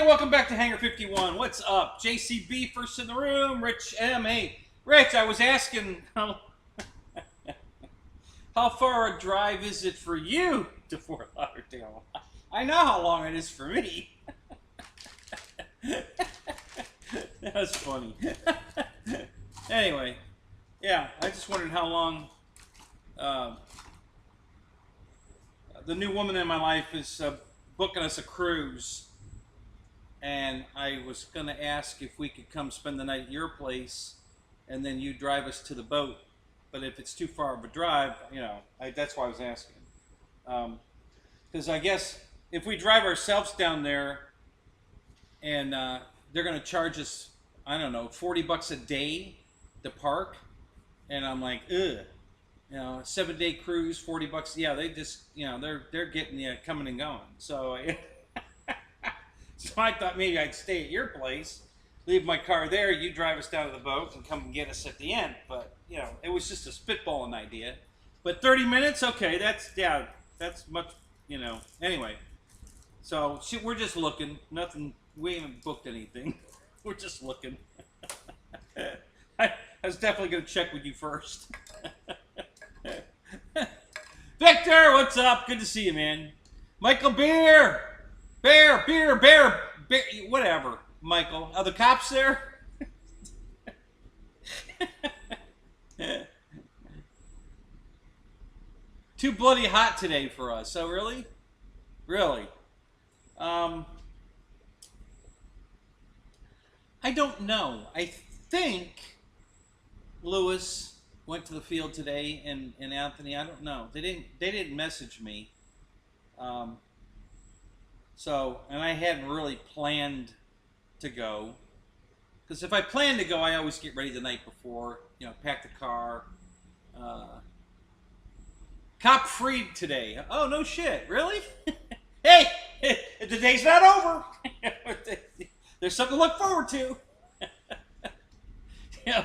Hey, welcome back to Hangar 51. What's up? JCB first in the room. Rich M. Hey, Rich, I was asking how far a drive is it for you to Fort Lauderdale? I know how long it is for me. That's funny. Anyway, yeah, I just wondered how long the new woman in my life is booking us a cruise. And I was going to ask if we could come spend the night at your place and then you drive us to the boat. But if it's too far of a drive, you know, that's why I was asking. Because I guess if we drive ourselves down there and they're going to charge us, I don't know, 40 bucks a day to park. And I'm like, ugh. You know, a 7-day cruise, 40 bucks. Yeah, they just, you know, they're getting you coming and going. So... So I thought maybe I'd stay at your place, leave my car there, you drive us down to the boat and come and get us at the end. But, you know, it was just a spitballing idea. But 30 minutes, okay, that's much, you know. Anyway, so we're just looking. Nothing, we haven't booked anything. We're just looking. I was definitely going to check with you first. Victor, what's up? Good to see you, man. Michael Beer. Bear, whatever, Michael. Are the cops there? Too bloody hot today for us. So really? Really? I don't know. I think Lewis went to the field today and Anthony, I don't know. They didn't message me. So, and I hadn't really planned to go. Because if I plan to go, I always get ready the night before. You know, pack the car. Cop freed today. Oh, no shit. Really? Hey, the day's not over. There's something to look forward to. Yeah,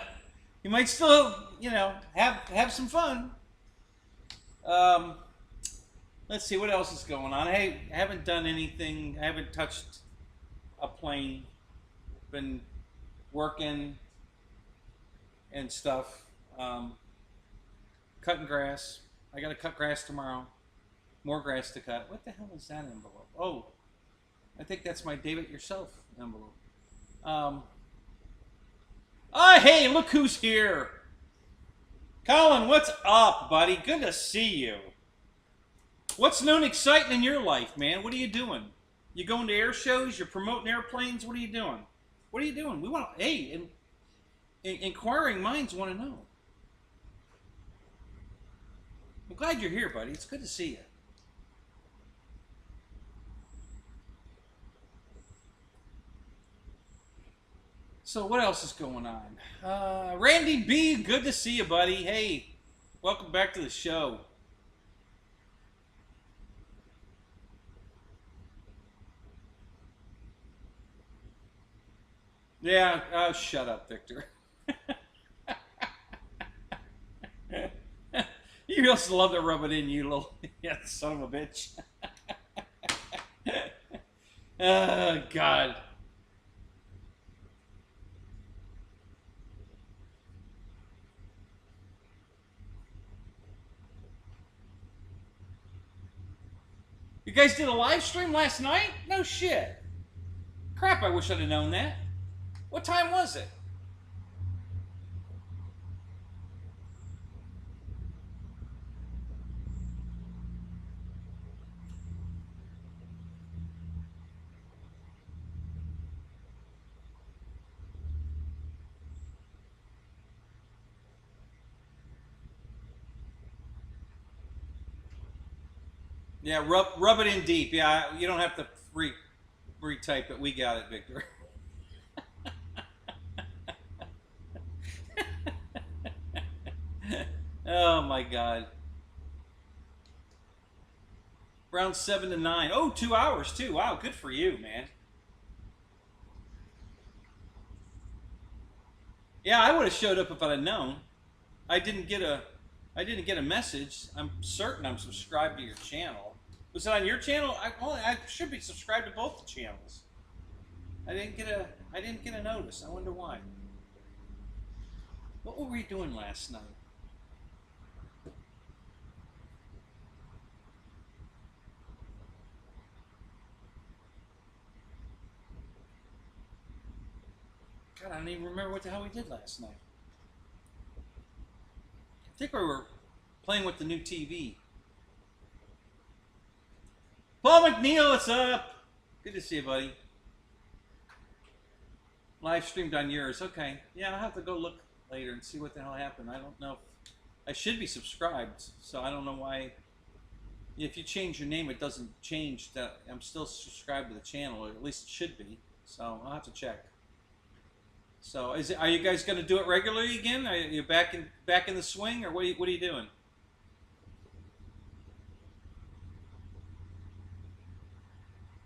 you might still, you know, have some fun. Let's see, what else is going on? Hey, I haven't done anything. I haven't touched a plane. Been working and stuff. Cutting grass. I got to cut grass tomorrow. More grass to cut. What the hell is that envelope? Oh, I think that's my David Yourself envelope. Oh, hey, look who's here. Colin, what's up, buddy? Good to see you. What's new and exciting in your life, man? What are you doing? You going to air shows? You're promoting airplanes? What are you doing? What are you doing? We want to, hey, inquiring minds want to know. I'm glad you're here, buddy. It's good to see you. So what else is going on? Randy B, good to see you, buddy. Hey, welcome back to the show. Yeah, oh, shut up, Victor. You just love to rub it in, you little yeah, son of a bitch. Oh, God. You guys did a live stream last night? No shit. Crap, I wish I'd have known that. What time was it? Yeah, rub it in deep. Yeah, you don't have to retype it. We got it, Victor. Oh my God. Around 7 to 9. Oh, 2 hours too. Wow, good for you, man. Yeah, I would have showed up if I'd have known. I didn't get a message. I'm certain I'm subscribed to your channel. Was it on your channel? I should be subscribed to both the channels. I didn't get a notice. I wonder why. What were we doing last night? God, I don't even remember what the hell we did last night. I think we were playing with the new TV. Paul McNeil, what's up? Good to see you, buddy. Live streamed on yours. Okay. Yeah, I'll have to go look later and see what the hell happened. I don't know. I should be subscribed, so I don't know why. If you change your name, it doesn't change that. I'm still subscribed to the channel, or at least it should be. So I'll have to check. So, are you guys going to do it regularly again? Are you back in the swing, or what are you doing?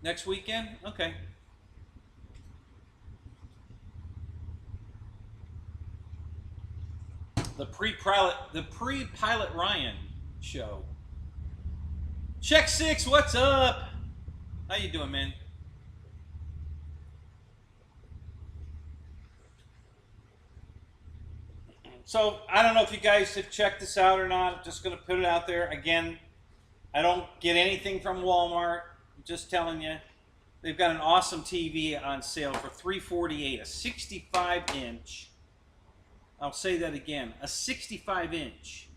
Next weekend? Okay. The pre-pilot Ryan show. Check 6, what's up? How you doing, man? So, I don't know if you guys have checked this out or not. I'm just going to put it out there. Again, I don't get anything from Walmart. I'm just telling you. They've got an awesome TV on sale for $348, a 65-inch. I'll say that again, a 65-inch.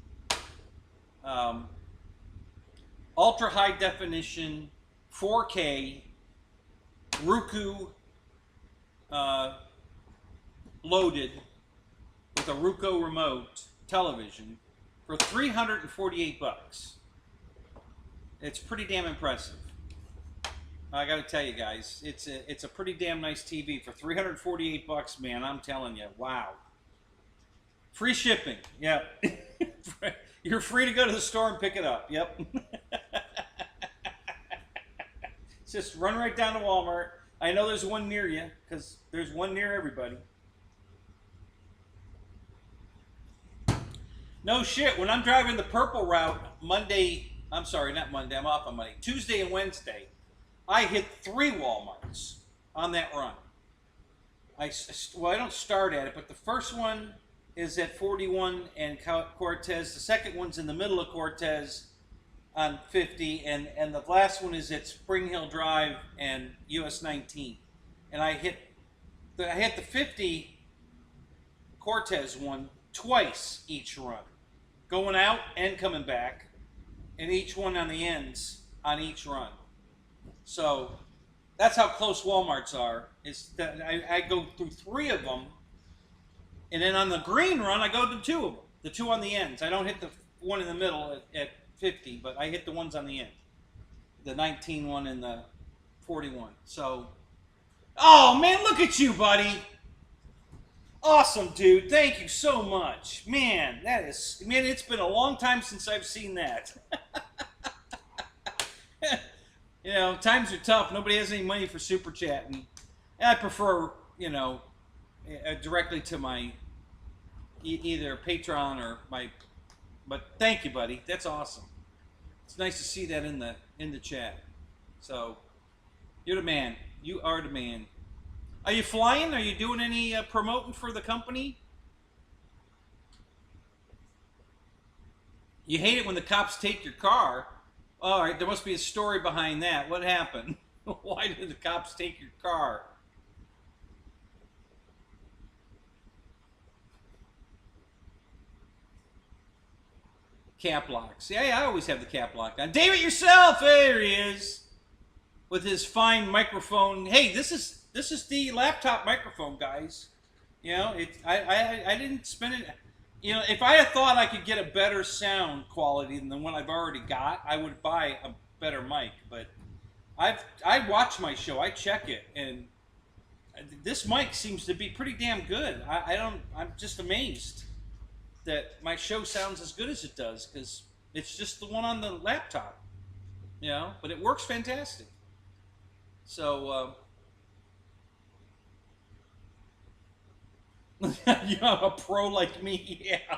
Ultra high definition, 4K, Roku loaded with a Roku remote television for $348. It's pretty damn impressive. I got to tell you guys, it's a pretty damn nice TV for $348, man. I'm telling you, wow. Free shipping, yep. You're free to go to the store and pick it up, yep. Just run right down to Walmart. I know there's one near you, because there's one near everybody. No shit, when I'm driving the purple route Monday, I'm sorry, not Monday, I'm off on Monday, Tuesday and Wednesday, I hit 3 Walmarts on that run. Well, I don't start at it, but the first one is at 41 and Cortez. The second one's in the middle of Cortez on 50, and the last one is at Spring Hill Drive and US 19. And I hit the 50 Cortez one twice each run, going out and coming back, and each one on the ends on each run. So that's how close Walmarts are. Is that I go through 3 of them, and then on the green run I go to 2 of them, the 2 on the ends. I don't hit the one in the middle at 50, but I hit the ones on the end, the 19 one and the 41. So, oh man, look at you, buddy. Awesome, dude. Thank you so much. Man, it's been a long time since I've seen that. You know, times are tough. Nobody has any money for super chat, and I prefer, you know, directly to my either Patreon or my. But thank you, buddy. That's awesome. It's nice to see that in the chat. So, you're the man. You are the man. Are you flying? Are you doing any promoting for the company? You hate it when the cops take your car. All right, there must be a story behind that. What happened? Why did the cops take your car? Cap locks. Yeah, I always have the cap lock on. David yourself, there he is, with his fine microphone. Hey, this is the laptop microphone, guys. You know, I didn't spend it. You know, if I had thought I could get a better sound quality than the one I've already got, I would buy a better mic. But I watch my show, I check it, and this mic seems to be pretty damn good. I'm just amazed that my show sounds as good as it does, because it's just the one on the laptop. You know, but it works fantastic. So. You're a pro like me, yeah.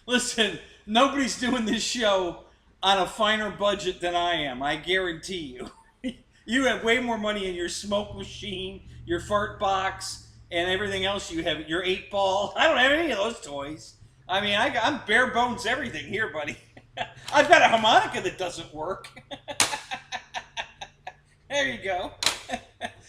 Listen, nobody's doing this show on a finer budget than I am, I guarantee you. You have way more money in your smoke machine, your fart box, and everything else you have. Your 8-ball. I don't have any of those toys. I mean, I'm bare bones everything here, buddy. I've got a harmonica that doesn't work. There you go.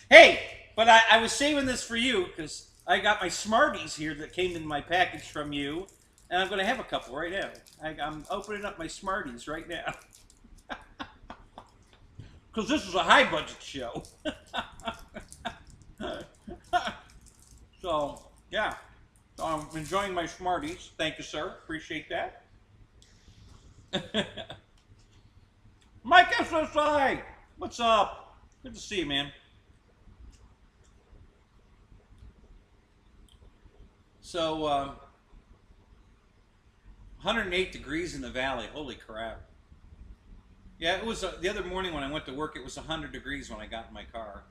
Hey, but I was saving this for you because I got my Smarties here that came in my package from you, and I'm going to have a couple right now. I'm opening up my Smarties right now. Because this is a high-budget show. So, yeah. So I'm enjoying my Smarties. Thank you, sir. Appreciate that. Mike SSI! What's up? Good to see you, man. So, 108 degrees in the valley. Holy crap. Yeah, it was the other morning when I went to work, it was 100 degrees when I got in my car.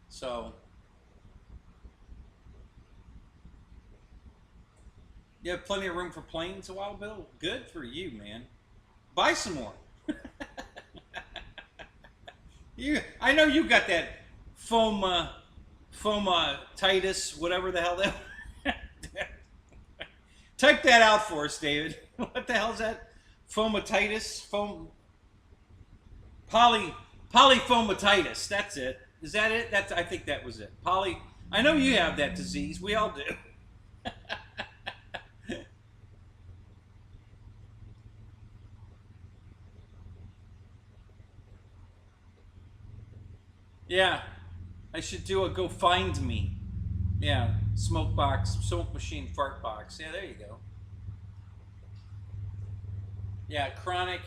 So, you have plenty of room for planes a while, Bill? Good for you, man. Buy some more. I know you got that Titus, whatever the hell that. Type that out for us, David. What the hell is that? Foamatitis? Polyfoamatitis. That's it. Is that it? I think that was it. I know you have that disease. We all do. Yeah, I should do a go find me. Yeah, smoke machine, fart box. Yeah, there you go. Yeah, chronic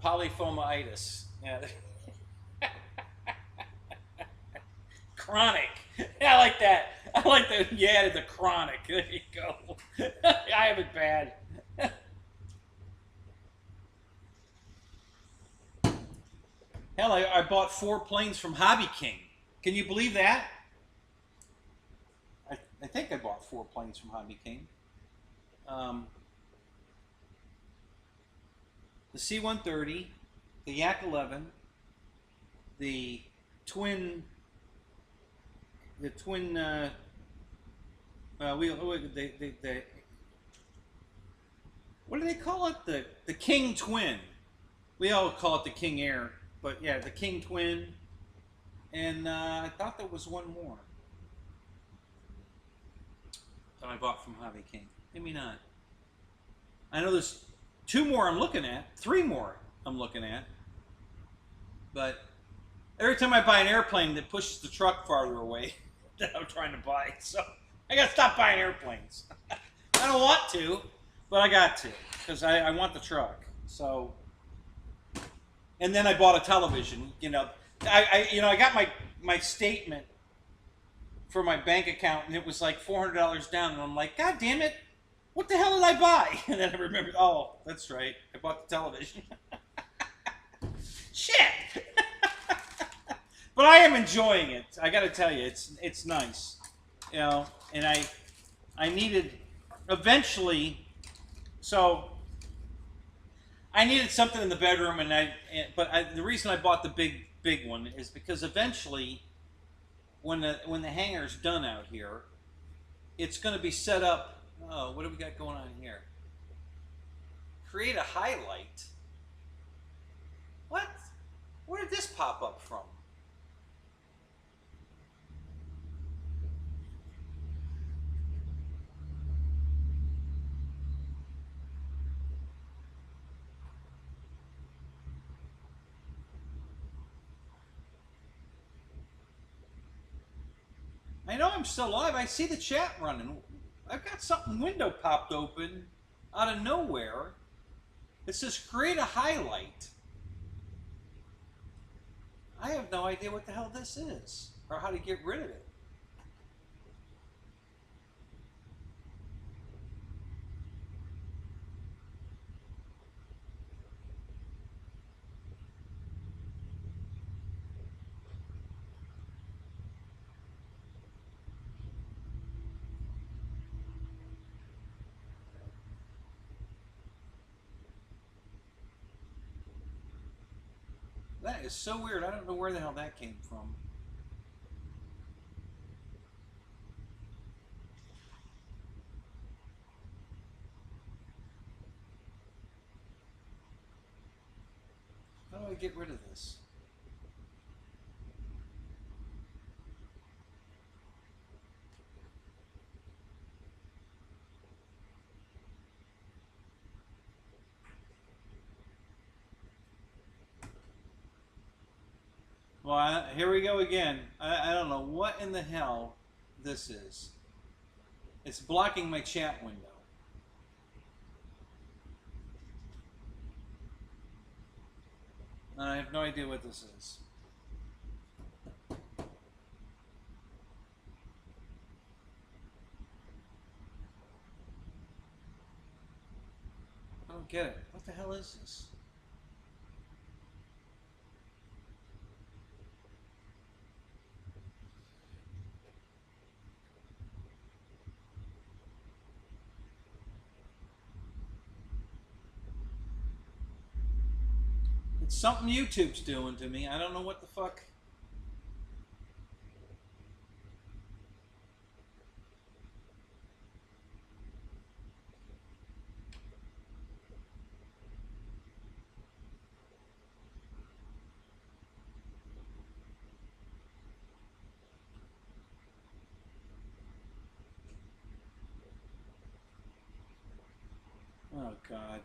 polyfoamitis. Yeah. Chronic. Yeah, I like that. I like that. You added the chronic. There you go. I have it bad. Hell, I bought 4 planes from Hobby King. Can you believe that? I think I bought 4 planes from Hobby King. The C-130, the Yak-11, the twin, what do they call it? The King Twin. We all call it the King Air, but yeah, the King Twin. And I thought there was one more that I bought from Hobby King. Maybe not. I know there's 2 more I'm looking at, 3 more I'm looking at. But every time I buy an airplane that pushes the truck farther away that I'm trying to buy, so I gotta stop buying airplanes. I don't want to, but I got to because I want the truck. So, and then I bought a television. You know, I got my statement for my bank account, and it was like $400 down, and I'm like, God damn it, what the hell did I buy? And then I remembered, oh, that's right, I bought the television. Shit. But I am enjoying it. I got to tell you, it's nice, you know. And I needed eventually, so I needed something in the bedroom, but the reason I bought the big one is because eventually, when the hangar's done out here, it's going to be set up. Oh, what do we got going on here? Create a highlight. What? Where did this pop up from? I know I'm still live. I see the chat running. I've got something window popped open out of nowhere. It says create a highlight. I have no idea what the hell this is or how to get rid of it. That is so weird. I don't know where the hell that came from. How do I get rid of this? Well, here we go again. I don't know what in the hell this is. It's blocking my chat window. I have no idea what this is. I don't get it. What the hell is this? It's something YouTube's doing to me. I don't know what the fuck. Oh, God.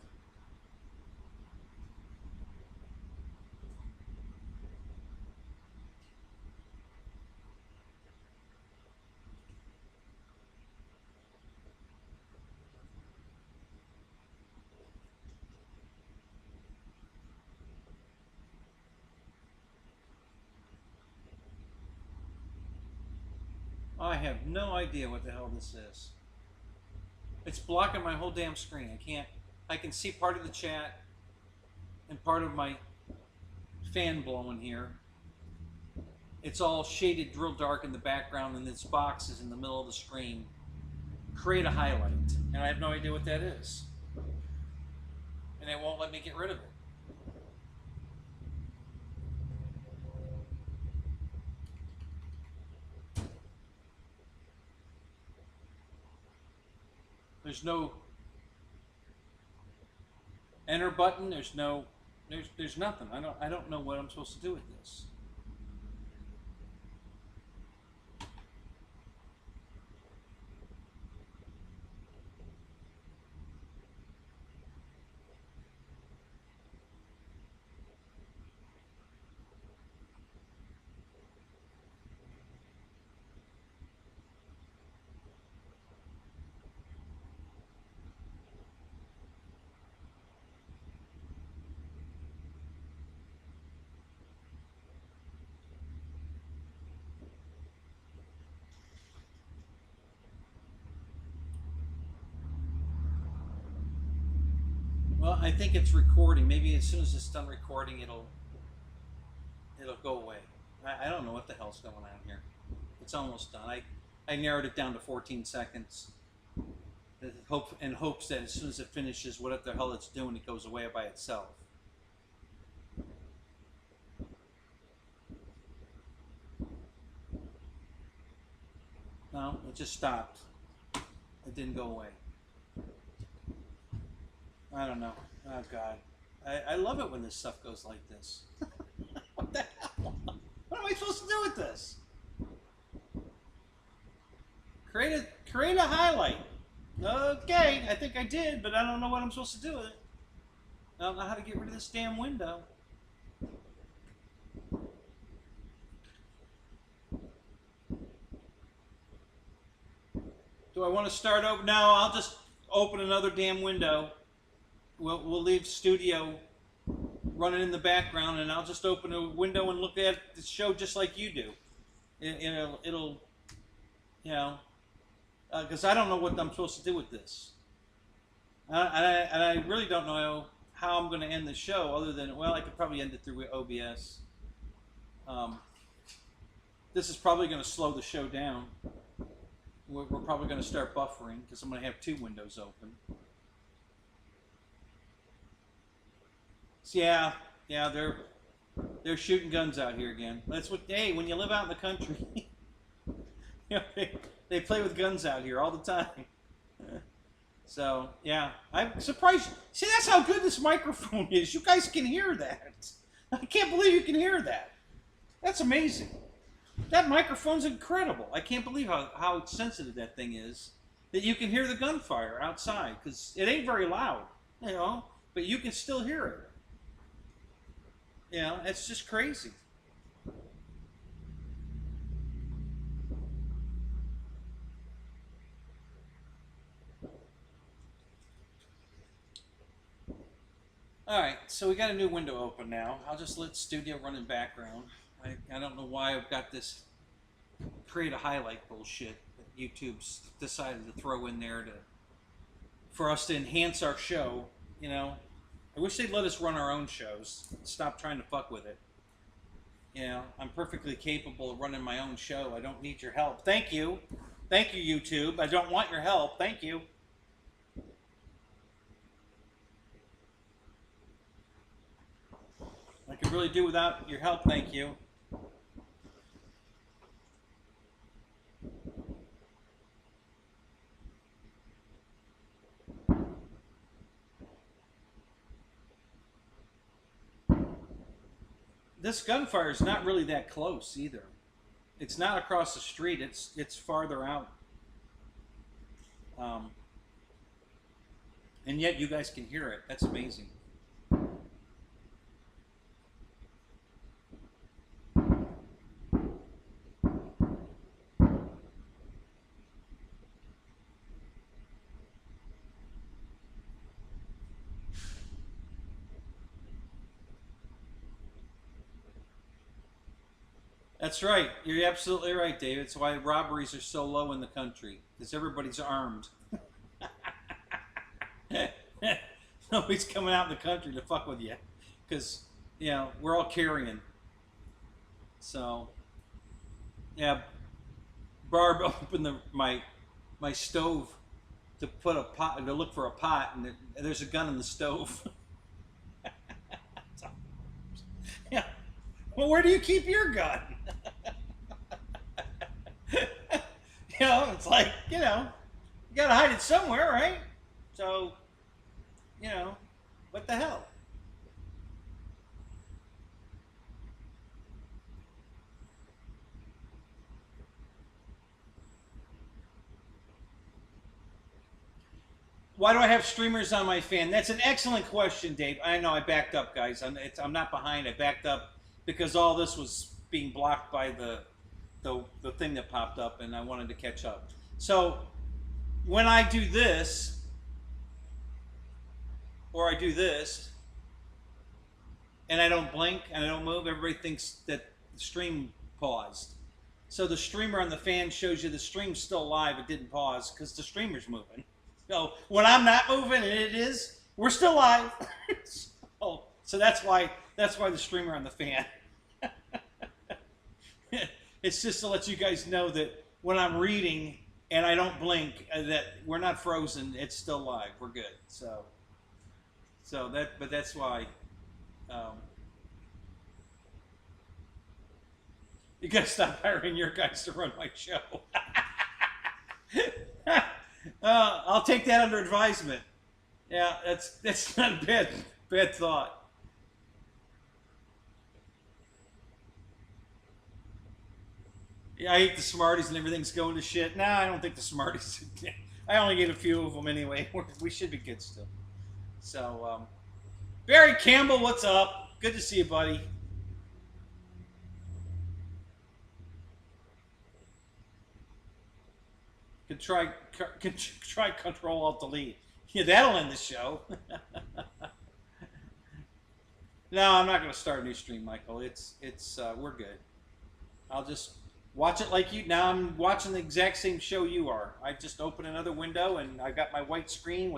I have no idea what the hell this is. It's blocking my whole damn screen. I can see part of the chat and part of my fan blowing here. It's all shaded real dark in the background, and this box is in the middle of the screen. Create a highlight. And I have no idea what that is. And it won't let me get rid of it. There's no enter button. There's nothing. I don't know what I'm supposed to do with this. Well, I think it's recording. Maybe as soon as it's done recording, it'll go away. I don't know what the hell's going on here. It's almost done. I narrowed it down to 14 seconds in hopes that as soon as it finishes whatever the hell it's doing, it goes away by itself. No, it just stopped. It didn't go away. I don't know. Oh, God. I love it when this stuff goes like this. What the hell? What am I supposed to do with this? Create a highlight. Okay, I think I did, but I don't know what I'm supposed to do with it. I don't know how to get rid of this damn window. Do I want to start over? No, I'll just open another damn window. We'll leave studio running in the background, and I'll just open a window and look at the show just like you do. It'll you know, because I don't know what I'm supposed to do with this. And I really don't know how I'm going to end the show other than, well, I could probably end it through OBS. This is probably going to slow the show down. We're probably going to start buffering because I'm going to have two windows open. So yeah, They're shooting guns out here again. That's what, hey, when you live out in the country, you know, they play with guns out here all the time. So, yeah, I'm surprised. See, that's how good this microphone is. You guys can hear that. I can't believe you can hear that. That's amazing. That microphone's incredible. I can't believe how sensitive that thing is. That you can hear the gunfire outside, because it ain't very loud, you know, but you can still hear it. You know, it's just crazy. All right, so we got a new window open now. I'll just let studio run in background. I don't know why I've got this create a highlight bullshit that YouTube's decided to throw in there for us to enhance our show. You know, I wish they'd let us run our own shows. Stop trying to fuck with it. You know, I'm perfectly capable of running my own show. I don't need your help. Thank you. Thank you, YouTube. I don't want your help. Thank you. I could really do without your help. Thank you. This gunfire is not really that close either. It's not across the street. It's farther out. And yet you guys can hear it. That's amazing. That's right. You're absolutely right, David. It's why robberies are so low in the country, because everybody's armed. Nobody's coming out in the country to fuck with you, because, you know, we're all carrying. So, yeah, Barb opened my stove to put a pot, to look for a pot, and there's a gun in the stove. So, yeah. Well, where do you keep your gun? You know, it's like, you know, you gotta hide it somewhere, right? So, you know, what the hell? Why do I have streamers on my fan? That's an excellent question, Dave. I know I backed up, guys. I'm not behind. I backed up because all this was being blocked by the thing that popped up, and I wanted to catch up. So when I do this, or I do this, and I don't blink and I don't move, everybody thinks that the stream paused. So the streamer on the fan shows you the stream's still live. It didn't pause because the streamer's moving. So when I'm not moving and it is, we're still live. So that's why the streamer on the fan. It's just to let you guys know that when I'm reading and I don't blink, that we're not frozen. It's still live. We're good. But that's why. You gotta stop hiring your guys to run my show. I'll take that under advisement. Yeah, that's not a bad thought. Yeah, I hate the Smarties and everything's going to shit. Nah, I don't think the Smarties. I only get a few of them anyway. We should be good still. So, Barry Campbell, what's up? Good to see you, buddy. Could try Control Alt Delete. Yeah, that'll end the show. No, I'm not going to start a new stream, Michael. We're good. I'll just watch it like you. Now I'm watching the exact same show you are. I just open another window and I got my white screen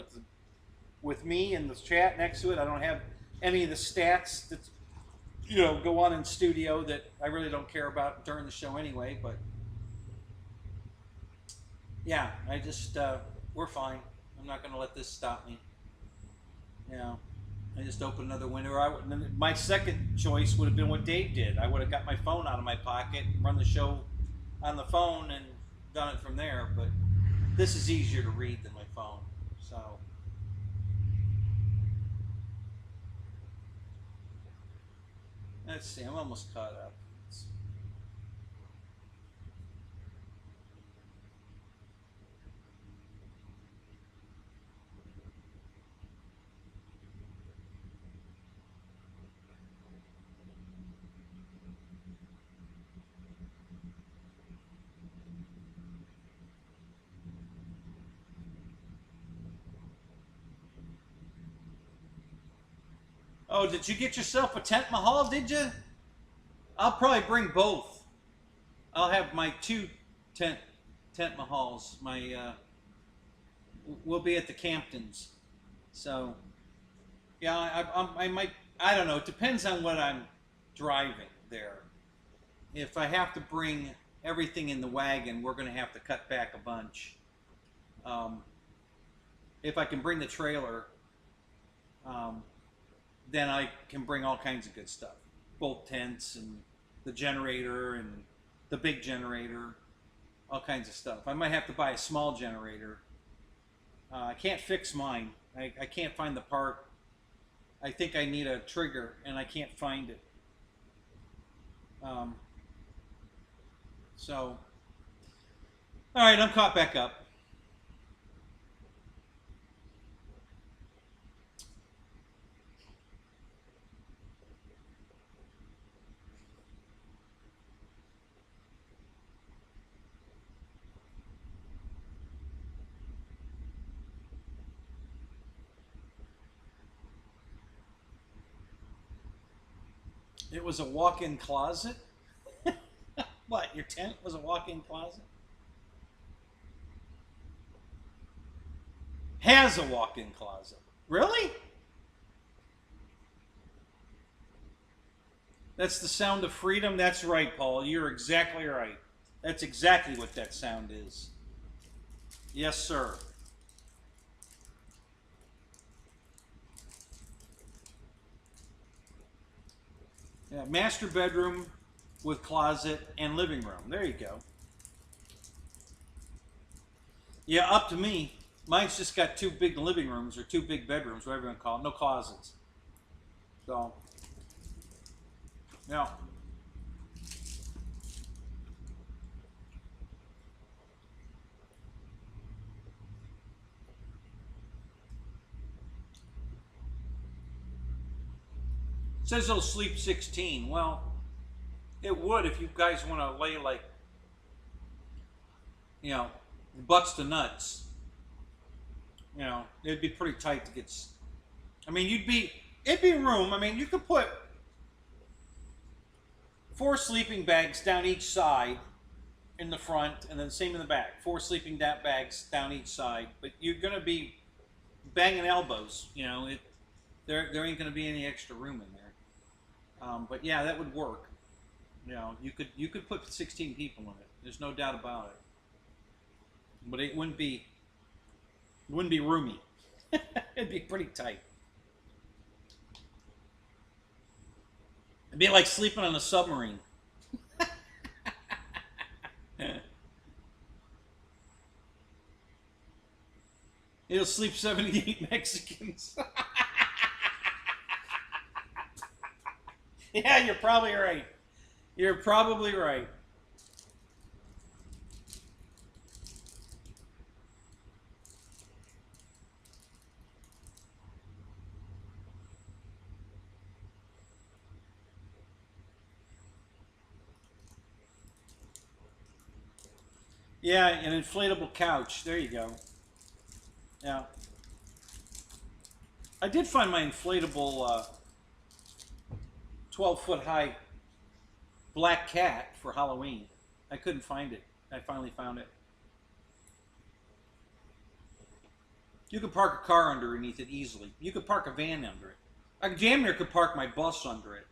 with me and the chat next to it. I don't have any of the stats that go on in studio that I really don't care about during the show anyway. But yeah, we're fine. I'm not going to let this stop me. I just opened another window. My second choice would have been what Dave did. I would have got my phone out of my pocket, run the show on the phone, and done it from there. But this is easier to read than my phone. So let's see. I'm almost caught up. Oh, did you get yourself a tent, Mahal? Did you? I'll probably bring both. I'll have my two tent Mahals. We'll be at the Camptons. So yeah, I might. I don't know. It depends on what I'm driving there. If I have to bring everything in the wagon, we're going to have to cut back a bunch. If I can bring the trailer, then I can bring all kinds of good stuff. Both tents and the generator and the big generator, all kinds of stuff. I might have to buy a small generator. I can't fix mine. I can't find the part. I think I need a trigger and I can't find it. So, all right, I'm caught back up. It was a walk-in closet? What, your tent was a walk-in closet? Has a walk-in closet. Really? That's the sound of freedom? That's right, Paul. You're exactly right. That's exactly what that sound is. Yes, sir. Yeah, master bedroom with closet and living room. There you go. Yeah, up to me. Mine's just got two big living rooms or two big bedrooms, whatever you want to call it. No closets. So, yeah. It says it'll sleep 16. Well, it would if you guys want to lay like, you know, butts to nuts. You know, it'd be pretty tight to get. I mean, it'd be room. I mean, you could put 4 sleeping bags down each side in the front, and then same in the back. 4 sleeping bags down each side, but you're gonna be banging elbows. You know, there ain't gonna be any extra room in there. But yeah, that would work. You know, you could put 16 people in it. There's no doubt about it. But it wouldn't be roomy. It'd be pretty tight. It'd be like sleeping on a submarine. It'll sleep 78 Mexicans. Yeah, you're probably right. You're probably right. Yeah, an inflatable couch. There you go. Yeah. I did find my inflatable 12-foot high black cat for Halloween. I couldn't find it. I finally found it. You could park a car underneath it easily. You could park a van under it. I damn near could park my bus under it.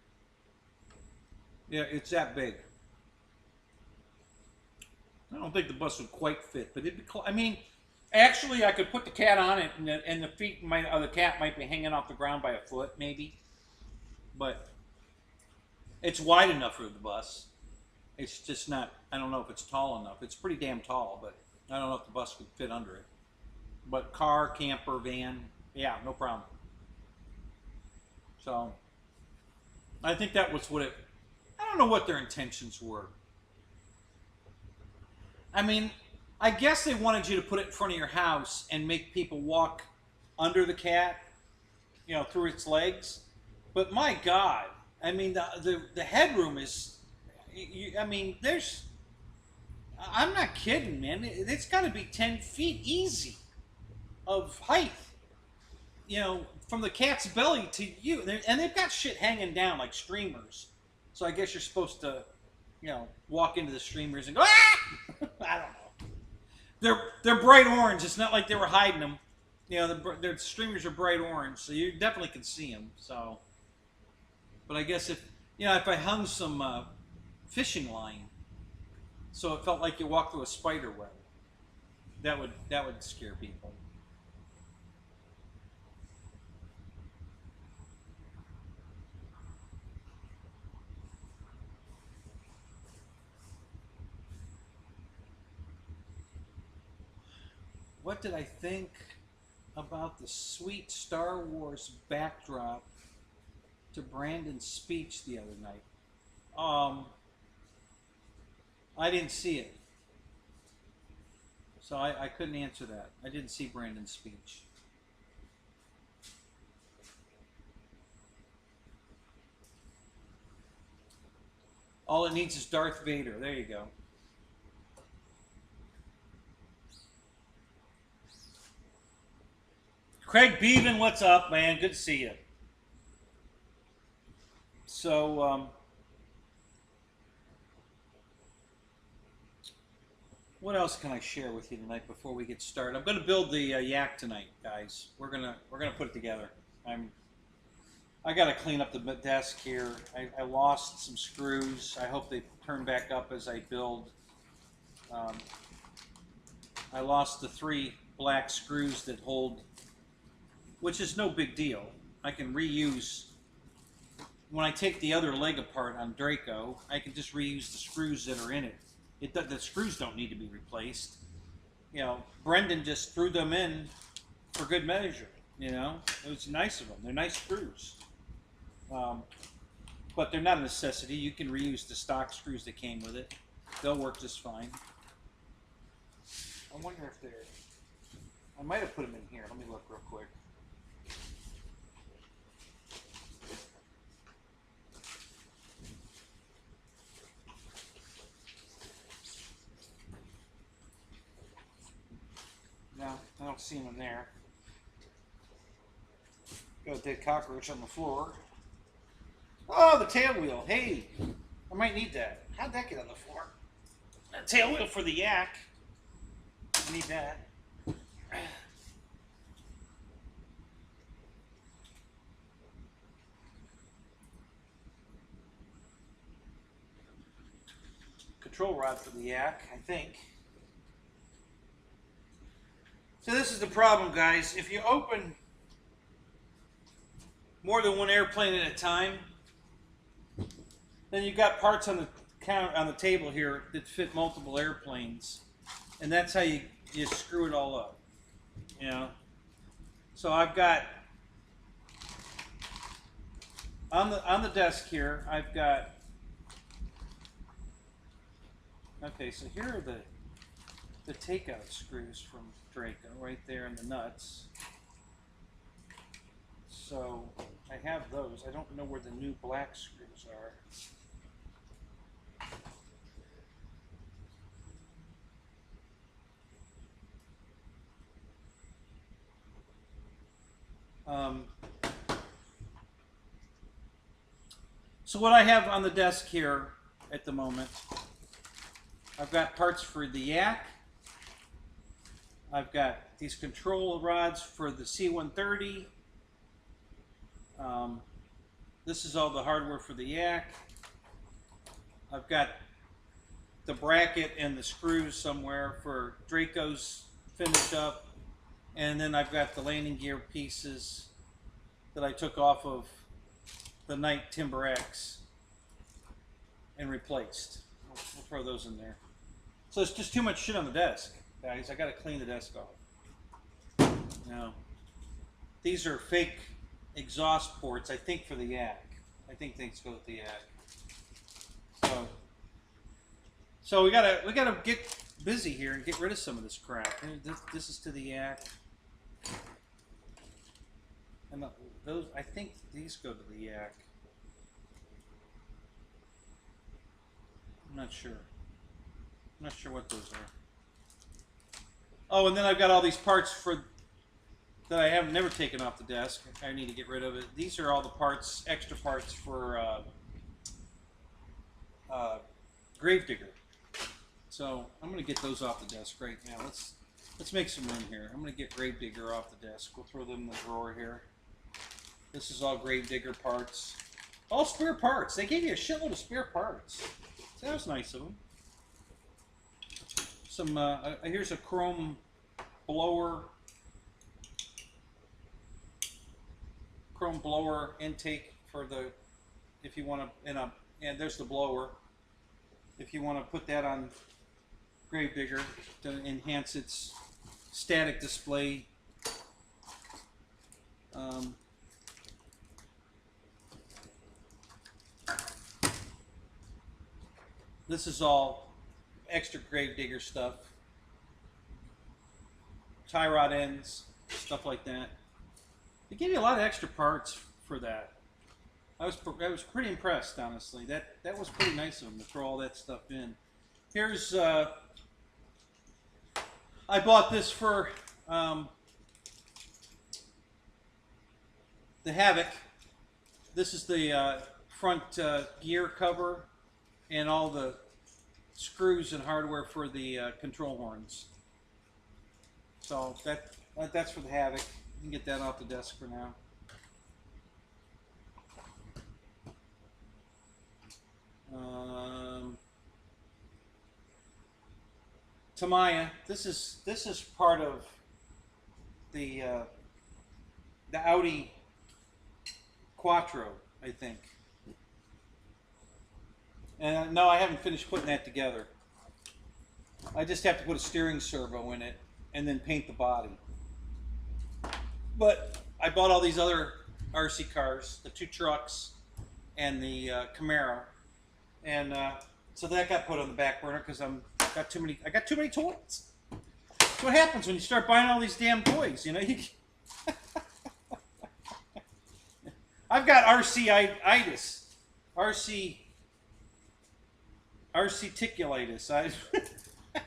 Yeah, it's that big. I don't think the bus would quite fit, but it'd be. I mean, Actually, I could put the cat on it, and the feet might, or the cat might be hanging off the ground by a foot, maybe. But it's wide enough for the bus. It's just not. I don't know if it's tall enough. It's pretty damn tall, but I don't know if the bus could fit under it. But car, camper, van, yeah, no problem. So I think that was what it. I don't know what their intentions were. I mean, I guess they wanted you to put it in front of your house and make people walk under the cat, you know, through its legs. But my God, I mean, the headroom is, I mean, there's, I'm not kidding, man. It's got to be 10 feet easy of height, you know, from the cat's belly to you. And they've got shit hanging down like streamers. So I guess you're supposed to, you know, walk into the streamers and go, ah! I don't know. They're bright orange. It's not like they were hiding them. You know, their streamers are bright orange, so you definitely can see them. So, but I guess if, you know, if I hung some fishing line, so it felt like you walked through a spider web, that would scare people. What did I think about the sweet Star Wars backdrop to Brandon's speech the other night? I didn't see it. So I couldn't answer that. I didn't see Brandon's speech. All it needs is Darth Vader. There you go. Craig Beaven, what's up, man? Good to see you. So, what else can I share with you tonight before we get started? I'm going to build the yak tonight, guys. We're gonna put it together. I got to clean up the desk here. I lost some screws. I hope they turn back up as I build. I lost the 3 black screws that hold, which is no big deal. I can reuse, when I take the other leg apart on Draco, I can just reuse the screws that are in it. The screws don't need to be replaced. You know, Brendan just threw them in for good measure, you know. It was nice of them. They're nice screws. But they're not a necessity. You can reuse the stock screws that came with it. They'll work just fine. I wonder if they're, I might have put them in here. Let me look real quick. No, I don't see them in there. Got a dead cockroach on the floor. Oh, the tail wheel. Hey, I might need that. How'd that get on the floor? A tail wheel for the yak. I need that. Control rod for the yak, I think. So this is the problem, guys. If you open more than one airplane at a time, then you've got parts on the table here that fit multiple airplanes, and that's how you screw it all up. You know. So I've got on the desk here. I've got. Okay, so here are the takeout screws from Draco right there in the nuts. So I have those. I don't know where the new black screws are. So what I have on the desk here at the moment, I've got parts for the yak. I've got these control rods for the C-130. This is all the hardware for the yak. I've got the bracket and the screws somewhere for Draco's finish up. And then I've got the landing gear pieces that I took off of the Knight Timber X and replaced. We'll throw those in there. So it's just too much shit on the desk, guys. I got to clean the desk off. Now, these are fake exhaust ports, I think, for the yak. I think things go with the yak. So we gotta get busy here and get rid of some of this crap. This is to the yak. And those, I think these go to the yak. I'm not sure. I'm not sure what those are. Oh, and then I've got all these parts that I have never taken off the desk. I need to get rid of it. These are all the parts, extra parts for Gravedigger. So I'm going to get those off the desk right now. Let's make some room here. I'm going to get Gravedigger off the desk. We'll throw them in the drawer here. This is all Gravedigger parts. All spare parts. They gave you a shitload of spare parts. So that was nice of them. Some here's a chrome blower. Chrome blower intake for the, if you want to, and there's the blower. If you want to put that on Gravedigger to enhance its static display. This is all extra Gravedigger stuff. Tie rod ends, stuff like that. They gave you a lot of extra parts for that. I was pretty impressed, honestly. That was pretty nice of them to throw all that stuff in. Here's I bought this for the Havoc. This is the front gear cover and all the screws and hardware for the control horns. So that's for the Havoc. You can get that off the desk for now. Tamiya. This is part of the Audi Quattro, I think. And no, I haven't finished putting that together. I just have to put a steering servo in it and then paint the body. But I bought all these other RC cars, the 2 trucks and the Camaro, and so that got put on the back burner because I got too many toys. That's what happens when you start buying all these damn toys, you know. I've got RC-itis, RC-ticulitis. I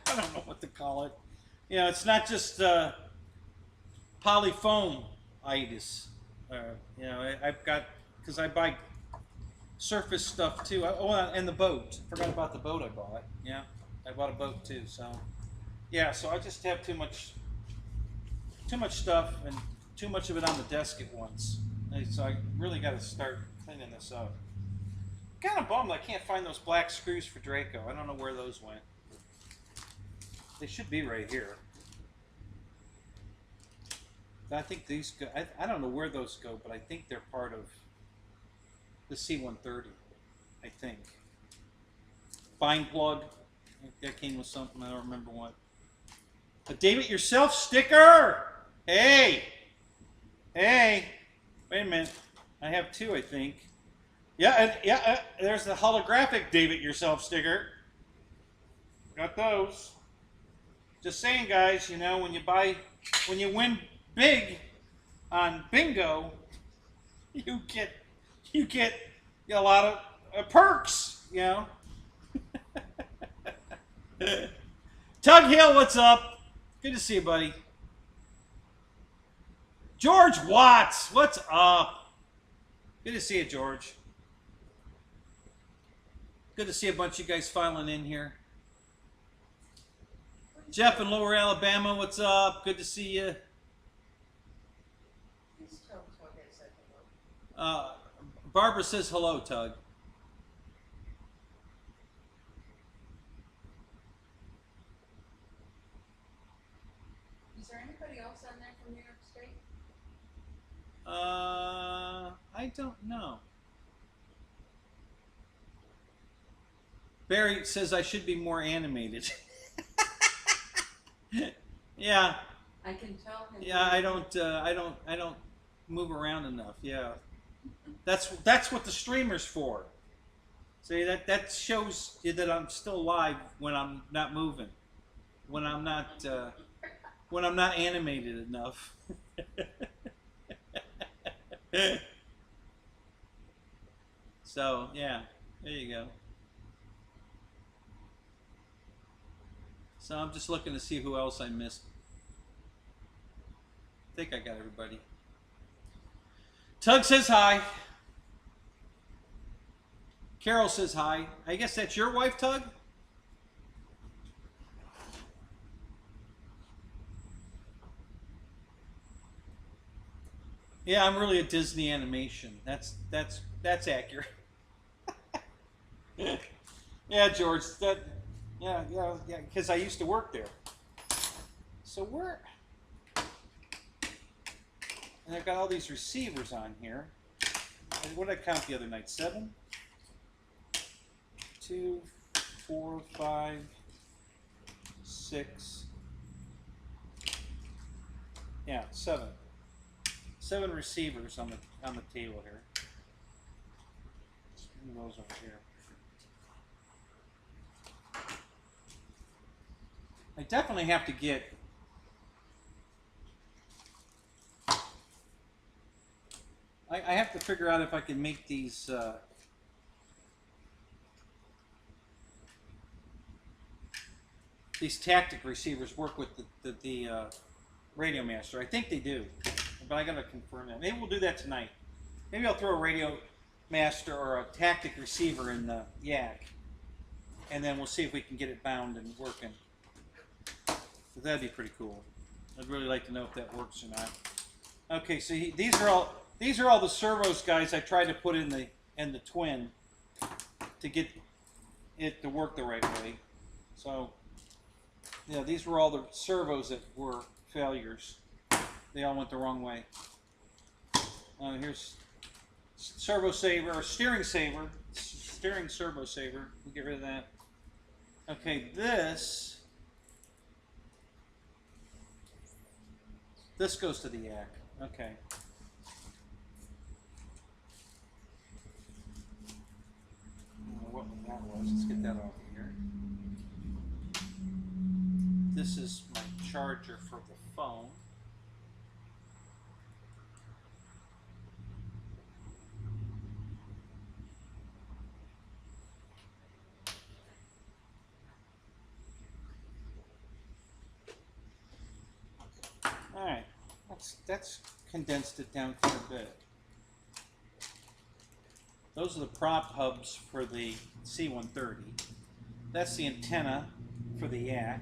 don't know what to call it. You know, it's not just polyfoam-itis. You know, I've got, because I buy surface stuff too. Oh, and the boat. Forgot about the boat I bought. Yeah, I bought a boat too. So, yeah. So I just have too much stuff and too much of it on the desk at once. And so I really got to start cleaning this up. Kind of bummed I can't find those black screws for Draco. I don't know where those went. They should be right here. I think these go. I don't know where those go, but I think they're part of the C-130. I think. Bind plug. I think that came with something. I don't remember what. A David Yourself sticker. Hey. Hey. Wait a minute. I have 2, I think. Yeah, there's the holographic David Yourself sticker. Got those. Just saying, guys, you know, when you win big on bingo, you get a lot of perks, you know. Tug Hill, what's up? Good to see you, buddy. George Watts, what's up? Good to see you, George. Good to see a bunch of you guys filing in here. Jeff in Lower Alabama, what's up? Good to see you. Barbara says hello, Tug. else on there from New York State? I don't know. Barry says I should be more animated. Yeah. I can tell him. Yeah, I don't move around enough. Yeah. That's what the streamer's for. See, that shows you that I'm still alive when I'm not moving. When I'm not animated enough. So, yeah. There you go. So I'm just looking to see who else I missed. I think I got everybody. Tug says hi. Carol says hi. I guess that's your wife, Tug? Yeah, I'm really a Disney animation. That's accurate. Yeah, George. Yeah, because I used to work there. So we're, and I've got all these receivers on here. What did I count the other night? 7, 2, 4, 5, 6. Yeah, 7. 7 receivers on the table here. Let's move those over here. I definitely have to get I have to figure out if I can make these tactic receivers work with the Radio Master. I think they do, but I gotta confirm that. Maybe we'll do that tonight. Maybe I'll throw a Radio Master or a tactic receiver in the yak, and then we'll see if we can get it bound and working. So that'd be pretty cool. I'd really like to know if that works or not. Okay, so these are all the servos, guys. I tried to put in the twin to get it to work the right way. So yeah, these were all the servos that were failures. They all went the wrong way. Here's servo saver or steering saver, steering servo saver. We'll get rid of that. Okay, this goes to the yak. Okay. What that was. Let's get that off of here. This is my charger for the phone. All right, that's condensed it down quite a bit. Those are the prop hubs for the C-130. That's the antenna for the yak.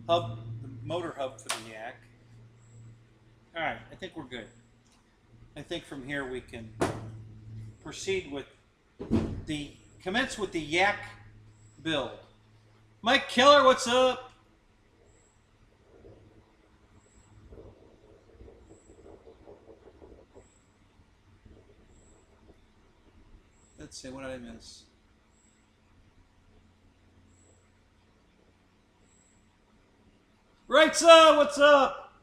The motor hub for the yak. All right, I think we're good. I think from here we can proceed with commence with the yak build. Mike Keller, what's up? Let's see, what did I miss? Right, so what's up?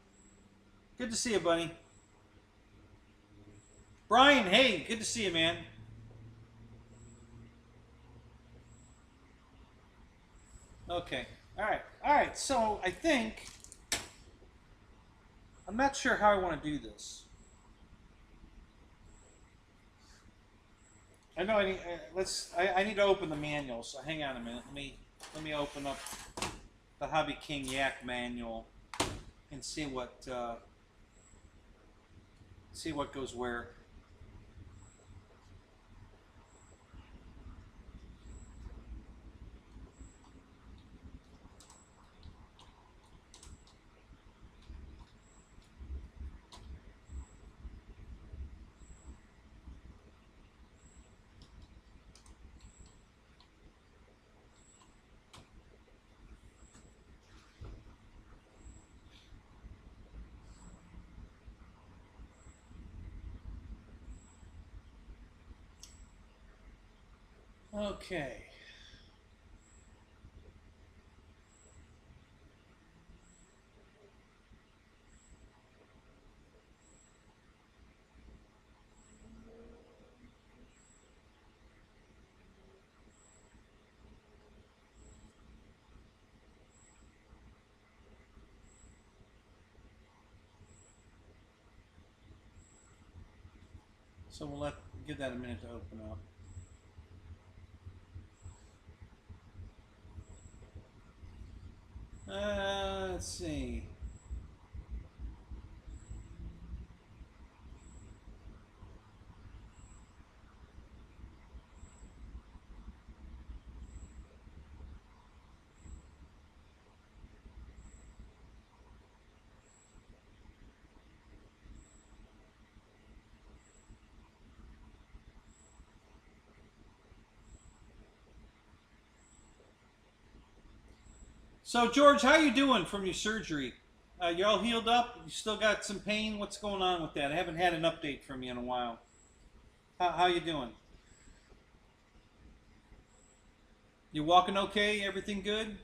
Good to see you, buddy. Brian, hey, good to see you, man. Okay, all right. So I think I'm not sure how I want to do this. I know I need to open the manual. So hang on a minute. Let me open up the Hobby King Yak manual and see what goes where. Okay. So we'll give that a minute to open up. Let's see. So George, how you doing from your surgery? You all healed up? You still got some pain? What's going on with that? I haven't had an update from you in a while. How you doing? You walking okay? Everything good?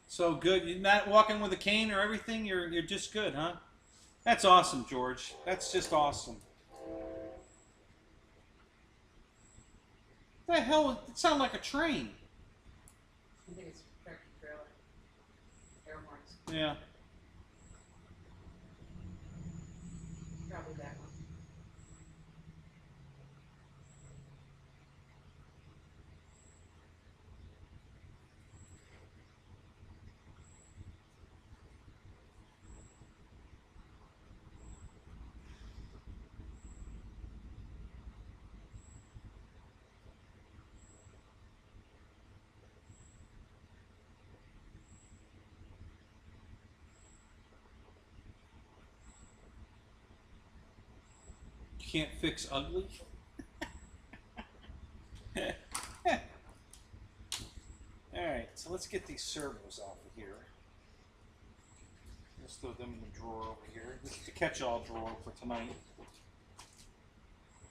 So good. You're not walking with a cane or everything? You're just good, huh? That's awesome, George. That's just awesome. What the hell? It sounded like a train. I think it's tractor trailer. Air horns. Yeah. Probably that one. You can't fix ugly? Alright, so let's get these servos off of here. Let's throw them in the drawer over here. This is the catch-all drawer for tonight.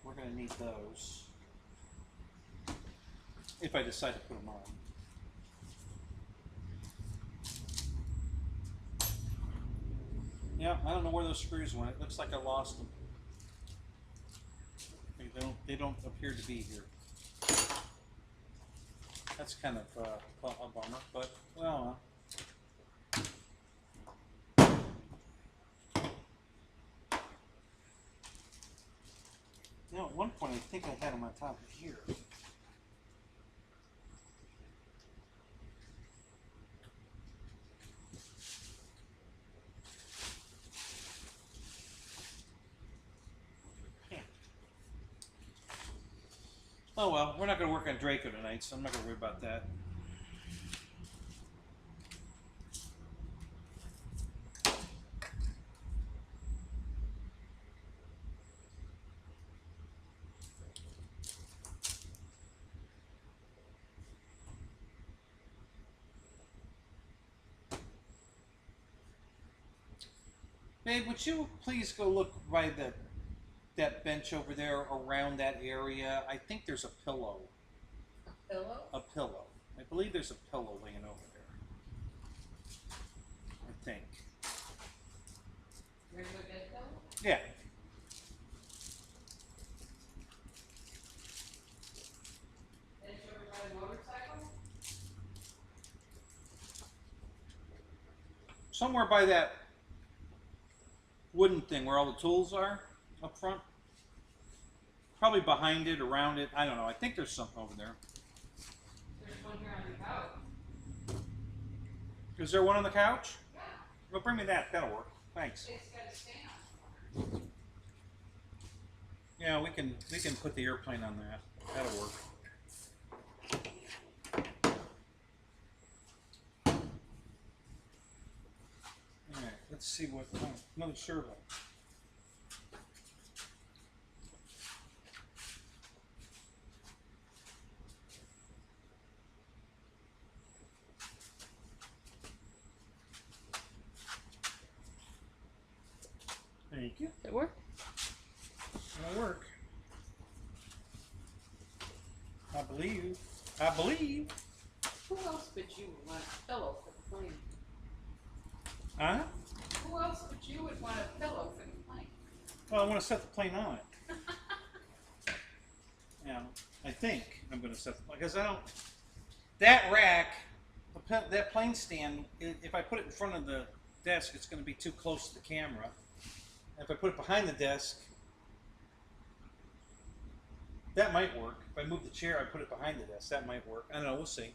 We're going to need those. If I decide to put them on. Yeah, I don't know where those screws went. It looks like I lost them. They don't appear to be here. That's kind of a bummer, but well. You know, at one point I think I had them on top of here. Oh well, we're not going to work on Draco tonight, so I'm not going to worry about that. Babe, would you please go look by that bench over there around that area? I think there's a pillow. A pillow? A pillow. I believe there's a pillow laying over there. I think. Regular bed pillow? Yeah. Bench over by the motorcycle? Somewhere by that wooden thing where all the tools are up front. Probably behind it, around it. I don't know. I think there's something over there. There's one here on the couch. Is there one on the couch? Yeah. Well, bring me that. That'll work. Thanks. It's got a stand on it. Yeah, we can put the airplane on that. That'll work. All right. Let's see what. Oh, another servo. Thank you. Does it work? It'll work. I believe. I believe. Who else but you would want a pillow for the plane? Huh? Who else but you would want a pillow for the plane? Well, I want to set the plane on it. Yeah, I think I'm going to set the plane because I don't. That rack, that plane stand. If I put it in front of the desk, it's going to be too close to the camera. If I put it behind the desk, that might work. If I move the chair, I put it behind the desk. That might work. I don't know. We'll see.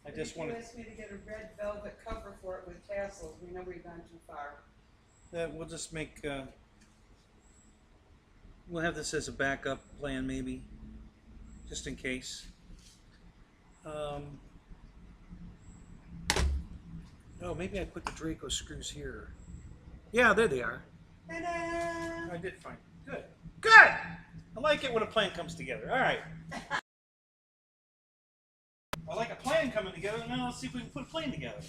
I just want to. You asked me to get a red velvet cover for it with tassels. We know we've gone too far. We'll just make. We'll have this as a backup plan, maybe, just in case. Oh, maybe I put the Draco screws here. Yeah, there they are. Ta-da! I did fine. Good. Good! I like it when a plan comes together. All right. I like a plan coming together. Now let's see if we can put a plane together.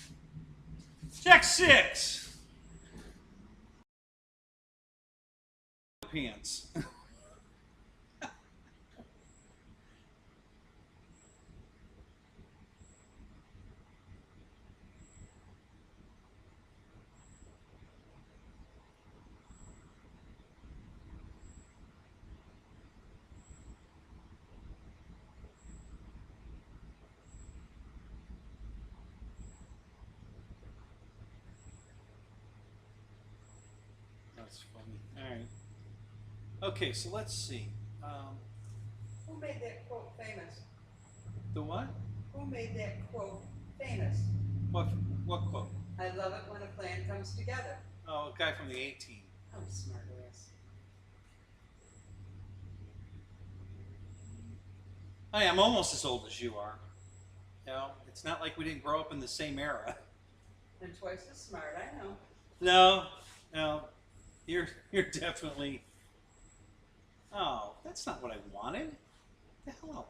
Check 6. Pants. That's funny. All right. Okay, so let's see. Who made that quote famous? The what? Who made that quote famous? What quote? I love it when a plan comes together. Oh, a guy from the A-Team. I'm a smart ass. Hey, I'm almost as old as you are. You know, it's not like we didn't grow up in the same era. And twice as smart, I know. No, you're definitely. Oh, that's not what I wanted. The hell?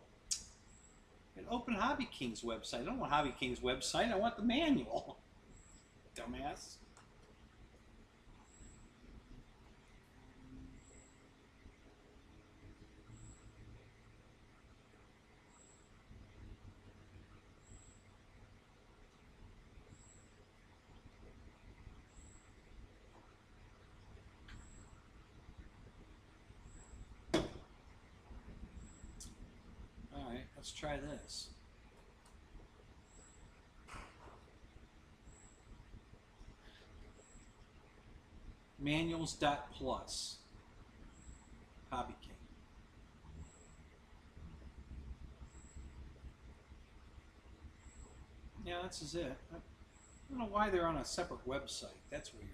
An open Hobby King's website. I don't want Hobby King's website. I want the manual. Dumbass. All right, let's try this. Manuals.plus. Hobby King. Yeah, this is it. I don't know why they're on a separate website. That's weird.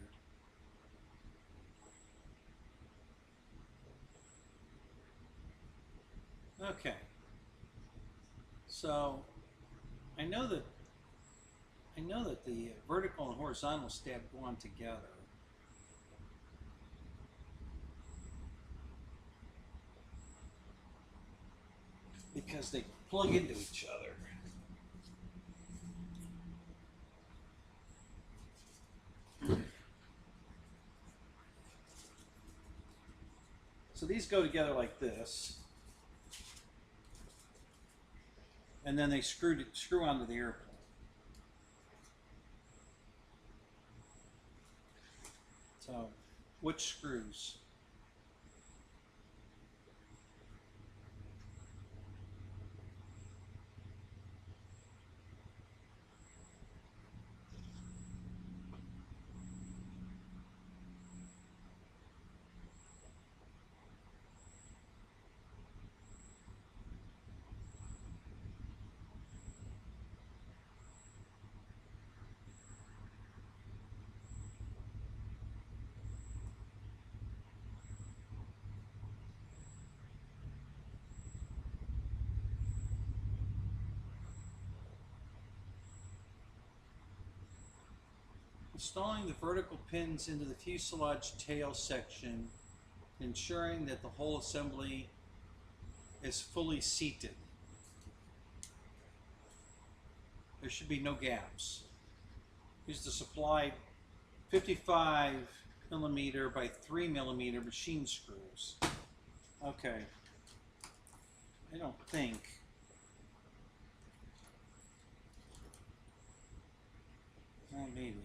Okay. So I know that the vertical and horizontal stab go on together. Because they plug into each other. So these go together like this. And then they screw onto the airplane. So, which screws? Installing the vertical pins into the fuselage tail section, ensuring that the whole assembly is fully seated. There should be no gaps. Use the supplied 55mm by 3mm machine screws. Okay. I don't think. Well, maybe.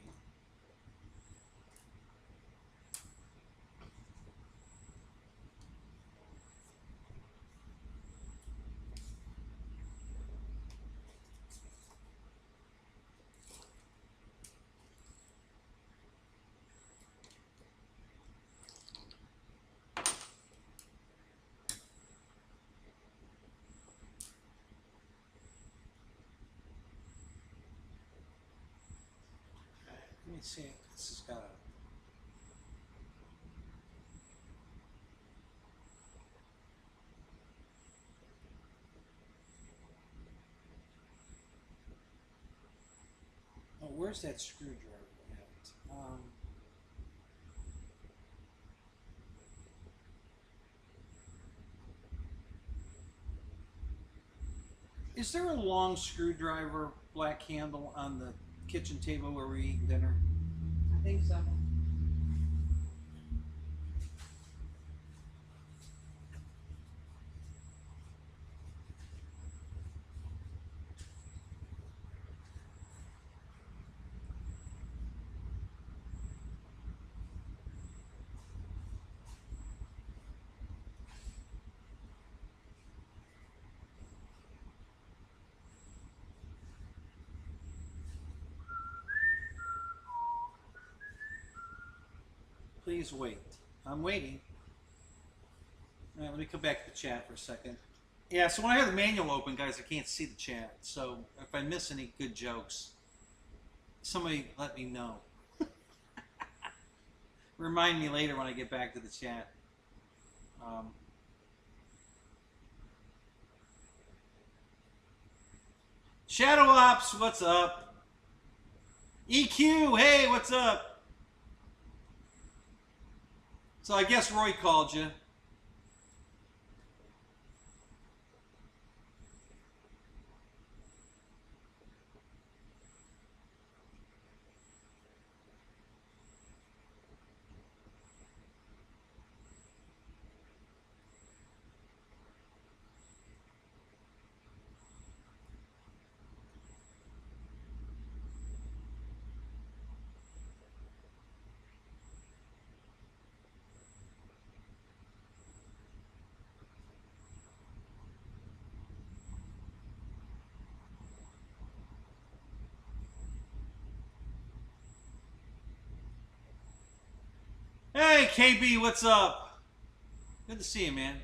Let me see. This has got a. Oh, where's that screwdriver at? Is there a long screwdriver, black handle, on the kitchen table where we eat dinner? I think so. Please wait. I'm waiting. All right, let me come back to the chat for a second. Yeah, so when I have the manual open, guys, I can't see the chat. So if I miss any good jokes, somebody let me know. Remind me later when I get back to the chat. Shadow Ops, what's up? EQ, hey, what's up? So I guess Roy called you. Hey, KB, what's up? Good to see you, man.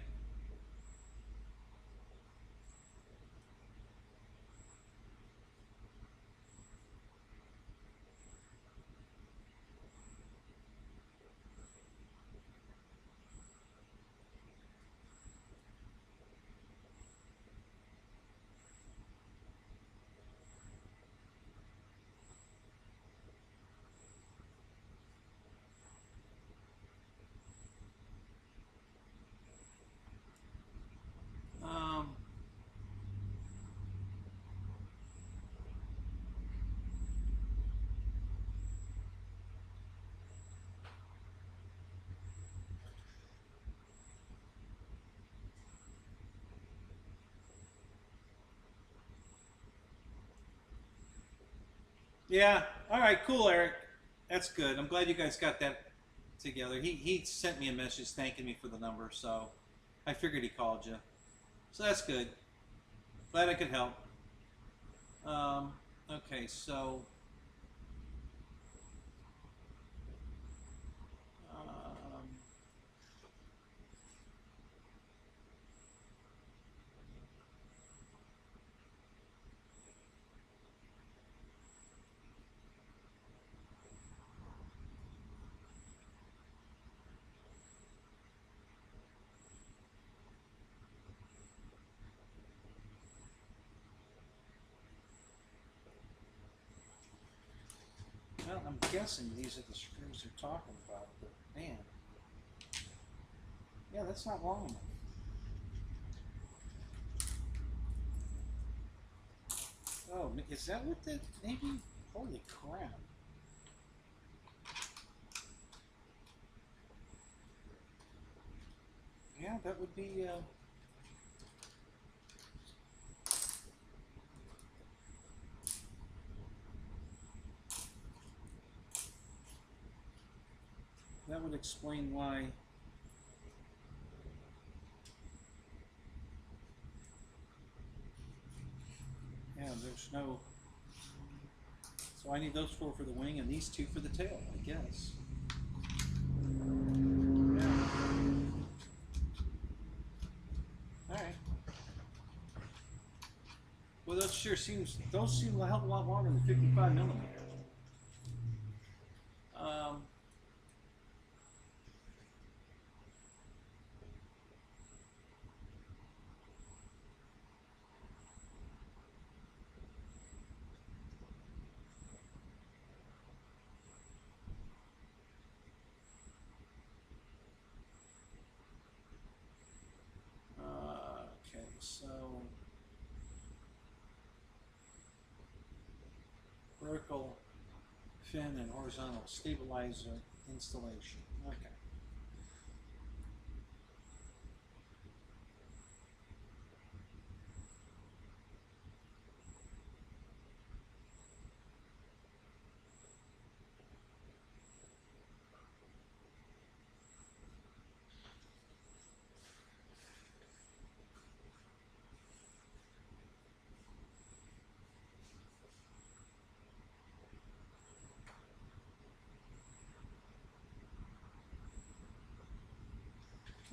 Yeah, all right, cool, Eric. That's good. I'm glad you guys got that together. He sent me a message thanking me for the number, so I figured he called you. So that's good. Glad I could help. Okay, so um, I'm guessing these are the screws they're talking about, but man. Yeah, that's not long enough. Oh, is that what that, maybe? Holy crap. Yeah, that would be, that would explain why. Yeah, there's no. So I need those 4 for the wing and these 2 for the tail, I guess. Yeah. Alright. Well, those sure seems, those seem a hell of a lot longer than 55 millimeter. Okay, so vertical fin and horizontal stabilizer installation. Okay.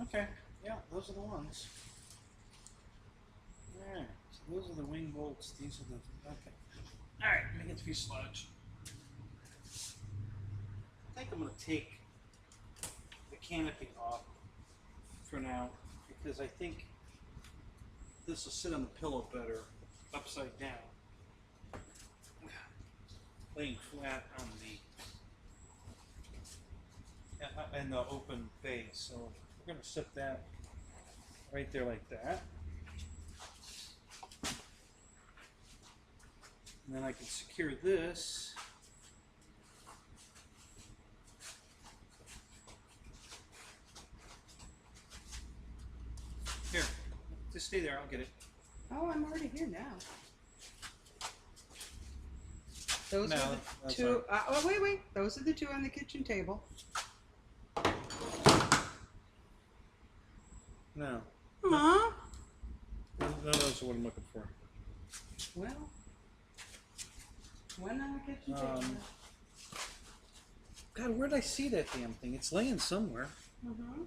Okay, yeah, those are the ones. Alright, so those are the wing bolts, these are the, okay. Alright, let me get the fuselage. I think I'm going to take the canopy off for now, because I think this will sit on the pillow better, upside down. Laying flat on the, in the open base, so we're going to set that right there like that. And then I can secure this. Here, just stay there, I'll get it. Oh, I'm already here now. Those No, are the that's 2. Oh, wait. Those are the 2 on the kitchen table. No. Huh? No, those are what I'm looking for. Well, one on the kitchen table. God, where did I see that damn thing? It's laying somewhere. Mm-hmm.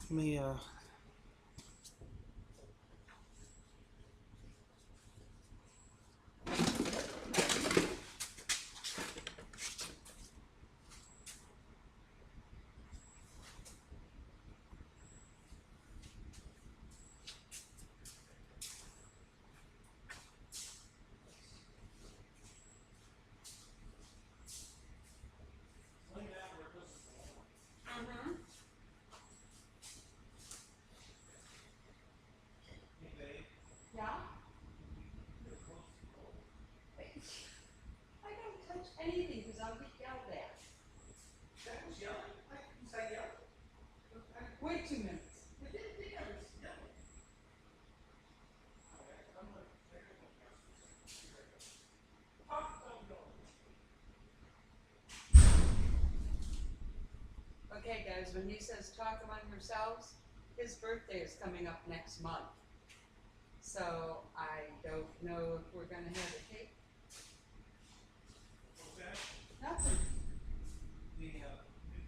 Let me, Mm-hmm. Yeah? I don't touch anything because I'll get yelled at. That was yelling? Was I yelling? Wait 2 minutes. Okay, guys, when he says talk among yourselves, his birthday is coming up next month. So I don't know if we're going to have a cake. What's that? Nothing.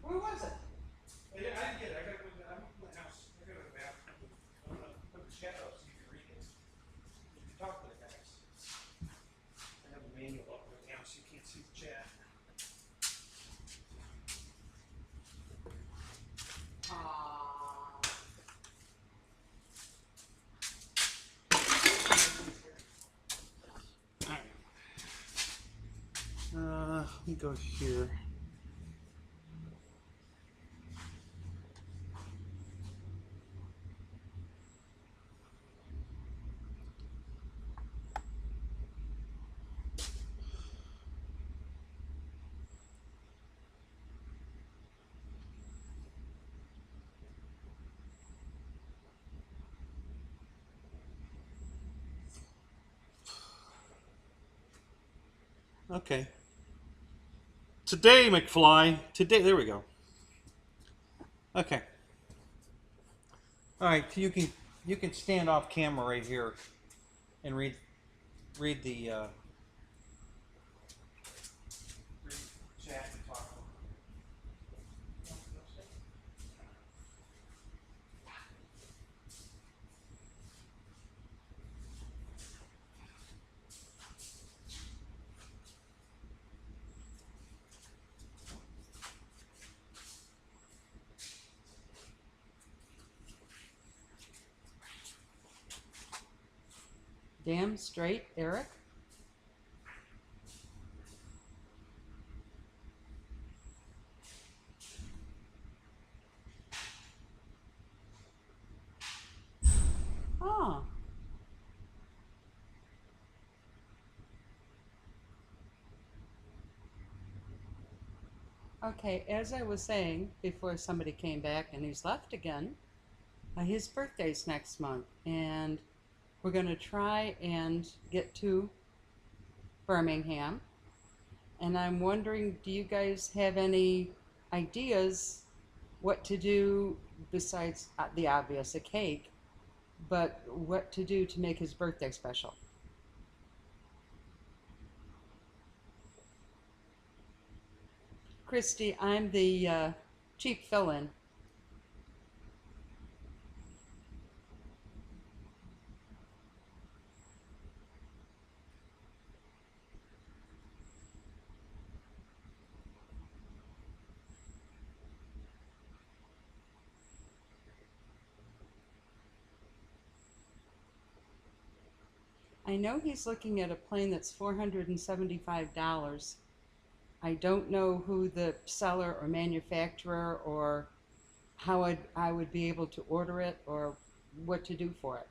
Where was it? I didn't get it. I gotta go to the house. I gotta go to the bathroom. I'm gonna put the chat up so you can read it. You can talk to the guys. I have a manual up right now so you can't see the chat. Let me go here. Okay. Today, McFly. Today, there we go. Okay. All right. You can stand off camera right here and read the chat and talk. Damn straight, Eric. Oh. Okay, as I was saying before somebody came back and he's left again, his birthday's next month, and we're going to try and get to Birmingham. And I'm wondering, do you guys have any ideas what to do besides the obvious, a cake, but what to do to make his birthday special? Christy, I'm the cheap fill-in. I know he's looking at a plane that's $475. I don't know who the seller or manufacturer or how I would be able to order it or what to do for it.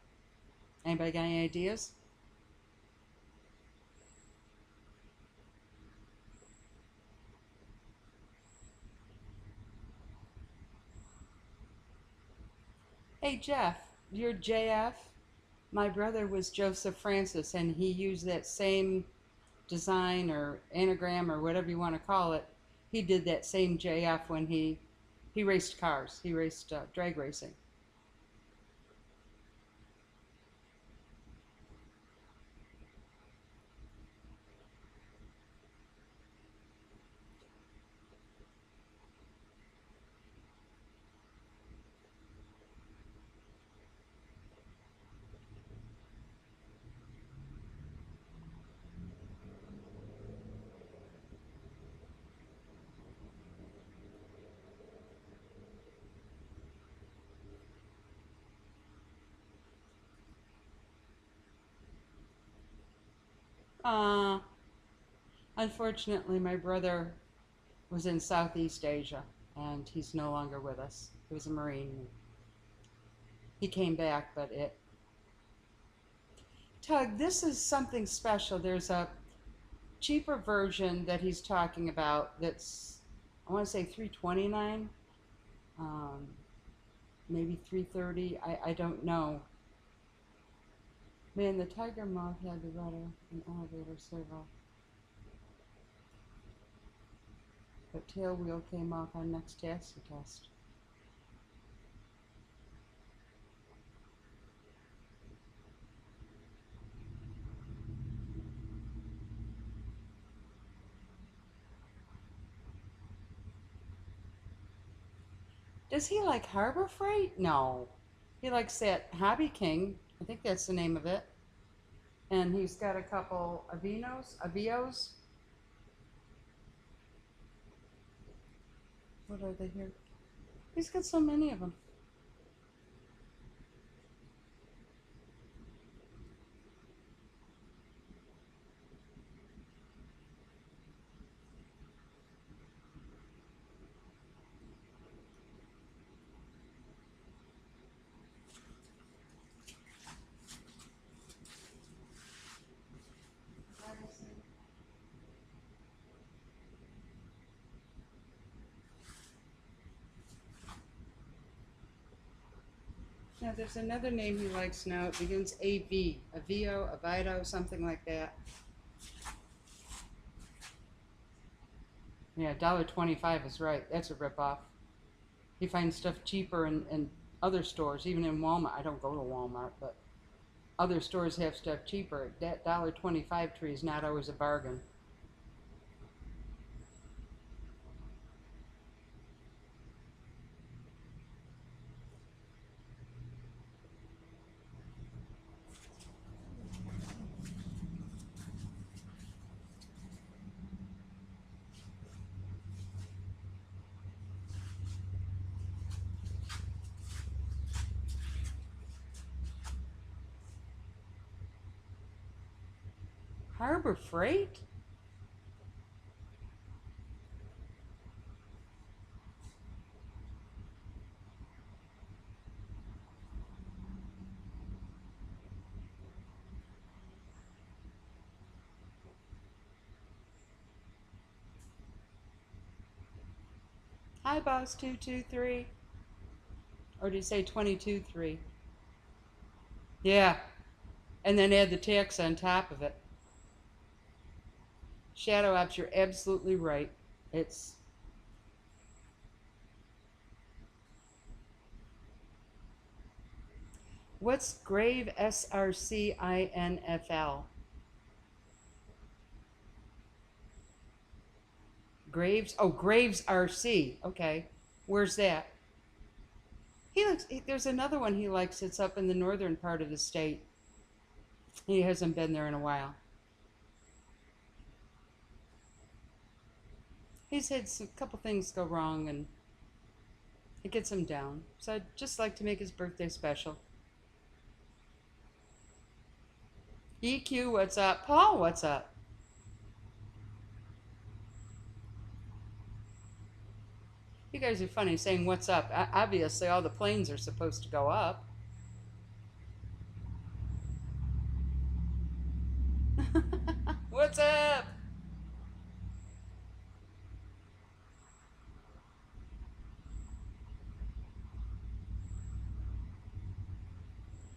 Anybody got any ideas? Hey Jeff, you're JF. My brother was Joseph Francis, and he used that same design or anagram or whatever you want to call it. He did that same JF when he raced cars. He raced drag racing. Uh, Unfortunately, my brother was in Southeast Asia, and he's no longer with us. He was a Marine. He came back, but it... Tug, this is something special. There's a cheaper version that he's talking about that's, I want to say $329, maybe $330. I don't know. Man, the Tiger Moth had the rudder and elevator servo, but tail wheel came off on next taxi test. Does he like Harbor Freight? No. He likes that Hobby King. I think that's the name of it. And he's got a couple Avios. What are they here? He's got so many of them. Now, there's another name he likes now. It begins AV. Avio, Avido, something like that. Yeah, $1.25 is right. That's a ripoff. He finds stuff cheaper in other stores, even in Walmart. I don't go to Walmart, but other stores have stuff cheaper. That $1.25 tree is not always a bargain. Harbor Freight? Hi, Boss 223. Or did you say 22.3? Yeah, and then add the tax on top of it. Shadow Ops, you're absolutely right. It's what's Grave SRCINFL? Graves? Oh, Graves RC. Okay, where's that? There's another one he likes. It's up in the northern part of the state. He hasn't been there in a while. He's had a couple things go wrong, and it gets him down. So I'd just like to make his birthday special. EQ, what's up? Paul, what's up? You guys are funny saying what's up. Obviously, all the planes are supposed to go up. What's up?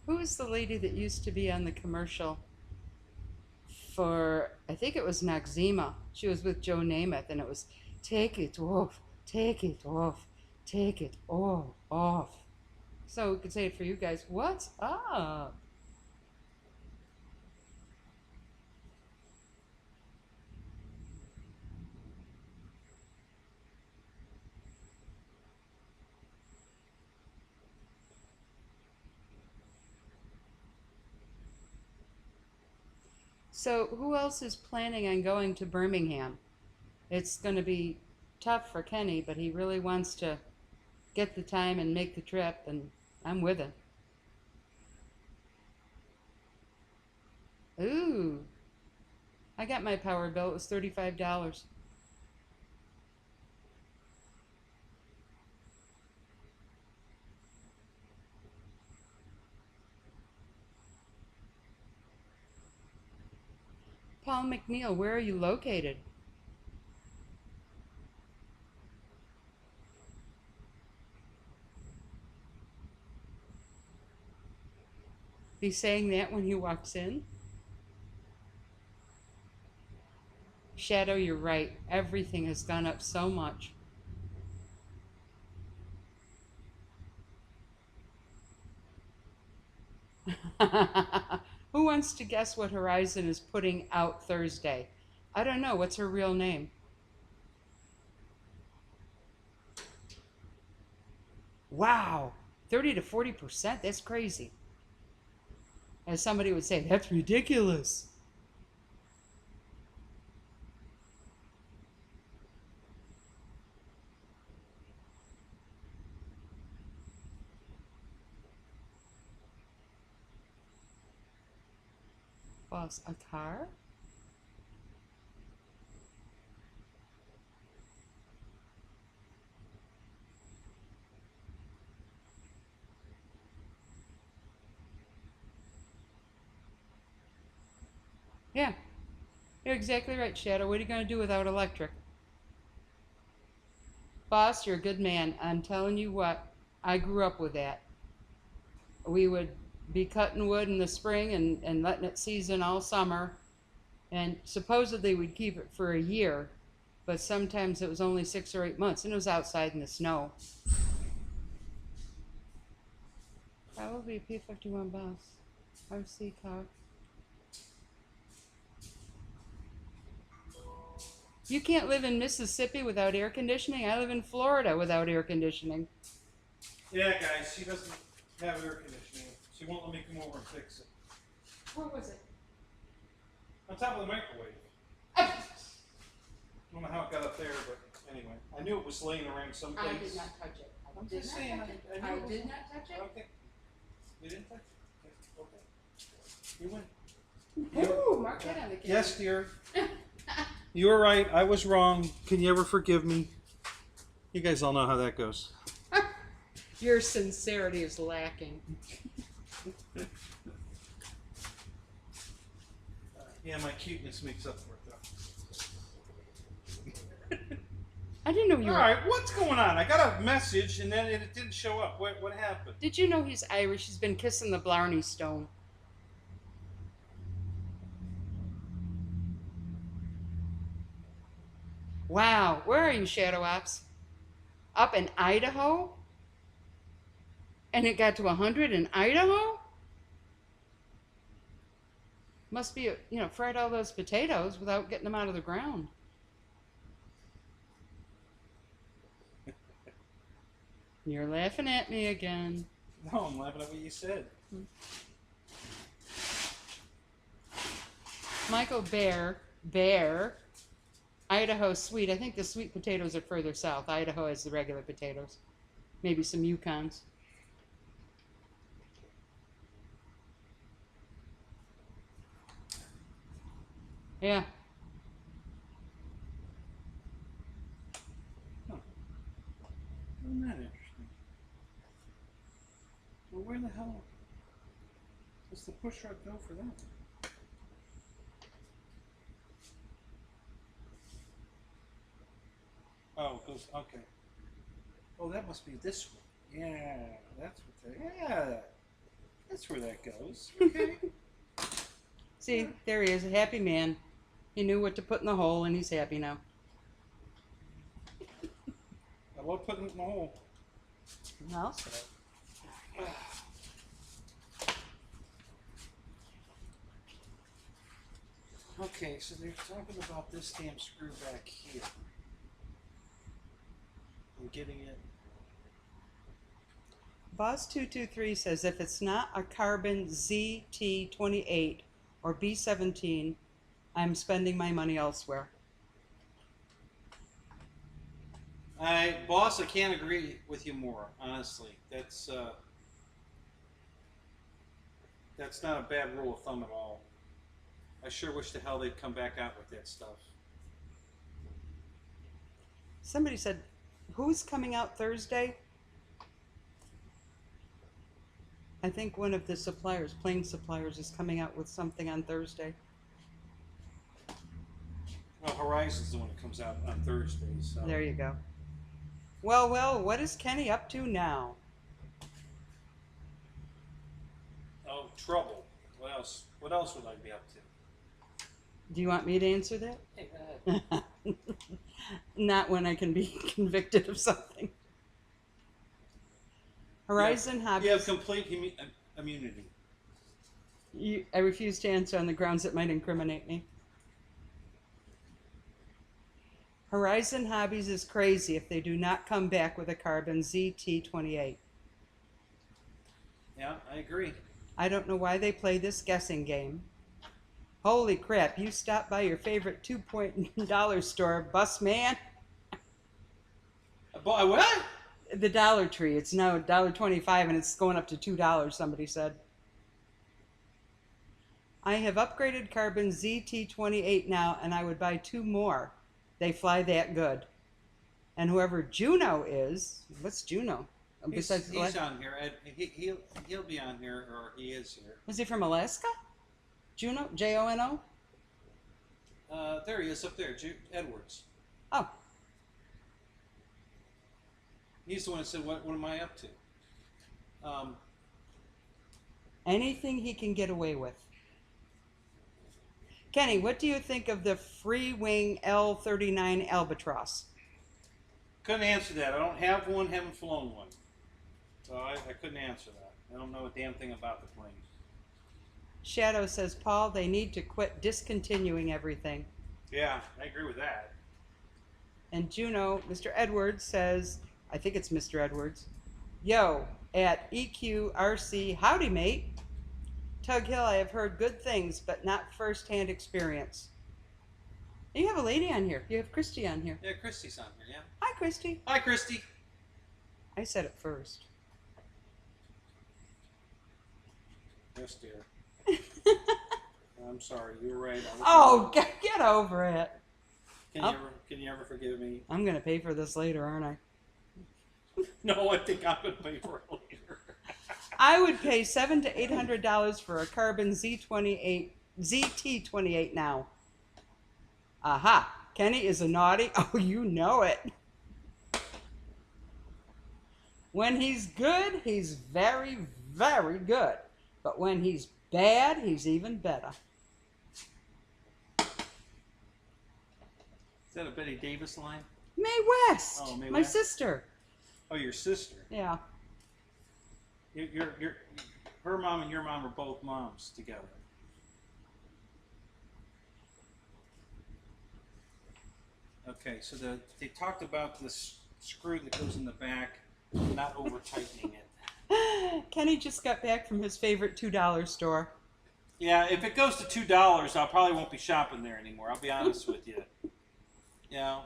Who is the lady that used to be on the commercial for, I think it was Noxzema. She was with Joe Namath, and it was, take it off, take it off, take it all off. So we could say it for you guys. What's up? So who else is planning on going to Birmingham? It's going to be tough for Kenny, but he really wants to get the time and make the trip, and I'm with him. Ooh, I got my power bill. It was $35. Paul McNeil, where are you located? He's saying that when he walks in? Shadow, you're right. Everything has gone up so much. Who wants to guess what Horizon is putting out Thursday? I don't know. What's her real name? Wow, 30 to 40%? That's crazy. As somebody would say, that's ridiculous. Boss, a car? Yeah, you're exactly right, Shadow. What are you going to do without electric? Boss, you're a good man. I'm telling you what, I grew up with that. we would be cutting wood in the spring and letting it season all summer. And supposedly we'd keep it for a year, but sometimes it was only 6 or 8 months, and it was outside in the snow. Probably a P-51 bus. RC car. You can't live in Mississippi without air conditioning. I live in Florida without air conditioning. Yeah, guys, she doesn't have air conditioning. She won't let me come over and fix it. Where was it? On top of the microwave. I don't know how it got up there, but anyway. I knew it was laying around someplace. I did not touch it. I'm just saying. I did not touch it. Okay. You didn't touch it? Okay. You win. Ooh, mark that on the camera. Yes, dear. You were right. I was wrong. Can you ever forgive me? You guys all know how that goes. Your sincerity is lacking. Yeah, my cuteness makes up for it, though. I didn't know you were. All right, what's going on? I got a message, and then it didn't show up. What happened? Did you know he's Irish? He's been kissing the Blarney Stone. Wow, where are you, Shadow Ops? Up in Idaho? And it got to 100 in Idaho? Must be, fried all those potatoes without getting them out of the ground. You're laughing at me again. No, I'm laughing at what you said. Michael Bear, Idaho sweet. I think the sweet potatoes are further south. Idaho has the regular potatoes. Maybe some Yukons. Yeah. Huh. Isn't that interesting? Well, where the hell does the push rod go for that? Oh, it goes, okay. Oh, that must be this one. Yeah, that's what that's where that goes. Okay. See, there he is, a happy man. He knew what to put in the hole, and he's happy now. I love putting it in the hole. Well, Okay, so they're talking about this damn screw back here. I'm getting it. Boss223 says if it's not a carbon ZT28 or B17, I'm spending my money elsewhere. Boss, I can't agree with you more, honestly. That's not a bad rule of thumb at all. I sure wish the hell they'd come back out with that stuff. Somebody said, who's coming out Thursday? I think one of the suppliers, plane suppliers, is coming out with something on Thursday. Well, Horizon's the one that comes out on Thursdays. So. There you go. Well, what is Kenny up to now? Oh, trouble. What else? What else would I be up to? Do you want me to answer that? Hey, go ahead. Not when I can be convicted of something. Horizon Hobbies. You have complete immunity. I refuse to answer on the grounds that might incriminate me. Horizon Hobbies is crazy if they do not come back with a carbon ZT28. Yeah, I agree. I don't know why they play this guessing game. Holy crap, you stopped by your favorite $2 store, bus man. What? The Dollar Tree. It's now $1.25 and it's going up to $2, somebody said. I have upgraded carbon ZT28 now and I would buy 2 more. They fly that good. And whoever Juno is, what's Juno? He's on here. He'll be on here, or he is here. Was he from Alaska? Juno? J-O-N-O? There he is up there, Edwards. Oh. He's the one that said, what am I up to? Anything he can get away with. Kenny, what do you think of the free wing L-39 Albatross? Couldn't answer that. I don't have one, haven't flown one. So I couldn't answer that. I don't know a damn thing about the plane. Shadow says, Paul, they need to quit discontinuing everything. Yeah, I agree with that. And Juno, Mr. Edwards says, I think it's Mr. Edwards, yo, at EQRC, howdy mate. Tug Hill, I have heard good things, but not first-hand experience. You have a lady on here. You have Christy on here. Yeah, Christy's on here, yeah. Hi, Christy. Hi, Christy. I said it first. Yes, dear. I'm sorry, you were right. Oh, get over it. Can you ever forgive me? I'm going to pay for this later, aren't I? No, I think I'm going to pay for it later. I would pay $700 to $800 for a Carbon ZT28 now. Aha. Kenny is a naughty. Oh, you know it. When he's good, he's very, very good. But when he's bad, he's even better. Is that a Betty Davis line? Mae West. Oh, Mae my West. sister. Oh, your sister. Yeah. Her mom and your mom are both moms together. Okay, so they talked about this screw that goes in the back, not over tightening it. Kenny just got back from his favorite $2 store. Yeah, if it goes to $2, I probably won't be shopping there anymore. I'll be honest with you. You know,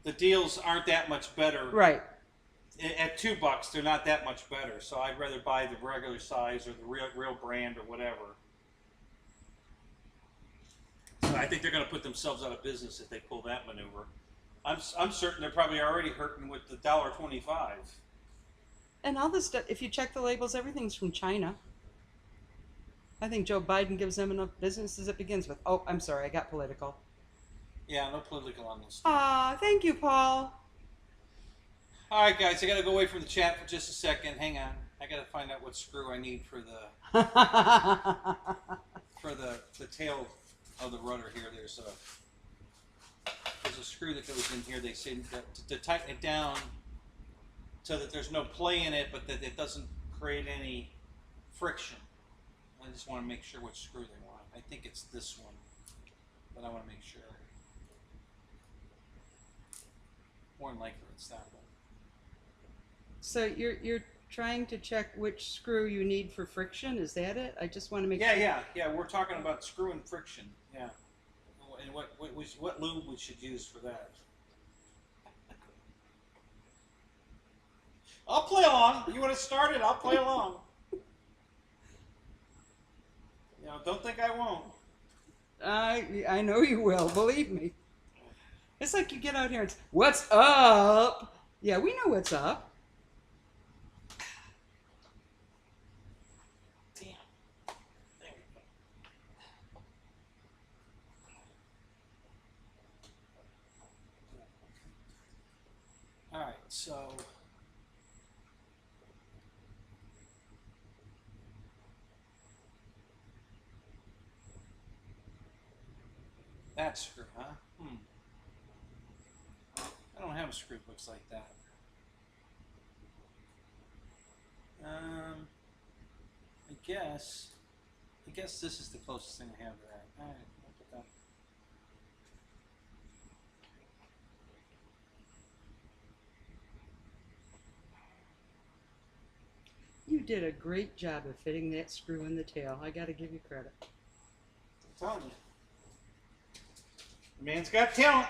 the deals aren't that much better. Right. At $2, they're not that much better. So I'd rather buy the regular size or the real brand or whatever. So I think they're going to put themselves out of business if they pull that maneuver. I'm certain they're probably already hurting with the $1.25. And all this stuff, if you check the labels, everything's from China. I think Joe Biden gives them enough business as it begins with. Oh, I'm sorry, I got political. Yeah, no political on this. Aw, thank you, Paul. All right, guys, I got to go away from the chat for just a second. Hang on. I got to find out what screw I need for the tail of the rudder here. There's a screw that goes in here. They say that to tighten it down so that there's no play in it, but that it doesn't create any friction. I just want to make sure which screw they want. I think it's this one, but I want to make sure. More than likely, it's that one. So you're trying to check which screw you need for friction? Is that it? I just want to make sure. Yeah. We're talking about screw and friction. Yeah, and what lube we should use for that. I'll play along. You want to start it? I'll play along. You know, don't think I won't. I know you will. Believe me. It's like you get out here and say, what's up? Yeah, we know what's up. Damn. There we go. All right, so. That screw, huh? I don't have a screw that looks like that. I guess this is the closest thing I have to that. All right, I'll put that. You did a great job of fitting that screw in the tail. I got to give you credit. I'm telling you. The man's got talent.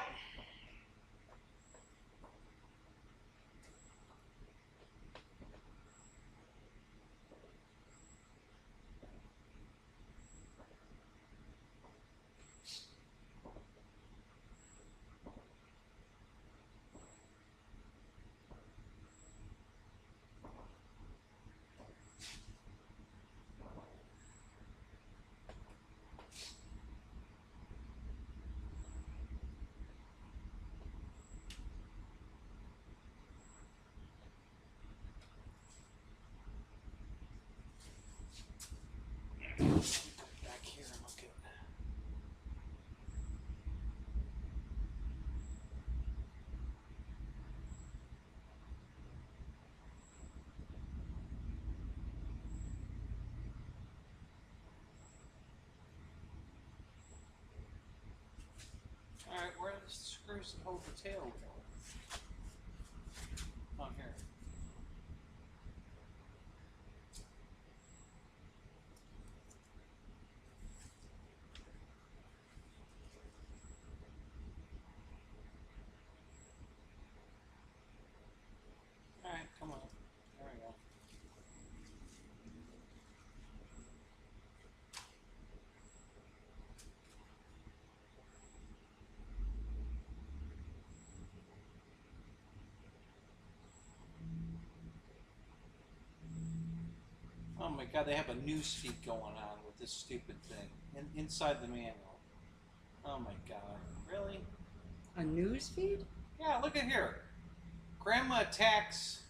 Back here and look at. Alright, where are the screws that hold the tail wheel? Oh, here. Alright, come on. There we go. Oh my god, they have a news feed going on with this stupid thing inside the manual. Oh my god, really? A news feed? Yeah, look at here. Grandma attacks.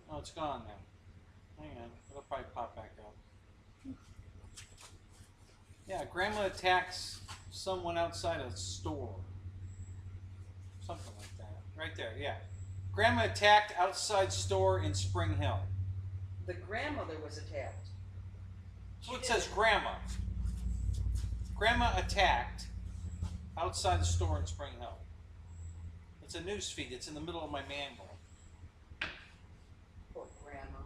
Oh, it's gone now. Hang on, it'll probably pop back up. Yeah, grandma attacks someone outside a store. Something like that. Right there, yeah. Grandma attacked outside store in Spring Hill. The grandmother was attacked. So it says grandma. Grandma attacked outside the store in Spring Hill. It's a news feed. It's in the middle of my manual. Poor grandma.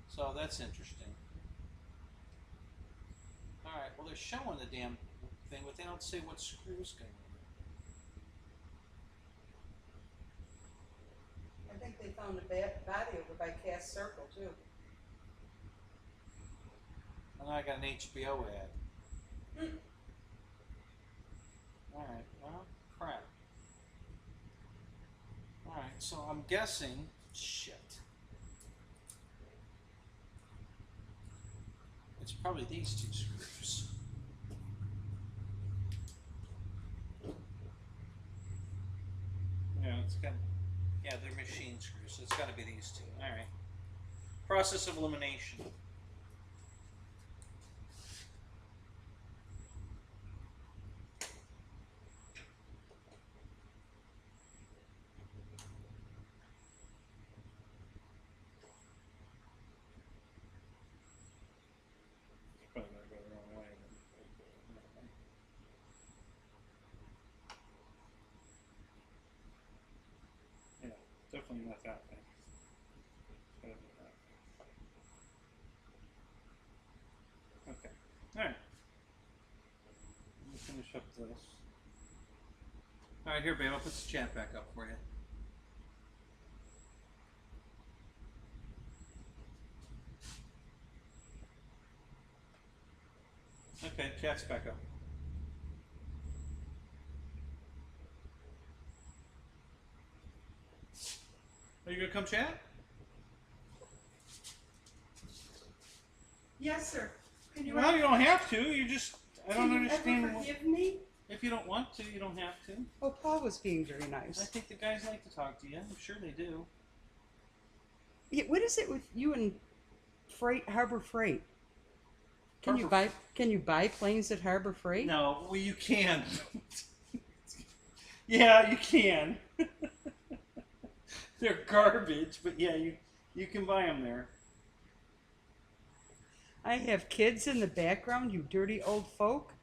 So that's interesting. Alright, well they're showing the damn thing, but they don't say what screws go in. I think they found a body over by Cass Circle, too. And I got an HBO ad. Alright, well, crap. Alright, so I'm guessing, shit. It's probably these two screws. Yeah, it's got, yeah, they're machine screws, so it's got to be these two. Alright. Process of elimination. Probably gonna go the wrong way. Yeah, definitely not that thing. Gotta be that. Okay. Alright. Let me finish up this. Alright, here, babe, I'll put the chat back up for you. Okay, chat's back up. Are you gonna come chat? Yes, sir. Can you Well, you don't have to. You just, I don't understand. Ever forgive me? If you don't want to, you don't have to. Oh, Paul was being very I nice. think the guys like to talk to you. I'm sure they do. Yeah, what is it with you and Harbor Freight? Can you buy planes at Harbor Freight? No, well, you can. Yeah, you can. They're garbage, but yeah, you can buy them there. I have kids in the background, you dirty old folk.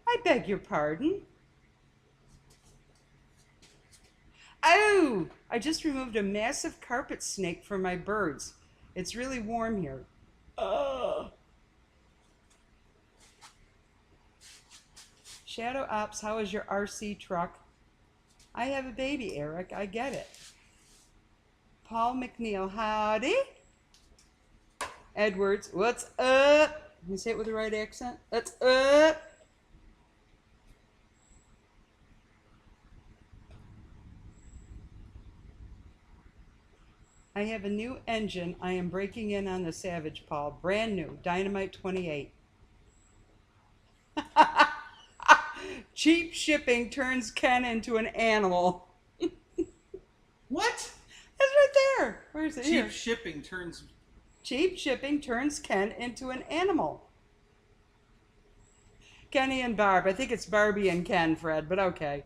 I beg your pardon. Oh, I just removed a massive carpet snake from my birds. It's really warm here. Shadow Ops, how is your RC truck? I have a baby, Eric. I get it. Paul McNeil, howdy. Edwards, what's up? Can you say it with the right accent? What's up? I have a new engine. I am breaking in on the Savage, Paul. Brand new. Dynamite 28. Cheap shipping turns Ken into an animal. What? That's right there. Where is it? Cheap Here. shipping turns. Cheap shipping turns Ken into an animal. Kenny and Barb. I think it's Barbie and Ken, Fred, but okay.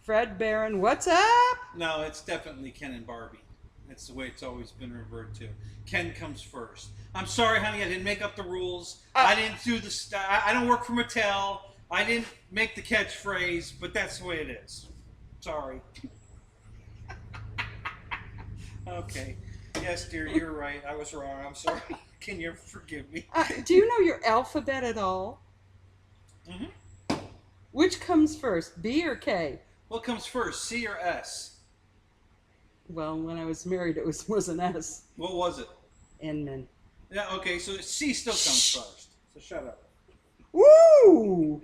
Fred Barron, what's up? No, it's definitely Ken and Barbie. That's the way it's always been referred to. Ken comes first. I'm sorry, honey, I didn't make up the rules. I didn't do the I don't work for Mattel. I didn't make the catchphrase, but that's the way it is. Sorry. Okay. Yes, dear, you're right. I was wrong. I'm sorry. Can you forgive me? Do you know your alphabet at all? Mm-hmm. Which comes first, B or K? What comes first, C or S? Well, when I was married, it was an S. What was it? Inman. Yeah, okay, so C still comes first. So shut up. Woo!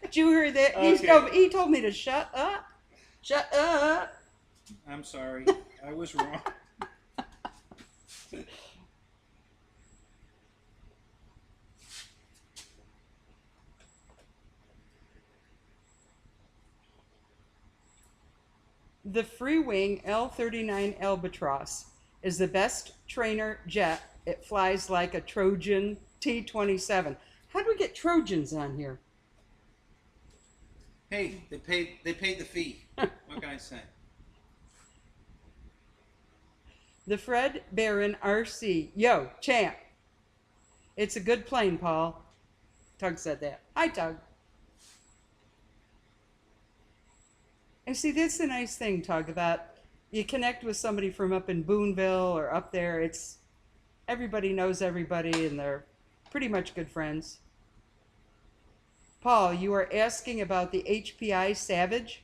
Did you hear that? Okay. He told me to shut up. Shut up. I'm sorry. I was wrong. The Freewing L-39 Albatross is the best trainer jet. It flies like a Trojan T-27. How do we get Trojans on here? Hey, they paid the fee. What can I say? The Fred Barron RC. Yo, champ. It's a good plane, Paul. Tug said that. Hi, Tug. And see, that's the nice thing, Tug, about you connect with somebody from up in Boonville or up there. It's everybody knows everybody, and they're pretty much good friends. Paul, you are asking about the HPI Savage?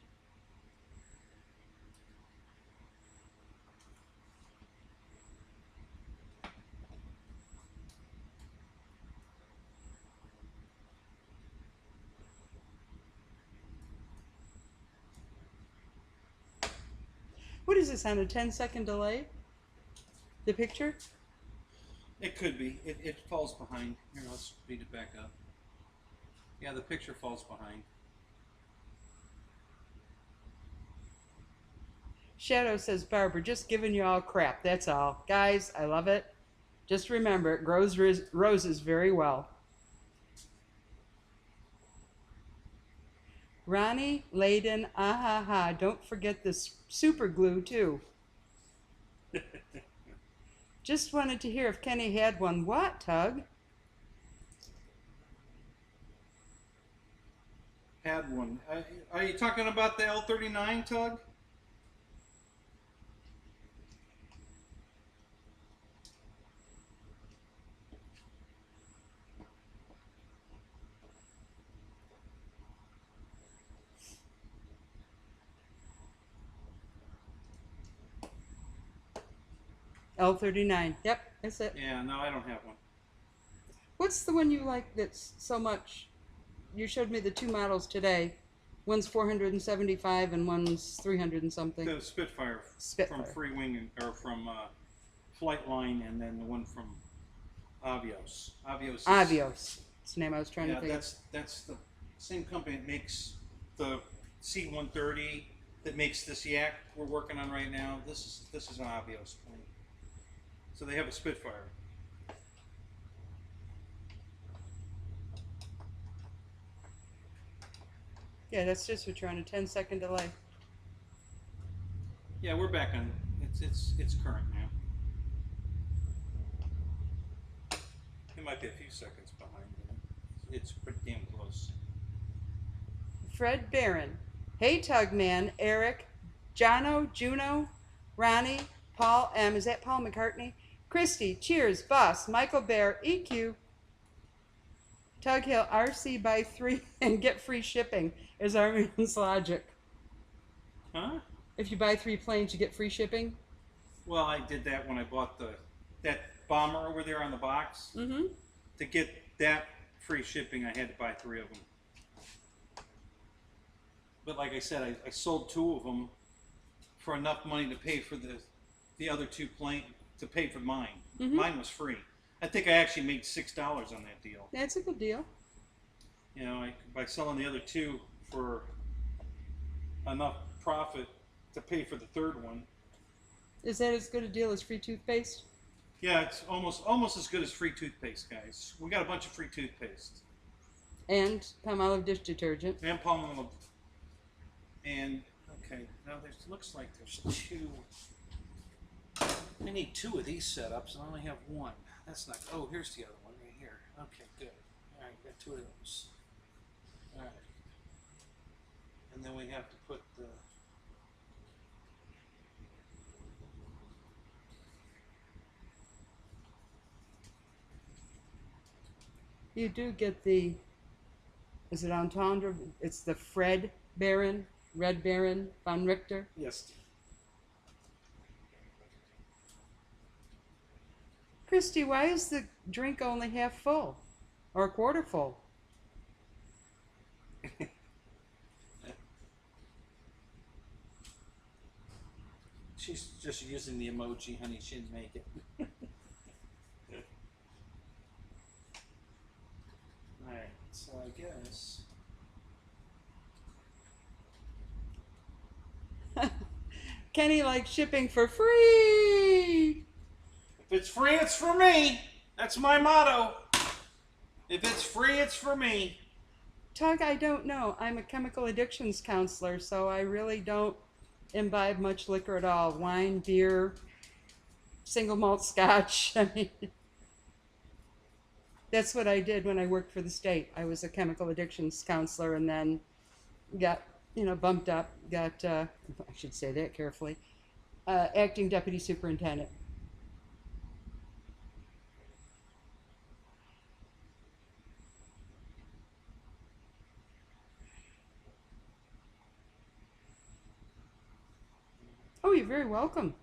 What is this, on a 10-second delay? The picture? It could be. It falls behind. Here, let's speed it back up. Yeah, the picture falls behind. Shadow says, Barbara, just giving you all crap, that's all. Guys, I love it. Just remember, it grows roses very well. Ronnie Layden, ha. Don't forget this super glue, too. Just wanted to hear if Kenny had one. What, Tug? Had one. Are you talking about the L-39, Tug? L-39. Yep, that's it. Yeah, no, I don't have one. What's the one you like that's so much? You showed me the two models today. One's 475 and one's 300 and something. The Spitfire. Spitfire. From Freewing, or from Flightline, and then the one from Avios. Avios. Avios. That's the name I was trying to think of. That's the same company that makes the C-130, that makes this Yak we're working on right now. This is an Avios plane. So they have a Spitfire. Yeah, that's just what you're on, a 10-second delay. Yeah, we're back on. It's current now. It might be a few seconds behind, but it's pretty damn close. Fred Barron. Hey, Tugman, Eric, Jono, Juno, Ronnie, Paul M. Is that Paul McCartney? Christy, cheers, Boss, Michael Bear, EQ. Tug Hill, RC buy 3 and get free shipping is our man's logic. Huh? If you buy 3 planes, you get free shipping? Well, I did that when I bought that bomber over there on the box. Mm-hmm. To get that free shipping, I had to buy 3 of them. But like I said, I sold 2 of them for enough money to pay for the other 2 planes, to pay for mine. Mm-hmm. Mine was free. I think I actually made $6 on that deal. That's a good deal. You know, by selling the other 2 for enough profit to pay for the 3rd one, Is that as good a deal as free toothpaste? Yeah, it's almost as good as free toothpaste, guys. We got a bunch of free toothpaste. And Palmolive dish detergent. And Palmolive. And, okay, now there looks like there's two. I need two of these setups, and I only have one. That's not, oh, here's the other one right here. Okay, good. All right, got two of those. All right. And then we have to put the, You do get the, is it entendre? It's the Red Baron von Richter. yes. Christy, why is the drink only half full or a quarter full? She's just using the emoji, honey. She didn't make it. Alright, so I guess. Kenny likes shipping for free. If it's free, it's for me. That's my motto. If it's free, it's for me. Tug, I don't know. I'm a chemical addictions counselor, so I really don't imbibe much liquor at all. Wine, beer, single malt scotch. I mean, that's what I did when I worked for the state. I was a chemical addictions counselor and then got, bumped up, got, I should say that carefully, acting deputy superintendent. Oh, you're very welcome.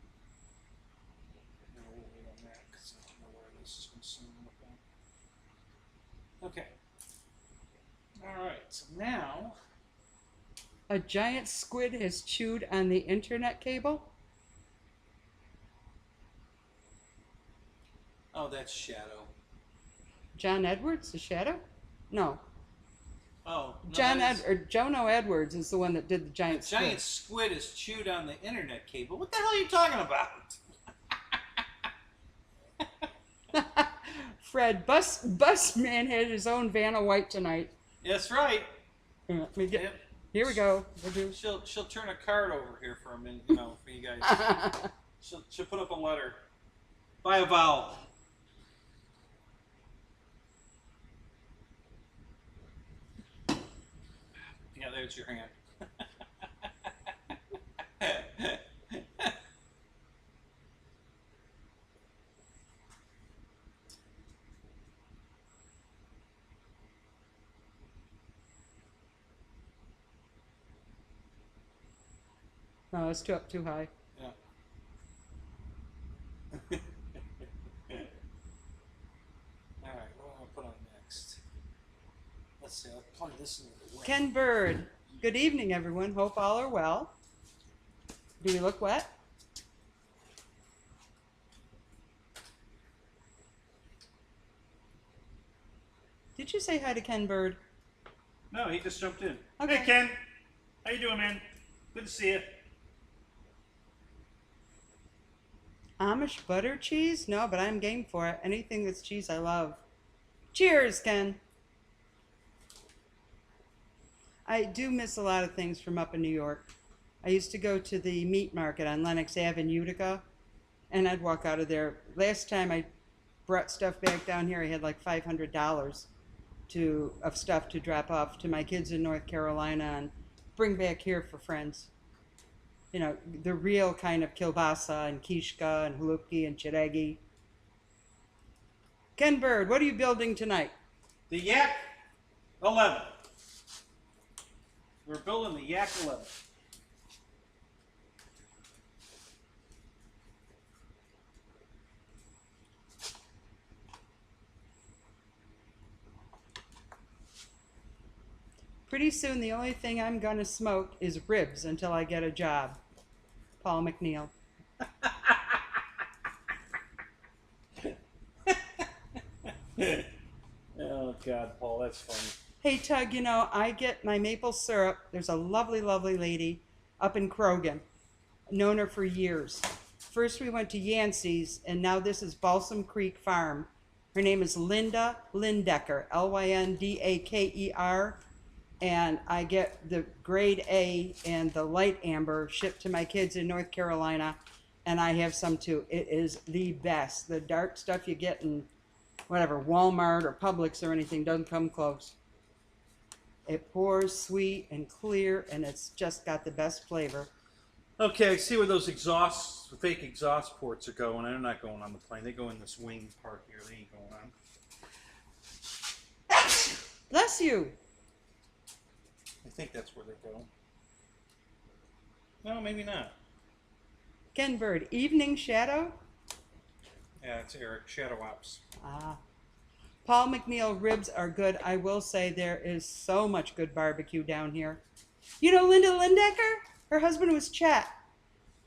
No, we'll wait on that because I don't know where this is going to soon look like. Okay. Alright, so now. A giant squid has chewed on the internet cable. Oh, that's Shadow. John Edwards, the Shadow? No. Oh, no, Jono Edwards is the one that did the giant squid. Giant squid is chewed on the internet cable. What the hell are you talking about? Fred, bus man had his own Vanna White tonight. That's right. Let me get, Yep. Here we go. She'll turn a card over here for a minute, for you guys. she'll put up a letter. By a vowel. Yeah, there's your hand. No, it's up too high. Yeah. All right, what do I put on next? Let's see. I'll plug this into the way. Ken Bird. Good evening, everyone. Hope all are well. Do we look wet? Did you say hi to Ken Bird? No, he just jumped in. Okay. Hey, Ken. How you doing, man? Good to see you. Amish butter cheese? No, but I'm game for it. Anything that's cheese I love. Cheers, Ken. I do miss a lot of things from up in New York. I used to go to the meat market on Lenox Ave in Utica, and I'd walk out of there. Last time I brought stuff back down here, I had like $500 of stuff to drop off to my kids in North Carolina and bring back here for friends. The real kind of kielbasa and kishka and halupki and chiregi. Ken Bird, what are you building tonight? The Yak 11. We're building the Yak 11. Pretty soon the only thing I'm gonna smoke is ribs until I get a job. Paul McNeil. Oh God, Paul, that's funny. Hey Tug, I get my maple syrup. There's a lovely, lovely lady up in Krogan. Known her for years. First we went to Yancey's, and now this is Balsam Creek Farm. Her name is Linda Lindecker, Lyndaker, and I get the grade A and the light amber shipped to my kids in North Carolina, and I have some too. It is the best. The dark stuff you get in whatever, Walmart or Publix or anything doesn't come close. It pours sweet and clear, and it's just got the best flavor. Okay, I see where those fake exhaust ports are going. They're not going on the plane. They go in this wing part here. They ain't going on. Bless you. I think that's where they're going. No, maybe not. Ken Bird, Evening Shadow? Yeah, it's Eric, Shadow Ops. Ah. Paul McNeil, ribs are good. I will say there is so much good barbecue down here. You know Linda Lindecker? Her husband was Chet.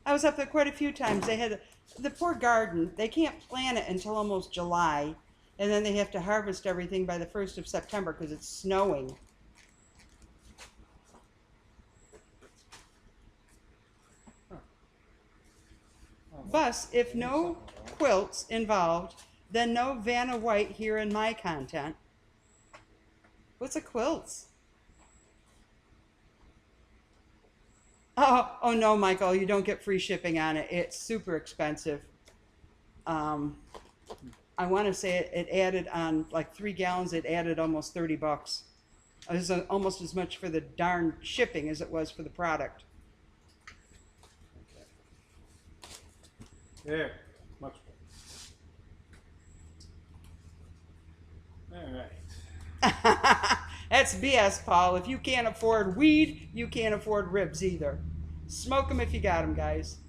I was up there quite a few times. They had the poor garden. They can't plant it until almost July, and then they have to harvest everything by the 1st of September because it's snowing. Thus, if no quilts involved, then no Vanna White here in my content. What's a quilt? Oh no, Michael, you don't get free shipping on it. It's super expensive. I want to say it added on like 3 gallons, it added almost $30. It was almost as much for the darn shipping as it was for the product. There, much better. All right. That's BS, Paul. If you can't afford weed, you can't afford ribs either. Smoke them if you got them, guys.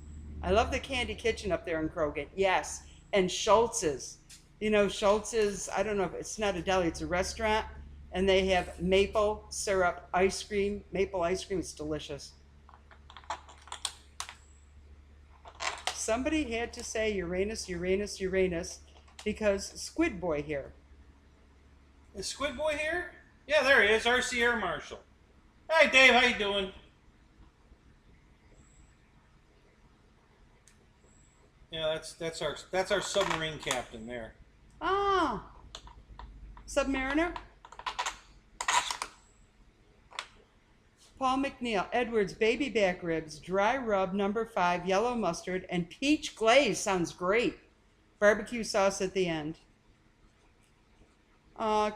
I love the Candy Kitchen up there in Crogate. Yes, and Schultz's. You know, Schultz's, I don't know if it's not a deli, it's a restaurant, and they have maple syrup ice cream. Maple ice cream is delicious. Somebody had to say Uranus, Uranus, Uranus, because Squid Boy here. Is Squid Boy here? Yeah, there he is, RC Air Marshal. Hey, Dave, how you doing? Yeah, that's our submarine captain there. Ah, Submariner. Paul McNeil, Edwards, baby back ribs, dry rub number 5, yellow mustard, and peach glaze. Sounds great. Barbecue sauce at the end.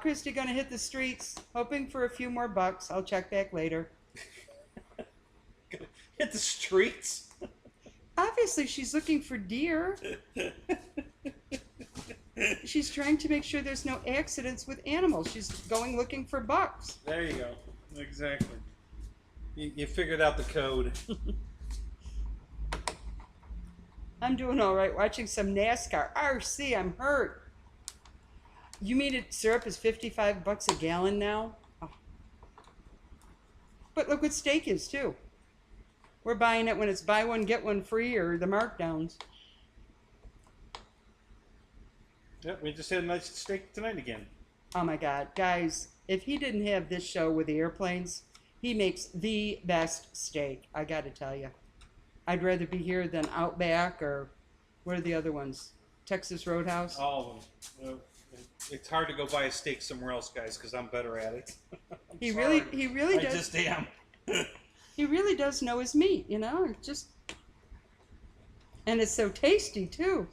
Christy gonna hit the streets, hoping for a few more bucks. I'll check back later. Hit the streets? Obviously, she's looking for deer. She's trying to make sure there's no accidents with animals. She's going looking for bucks. There you go. Exactly. You figured out the code. I'm doing all right. Watching some NASCAR. RC, I'm hurt. You mean syrup is $55 a gallon now? Oh. But look what steak is too. We're buying it when it's buy one get one free or the markdowns. Yep, we just had a nice steak tonight again. Oh my God, guys! If he didn't have this show with the airplanes, he makes the best steak. I got to tell you, I'd rather be here than Outback or what are the other ones? Texas Roadhouse. All of them. It's hard to go buy a steak somewhere else, guys, because I'm better at it. He really does. I just am. He really does know his meat, you know. It's just, and it's so tasty too.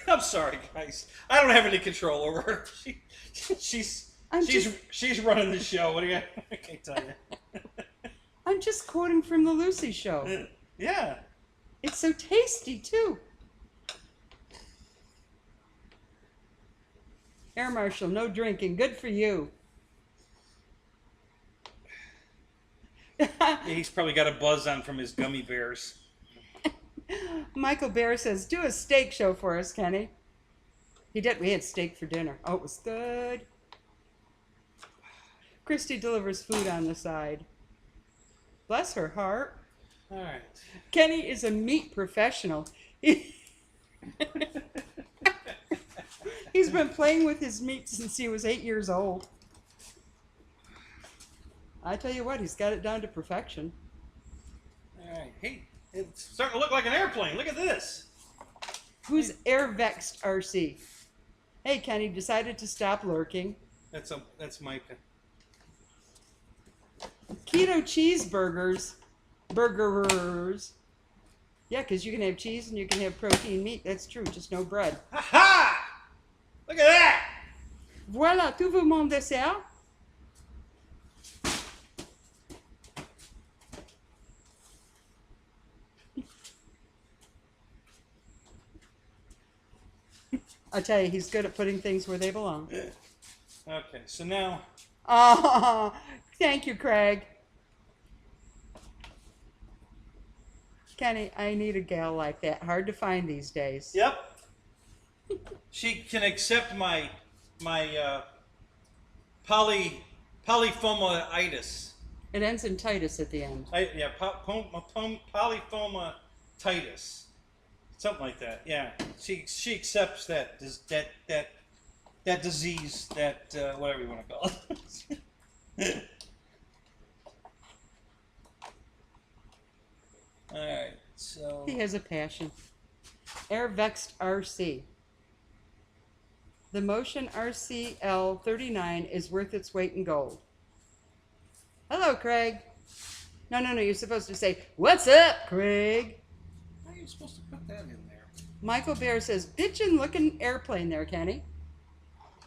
I'm sorry, guys. I don't have any control over her. She's running the show. What do you? I can't tell you. I'm just quoting from the Lucy Show. Yeah. It's so tasty too. Air Marshal, no drinking. Good for you. He's probably got a buzz on from his gummy bears. Michael Bear says, do a steak show for us, Kenny. He did. We had steak for dinner. Oh, it was good. Christy delivers food on the side. Bless her heart. All right. Kenny is a meat professional. He's been playing with his meat since he was 8 years old. I tell you what, he's got it down to perfection. Hey, it's starting to look like an airplane. Look at this. Who's air vexed RC? Hey, Kenny, decided to stop lurking. That's Micah. Keto cheeseburgers. Burgers. Yeah, because you can have cheese and you can have protein meat. That's true, just no bread. Ha ha! Look at that! Voilà, tout vous mon dessert. I'll tell you, he's good at putting things where they belong. Okay, so now... Oh, thank you, Craig. Kenny, I need a gal like that. Hard to find these days. Yep. She can accept my polyphomatitis. It ends in Titus at the end. Polyphomatitis. Something like that. Yeah. She accepts that disease, whatever you want to call it. All right. So He has a passion. Air vexed RC. The Motion RCL39 is worth its weight in gold. Hello, Craig. No, you're supposed to say, "What's up, Craig?" how are you supposed to put that in there? Michael Bear says, "Bitchin' looking airplane there, Kenny."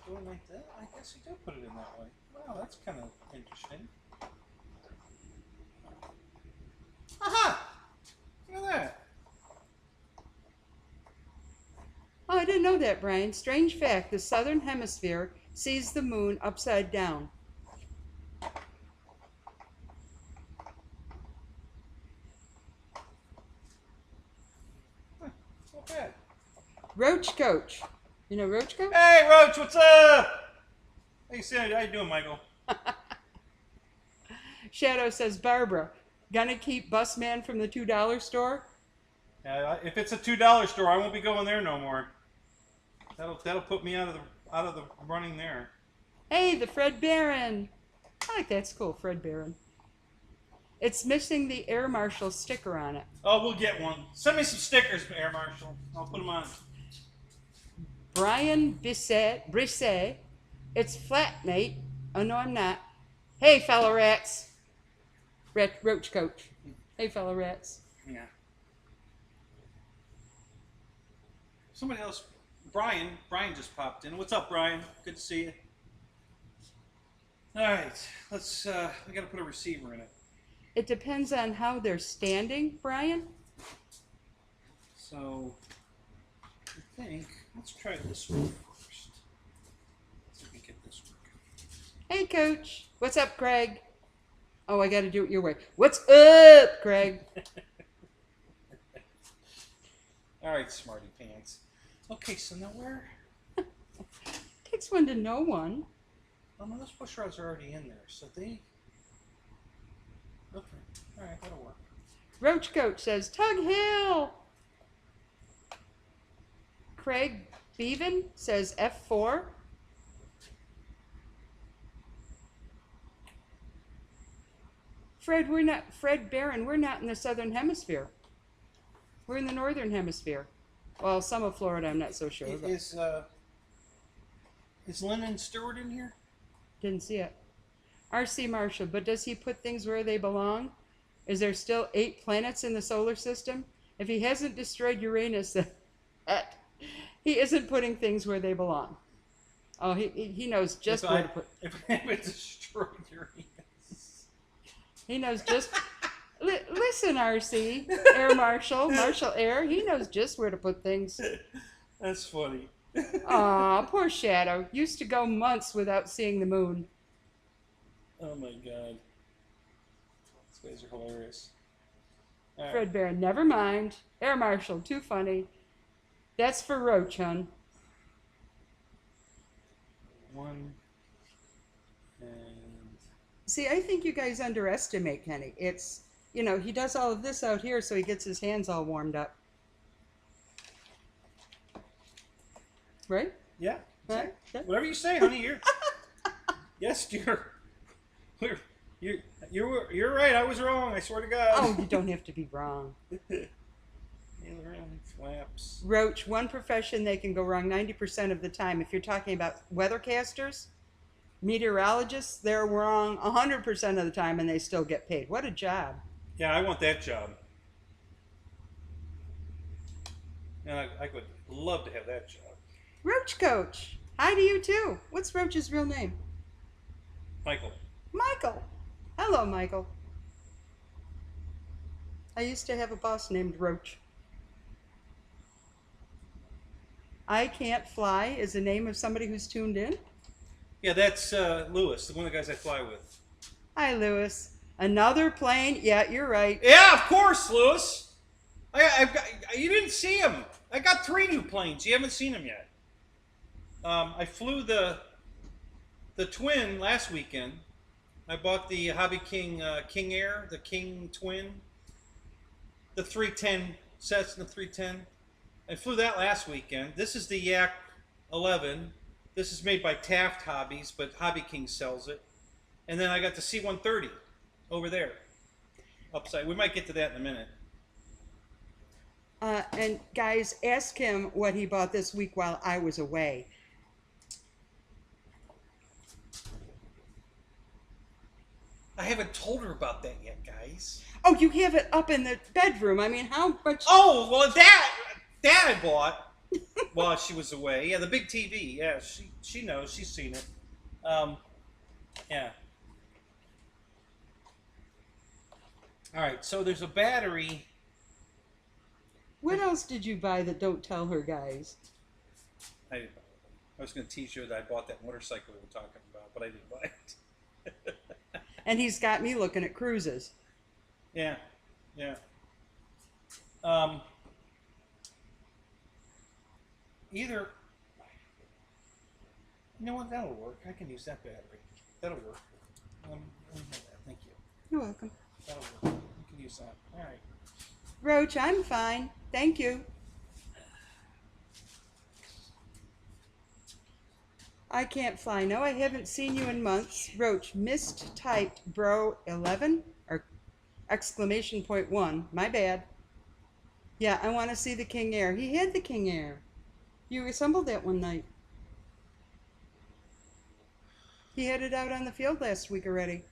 Going like that? I guess you did put it in that way. Wow, that's kind of interesting. Aha! Look at that. Oh, I didn't know that, Brian. Strange fact, the southern hemisphere sees the moon upside down. Not bad. Roach Coach. You know Roach Coach? Hey, Roach, what's up? Hey, Sandy, how you doing, Michael? Shadow says, Barbara, gonna keep Busman from the $2 store? If it's a $2 store, I won't be going there no more. That'll put me out of the running there. Hey, the Fred Barron. I like that. It's cool, Fred Barron. It's missing the Air Marshal sticker on it. Oh, we'll get one. Send me some stickers, Air Marshal. I'll put them on. Brian Brisset. It's flat, Nate. Oh, no, I'm not. Hey, fellow rats. Roach Coach. Hey, fellow rats. Yeah. Somebody else. Brian just popped in. What's up, Brian? Good to see you. All right, let's. We got to put a receiver in it. It depends on how they're standing, Brian. So, I think let's try this one first. Let's see if we can get this working. Hey, Coach. What's up, Craig? Oh, I got to do it your way. What's up, Craig? All right, smarty pants. Okay, so now where? Takes one to know one. Oh no, those push rods are already in there, so they. Okay, all right, that'll work. Roach Coach says, Tug Hill. Craig Beaven says F4. Fred Barron, we're not in the southern hemisphere. We're in the northern hemisphere. Well, some of Florida, I'm not so sure. Is Lyndon Stewart in here? Didn't see it. R.C. Marshall, but does he put things where they belong? Is there still 8 planets in the solar system? If he hasn't destroyed Uranus, then he isn't putting things where they belong. Oh, he knows just where to put. If I haven't destroyed Uranus. He knows just. Listen, R.C. Air Marshal Air. He knows just where to put things. That's funny. Aw, poor Shadow. Used to go months without seeing the moon. Oh my God. These guys are hilarious. All right. Fred Barron, never mind. Air Marshal, too funny. That's for Roach, hun. One. And. See, I think you guys underestimate Kenny. It's, you know, he does all of this out here so he gets his hands all warmed up. Right? Yeah. Right? Whatever you say, honey. You're. Yes, dear. You're right. I was wrong. I swear to God. Oh, you don't have to be wrong. Aileron flaps. Roach, one profession they can go wrong 90% of the time. If you're talking about weathercasters, meteorologists, they're wrong 100% of the time and they still get paid. What a job. Yeah, I want that job. And I would love to have that job. Roach Coach, hi to you too. What's Roach's real name? Michael. Michael. Hello, Michael. I used to have a boss named Roach. I Can't Fly is the name of somebody who's tuned in. Yeah, that's Lewis, one of the guys I fly with. Hi, Lewis. Another plane. Yeah, you're right. Yeah, of course, Lewis. You didn't see him. I got 3 new planes. You haven't seen them yet. I flew the twin last weekend. I bought the Hobby King King Air, the King Twin, the 310 Cessna 310. I flew that last weekend. This is the Yak 11. This is made by Taft Hobbies, but Hobby King sells it. And then I got the C-130 over there, upside. We might get to that in a minute. And guys, ask him what he bought this week while I was away. I haven't told her about that yet, guys. Oh, you have it up in the bedroom. I mean, how much? Oh, well, that I bought while she was away. Yeah, the big TV. Yeah, she knows. She's seen it. Yeah. All right, so there's a battery. What else did you buy that don't tell her, guys? I was going to tease you that I bought that motorcycle we were talking about, but I didn't buy it. And he's got me looking at cruises. Yeah, yeah. Either, you know what, that'll work. I can use that battery. That'll work. Let me have that. Thank you. You're welcome. That'll work. You can use that. All right. Roach, I'm fine. Thank you. I Can't Fly. No, I haven't seen you in months. Roach, mistyped bro 11 or exclamation point 1. My bad. Yeah, I want to see the King Air. He had the King Air. You assembled that one night. He had it out on the field last week already.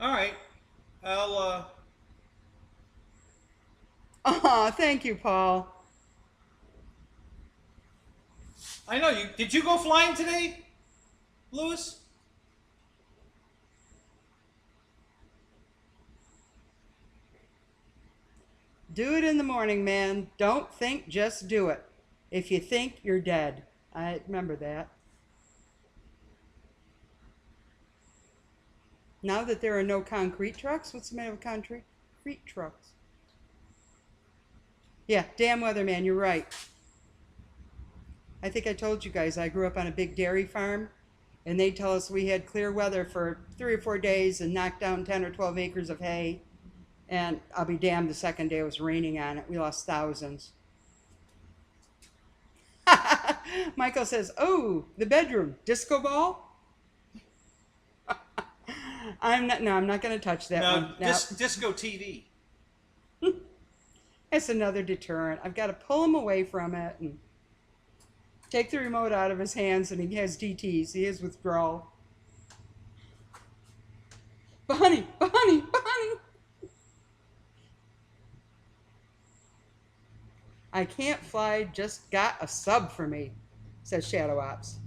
All right. I'll, Oh, thank you, Paul. I know you. Did you go flying today, Lewis? Do it in the morning, man. Don't think, just do it. If you think, you're dead. I remember that. Now that there are no concrete trucks, what's the matter with concrete trucks? Yeah, damn weatherman, you're right. I think I told you guys I grew up on a big dairy farm, and they tell us we had clear weather for 3 or 4 days and knocked down 10 or 12 acres of hay. And I'll be damned, the second day it was raining on it. We lost thousands. Michael says, oh, the bedroom, disco ball? I'm not going to touch that one. No. Disco TV. It's another deterrent. I've got to pull him away from it and take the remote out of his hands, and he has DTs. He has withdrawal. Bunny, bunny, bunny. I Can't Fly just got a sub for me, says Shadow Ops.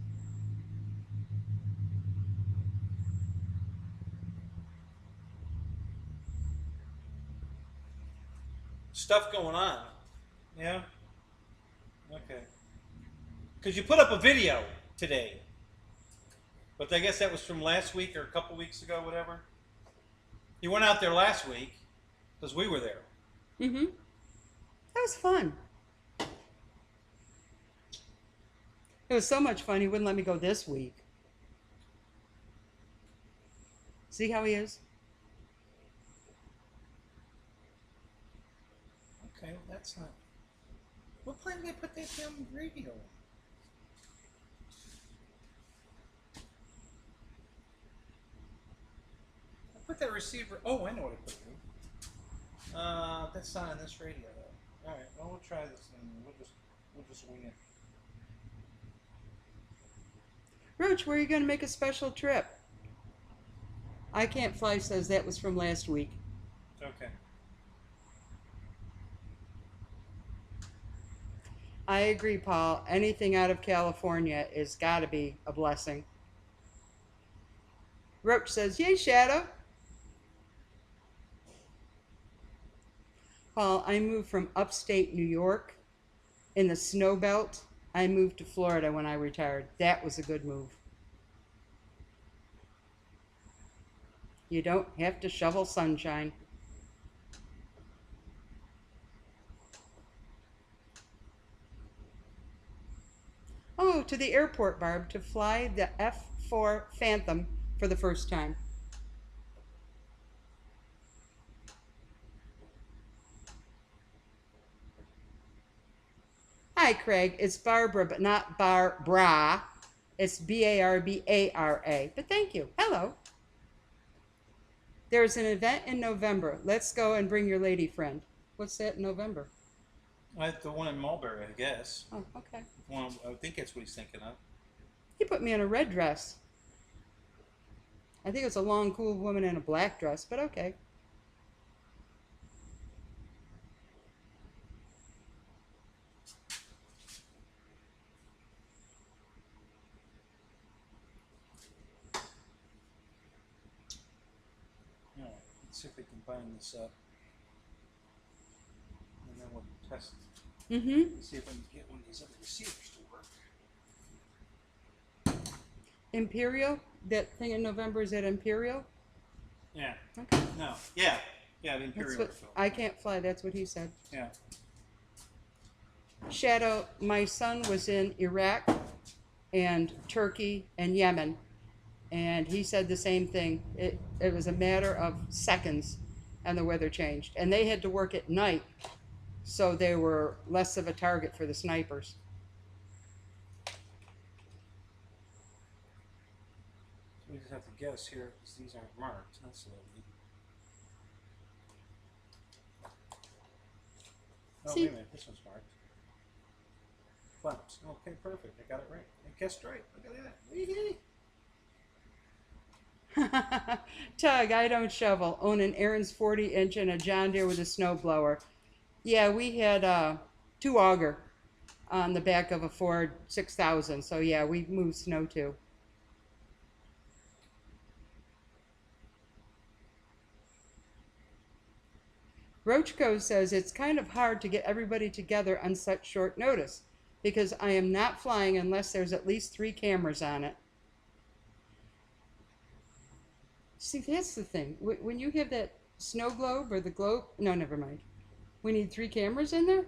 Stuff going on. Yeah? Okay. Because you put up a video today. But I guess that was from last week or a couple weeks ago, whatever. You went out there last week because we were there. Mm-hmm. That was fun. It was so much fun, he wouldn't let me go this week. See how he is? Okay, well, that's not... What plane did they put that damn radio on? Put that receiver. Oh, I know what I put here. That's not on this radio though. All right. Well, we'll try this and we'll just wing it. Roach, where are you going to make a special trip? I Can't Fly says that was from last week. Okay. I agree, Paul. Anything out of California is got to be a blessing. Roach says, yay, Shadow. Paul, I moved from upstate New York in the snow belt. I moved to Florida when I retired. That was a good move. You don't have to shovel sunshine. Oh, to the airport, Barb, to fly the F4 Phantom for the first time. Hi, Craig. It's Barbara, but not Barbara. It's Barbara. But thank you. Hello. There's an event in November. Let's go and bring your lady friend. What's that in November? The one in Mulberry, I guess. Oh, okay. Well, I think that's what he's thinking of. He put me in a red dress. I think it's a long, cool woman in a black dress, but okay. All right, let's see if we can bind this up. And then we'll test. See if I can get one of these other receivers to work. Imperial? That thing in November, is that Imperial? Yeah. Okay. No. Yeah. Yeah, the Imperial. That's what, I Can't Fly, that's what he said. Yeah. Shadow, my son was in Iraq and Turkey and Yemen, and he said the same thing. It was a matter of seconds and the weather changed. And they had to work at night, so they were less of a target for the snipers. We just have to guess here because these aren't marked. That's lovely. Oh, See? wait a minute. This one's marked. Flaps. Okay, perfect. I got it right. I guessed right. Look at that. Wee-hee. Tug, I don't shovel. Own an Aaron's 40-inch and a John Deere with a snow blower. Yeah, we had 2 auger on the back of a Ford 6000. So yeah, we moved snow too. Roachko says it's kind of hard to get everybody together on such short notice because I am not flying unless there's at least 3 cameras on it. See, that's the thing. When you have that snow globe or the globe, no, never mind. We need 3 cameras in there?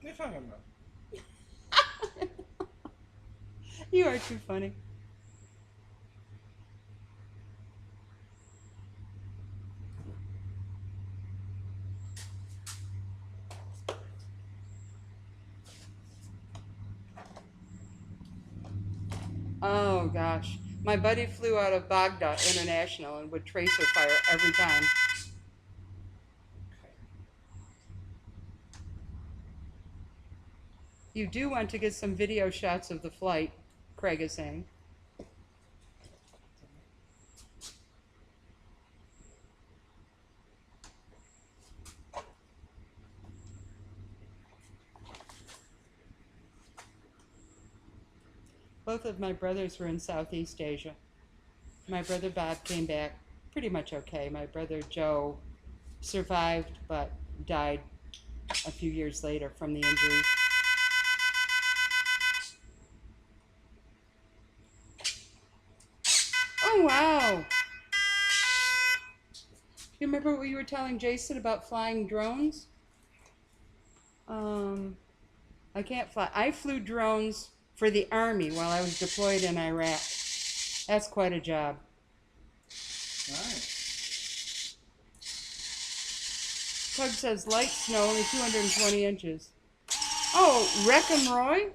What are you talking about? You are too funny. Oh gosh. My buddy flew out of Baghdad International and would tracer fire every time. You do want to get some video shots of the flight, Craig is saying. Both of my brothers were in Southeast Asia. My brother Bob came back pretty much okay. My brother Joe survived but died a few years later from the injuries. Oh, wow. You remember what you were telling Jason about flying drones? I can't fly. I flew drones for the Army while I was deployed in Iraq. That's quite a job. Nice. Tug says light snow, only 220 inches. Oh, Wreck 'em Roy?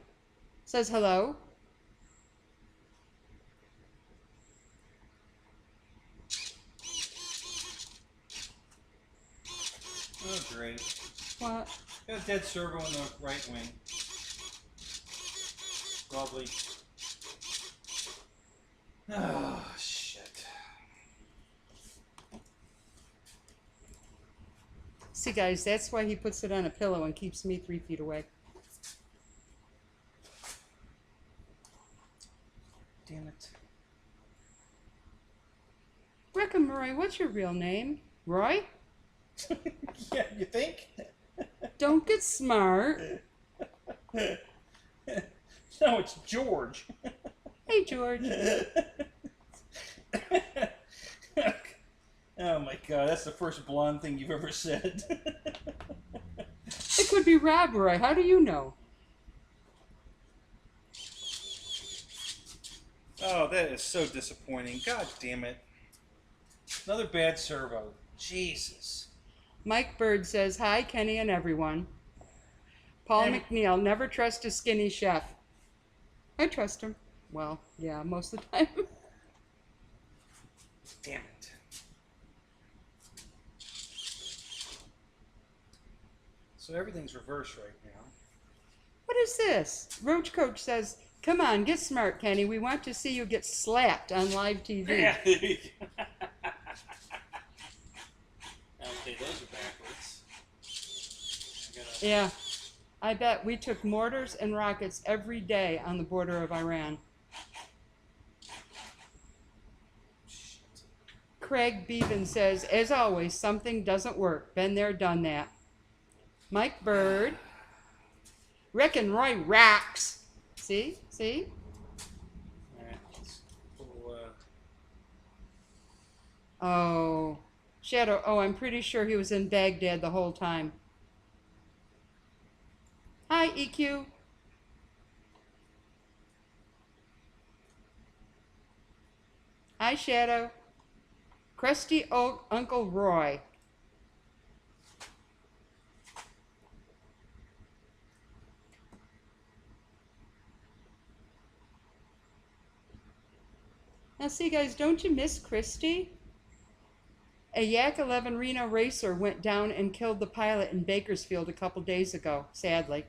Says hello. Oh, great. What? Got a dead servo in the right wing. Lovely. Oh, shit. See, guys, that's why he puts it on a pillow and keeps me 3 feet away. Damn it. Rickham Roy, what's your real name? Roy? Yeah, you think? Don't get smart. No, it's George. Hey, George. Oh my god, that's the first blonde thing you've ever said. It could be Rob Roy. How do you know? Oh, that is so disappointing. God damn it. Another bad servo. Jesus. Mike Bird says, hi, Kenny and everyone. Paul McNeil, never trust a skinny chef. I trust him. Well, yeah, most of the time. Damn it. So everything's reversed right now. What is this? Roach Coach says, come on, get smart, Kenny. We want to see you get slapped on live TV. Yeah, there you go. Okay, those are backwards. Yeah, I bet we took mortars and rockets every day on the border of Iran. Craig Beaven says, as always, something doesn't work. Been there, done that. Mike Bird. Rick and Roy rocks. See? See? Alright, let's pull, Oh. Shadow. Oh, I'm pretty sure he was in Baghdad the whole time. Hi, EQ. Hi, Shadow. Crusty Oak Uncle Roy. Now see, guys, don't you miss Christy? A Yak 11 Reno racer went down and killed the pilot in Bakersfield a couple days ago, sadly.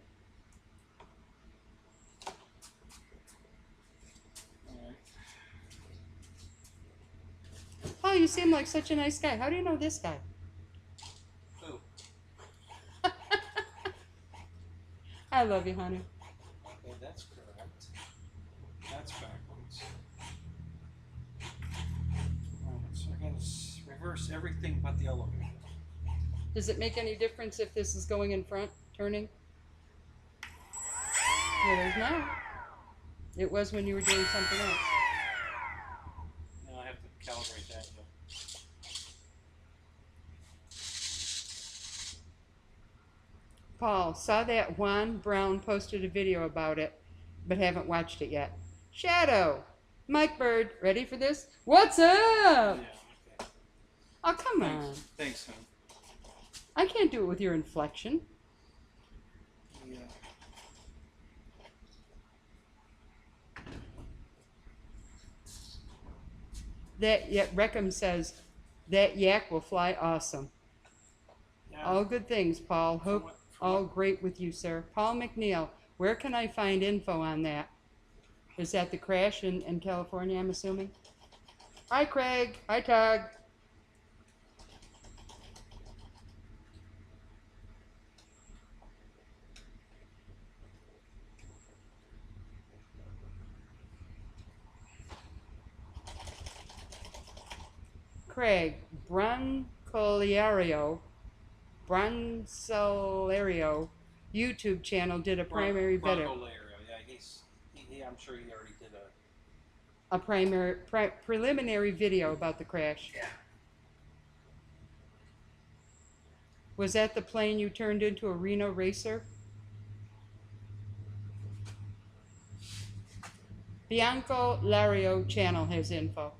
alright. Oh, you seem like such a nice guy. How do you know this guy? Ooh. I love you, honey. Okay, that's correct. That's backwards. Alright, so I gotta reverse everything but the elevator. Does it make any difference if this is going in front, turning? It is now. It was when you were doing something else. Now I have to calibrate that. Paul, saw that Juan Brown posted a video about it, but haven't watched it yet. Shadow! Mike Bird, ready for this? What's up? Yeah, okay. Oh, come on. Thanks, hon. I can't do it with your inflection. Yeah. That yet Reckham says, that yak will fly awesome. Yeah. All good things, Paul. Hope From all great with you, sir. Paul McNeil, where can I find info on that? Is that the crash in California, I'm assuming? Hi, Craig. Hi, Tug. Craig, Broncolario YouTube channel did a primary video. Yeah, I'm sure he already did A preliminary video about the crash. Yeah. Was that the plane you turned into a Reno racer? Bianco Lario channel has info.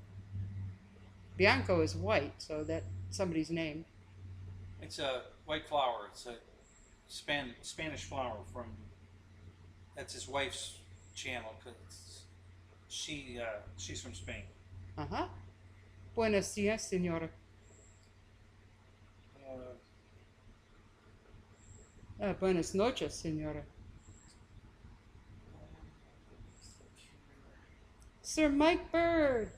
Bianco is white, so that's somebody's name. It's a white flower. It's a Spanish flower from. That's his wife's channel because she's from Spain. Uh-huh. Buenos dias, señora. Buenas noches, señora. Sir Mike Bird.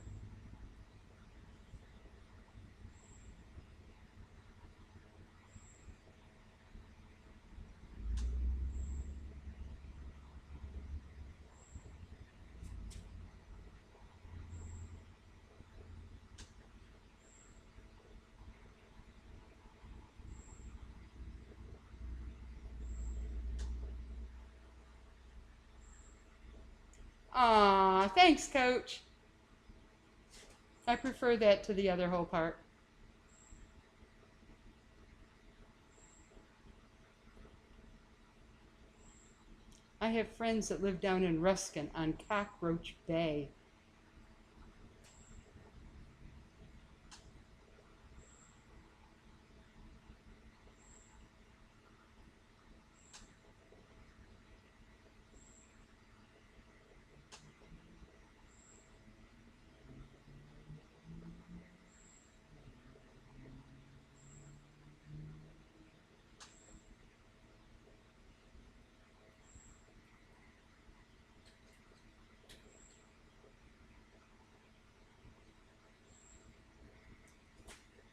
Aw, thanks, Coach. I prefer that to the other whole part. I have friends that live down in Ruskin on Cockroach Bay.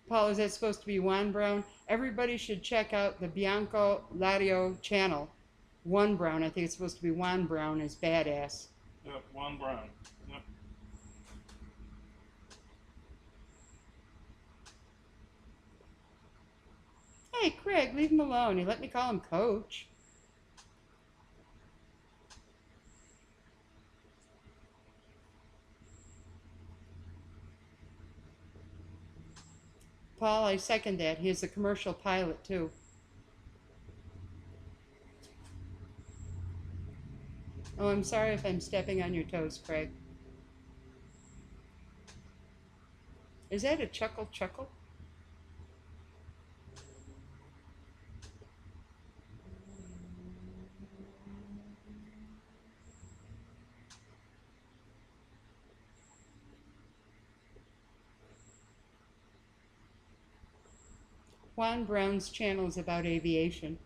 Paul, is that supposed to be Juan Brown? Everybody should check out the Bianco Lario channel. Juan Brown, I think it's supposed to be Juan Brown, is badass. Yep, Juan Brown. Yep. Hey, Craig, leave him alone. He let me call him Coach. Paul, I second that. He is a commercial pilot, too. Oh, I'm sorry if I'm stepping on your toes, Craig. Is that a chuckle chuckle? Juan Brown's channel is about aviation.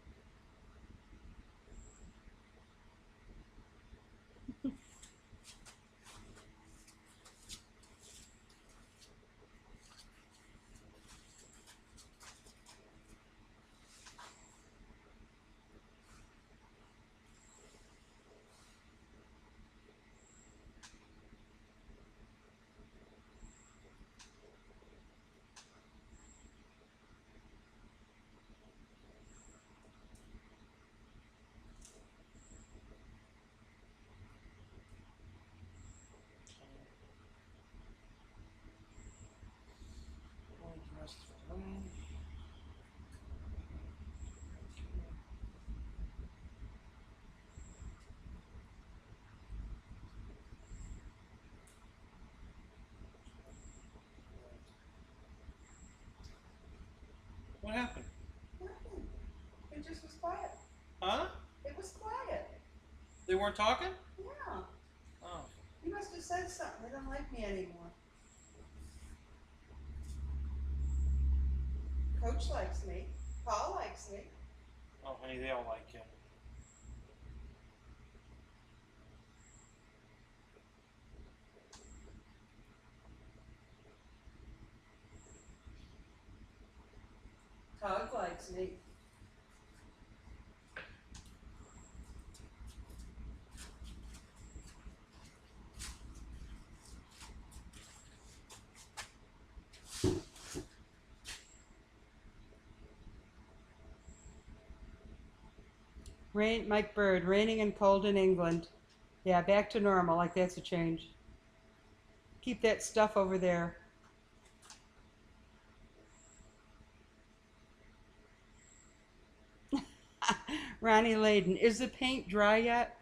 What happened? Nothing. It just was quiet. Huh? It was quiet. They weren't talking? Yeah. Oh. You must have said something. They don't like me anymore. Coach likes me. Paul likes me. Oh, honey, they all like you. Todd likes me. Rain, Mike Bird, raining and cold in England. Yeah, back to normal, like that's a change. Keep that stuff over there. Ronnie Layden, is the paint dry yet?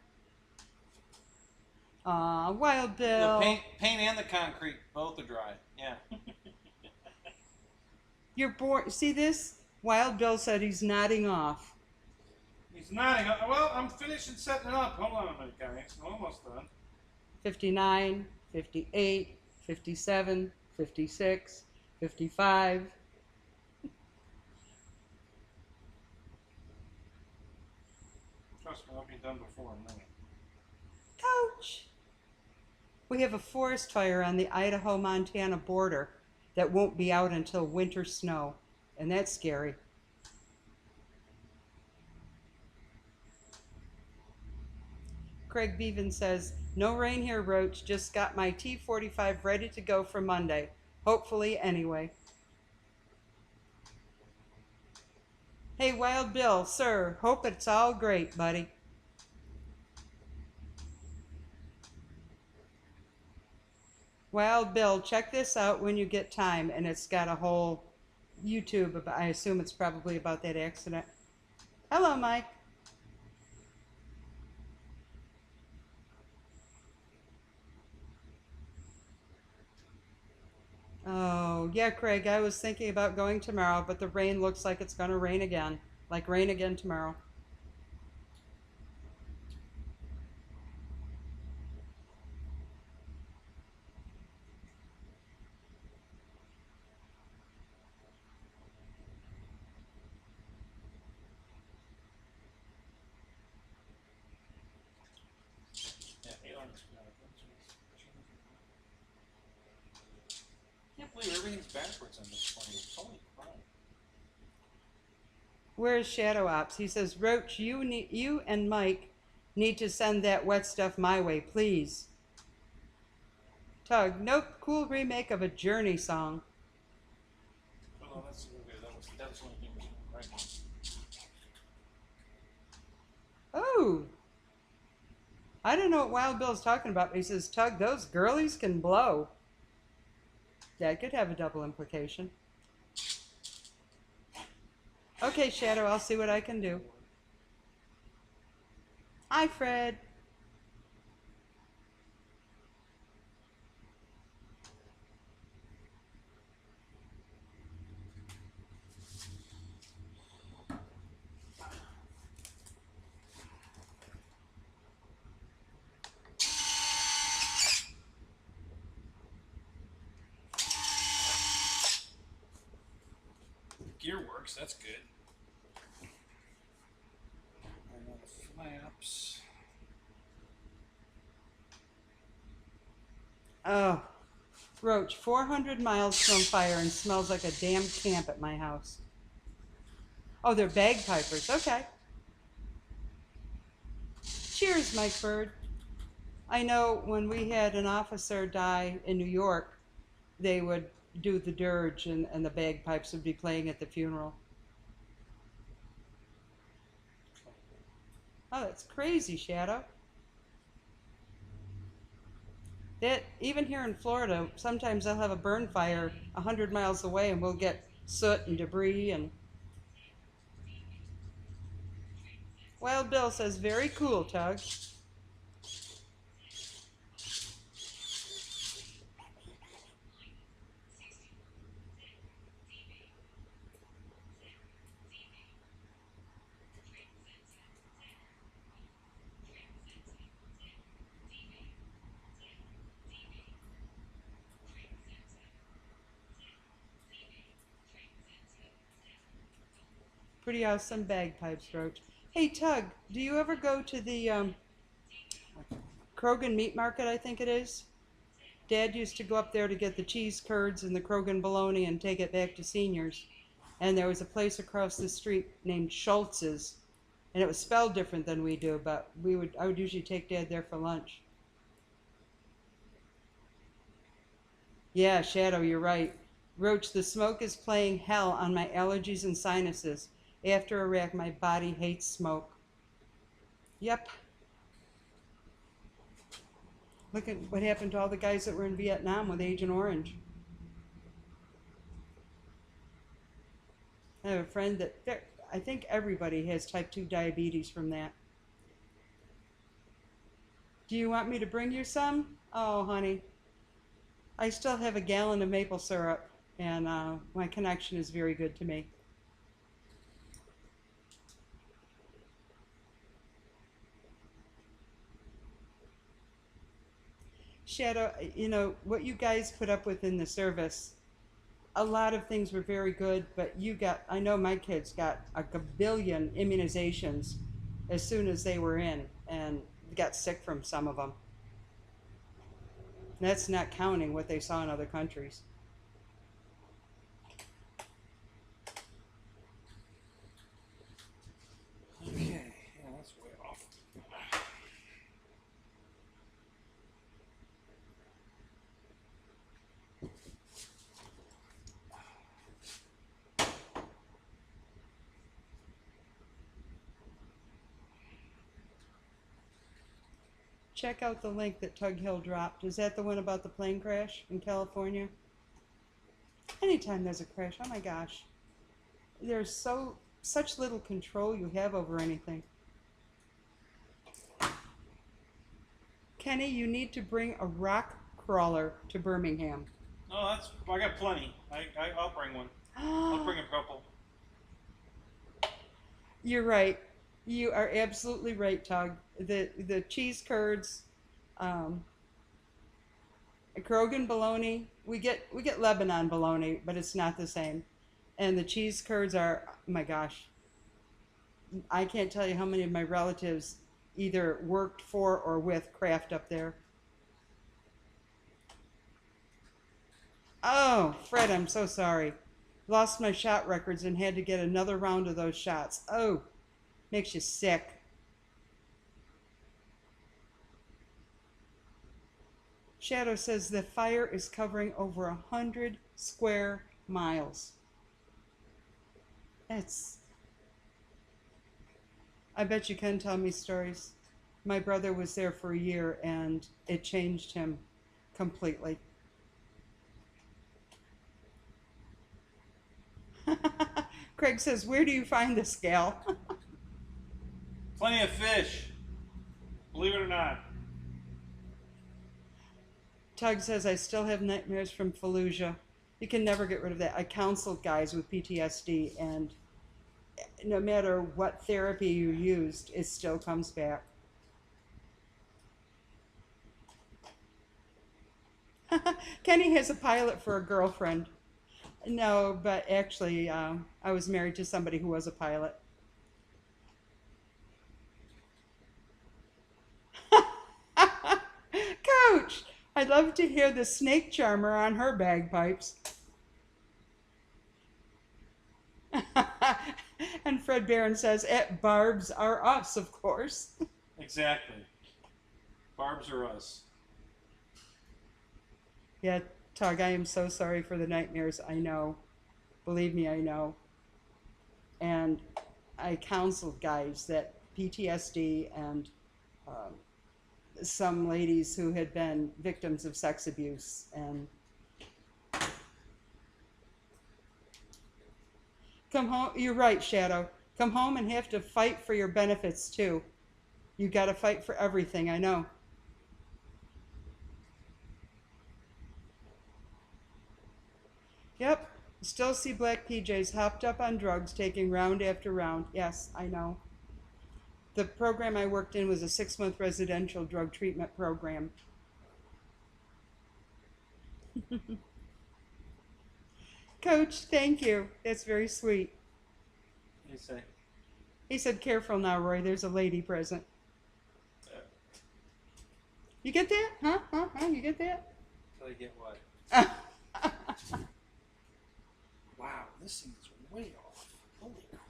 Aw, Wild Bill. The paint and the concrete, both are dry. Yeah. You're bored. See this? Wild Bill said he's nodding off. He's nodding. Well, I'm finishing setting it up. Hold on a minute, guys. I'm almost done. 59, 58, 57, 56, 55. Trust me, I'll be done before a minute. Coach! We have a forest fire on the Idaho-Montana border that won't be out until winter snow, and that's scary. Craig Bevan says, no rain here, Roach. Just got my T-45 ready to go for Monday. Hopefully, anyway. Hey, Wild Bill, sir, hope it's all great, buddy. Wild Bill, check this out when you get time, and it's got a whole YouTube about, I assume it's probably about that accident. Hello, Mike. Oh, yeah, Craig, I was thinking about going tomorrow, but the rain looks like it's going to rain again. Like rain again tomorrow. I can't believe everything's backwards on this plane. Holy crap. Where's Shadow Ops? He says, Roach, you and Mike need to send that wet stuff my way, please. Tug, nope, cool remake of a Journey song. Oh, that's okay. That was the only thing right now. Oh, I don't know what Wild Bill's talking about, but he says, Tug, those girlies can blow. Yeah, it could have a double implication. Okay, Shadow, I'll see what I can do. Hi, Fred. Gear works, that's good. And then the flaps. Oh, Roach, 400 miles from fire and smells like a damn camp at my house. Oh, they're bagpipers. Okay. Cheers, Mike Bird. I know when we had an officer die in New York, they would do the dirge and the bagpipes would be playing at the funeral. Oh, that's crazy, Shadow. That, even here in Florida, sometimes they'll have a burn fire 100 miles away and we'll get soot and debris and... Wild Bill says, very cool, Tug. Pretty awesome bagpipes, Roach. Hey, Tug, do you ever go to the Krogan Meat Market, I think it is? Dad used to go up there to get the cheese curds and the Krogan bologna and take it back to seniors. And there was a place across the street named Schultz's, and it was spelled different than we do, but I would usually take Dad there for lunch. Yeah, Shadow, you're right. Roach, the smoke is playing hell on my allergies and sinuses. After Iraq, my body hates smoke. Yep. Look at what happened to all the guys that were in Vietnam with Agent Orange. I have a friend that, I think everybody has type 2 diabetes from that. Do you want me to bring you some? Oh, honey. I still have a gallon of maple syrup, and my connection is very good to me. Shadow, you know, what you guys put up with in the service, a lot of things were very good, but you got, I know my kids got a gabillion immunizations as soon as they were in and got sick from some of them. That's not counting what they saw in other countries. Okay, yeah, that's way off. Check out the link that Tug Hill dropped. Is that the one about the plane crash in California? Anytime there's a crash, oh my gosh. There's such little control you have over anything. Kenny, you need to bring a rock crawler to Birmingham. Oh, I got plenty. I'll bring one. I'll bring a couple. You're right. You are absolutely right, Tug. The cheese curds, Krogan bologna. We get Lebanon bologna, but it's not the same. And the cheese curds are, oh my gosh, I can't tell you how many of my relatives either worked for or with Kraft up there. Oh, Fred, I'm so sorry. Lost my shot records and had to get another round of those shots. Oh, makes you sick. Shadow says the fire is covering over 100 square miles. I bet you can tell me stories. My brother was there for a year and it changed him completely. Craig says, where do you find this gal? Plenty of fish. Believe it or not. Tug says, I still have nightmares from Fallujah. You can never get rid of that. I counseled guys with PTSD, and no matter what therapy you used, it still comes back. Kenny has a pilot for a girlfriend. No, but actually, I was married to somebody who was a pilot. Coach, I'd love to hear the snake charmer on her bagpipes. And Fred Barron says, at Barb's are us, of course. Exactly. Barb's are us. Yeah, Tug, I am so sorry for the nightmares. I know. Believe me, I know. And I counseled guys that PTSD and some ladies who had been victims of sex abuse. And come home, you're right, Shadow. Come home and have to fight for your benefits too. You got to fight for everything, I know. Yep, still see black PJs hopped up on drugs, taking round after round. Yes, I know. The program I worked in was a 6-month residential drug treatment program. Coach, thank you. That's very sweet. What do you say? He said, careful now, Roy, there's a lady present. You get that? Huh? You get that? Till I get what? Wow, this thing is way off. Holy crap.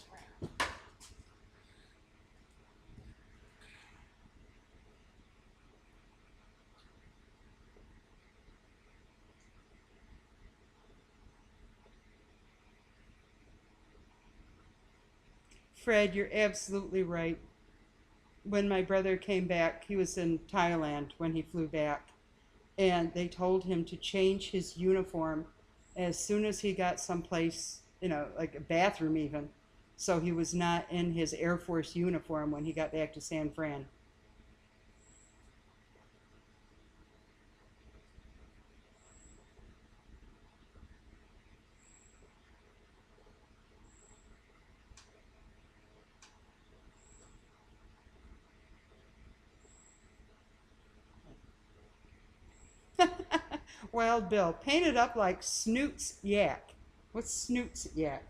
Fred, you're absolutely right. When my brother came back, he was in Thailand when he flew back, and they told him to change his uniform as soon as he got someplace, you know, like a bathroom even, so he was not in his Air Force uniform when he got back to San Fran. Wild Bill, painted up like Snoot's yak. What's Snoot's yak?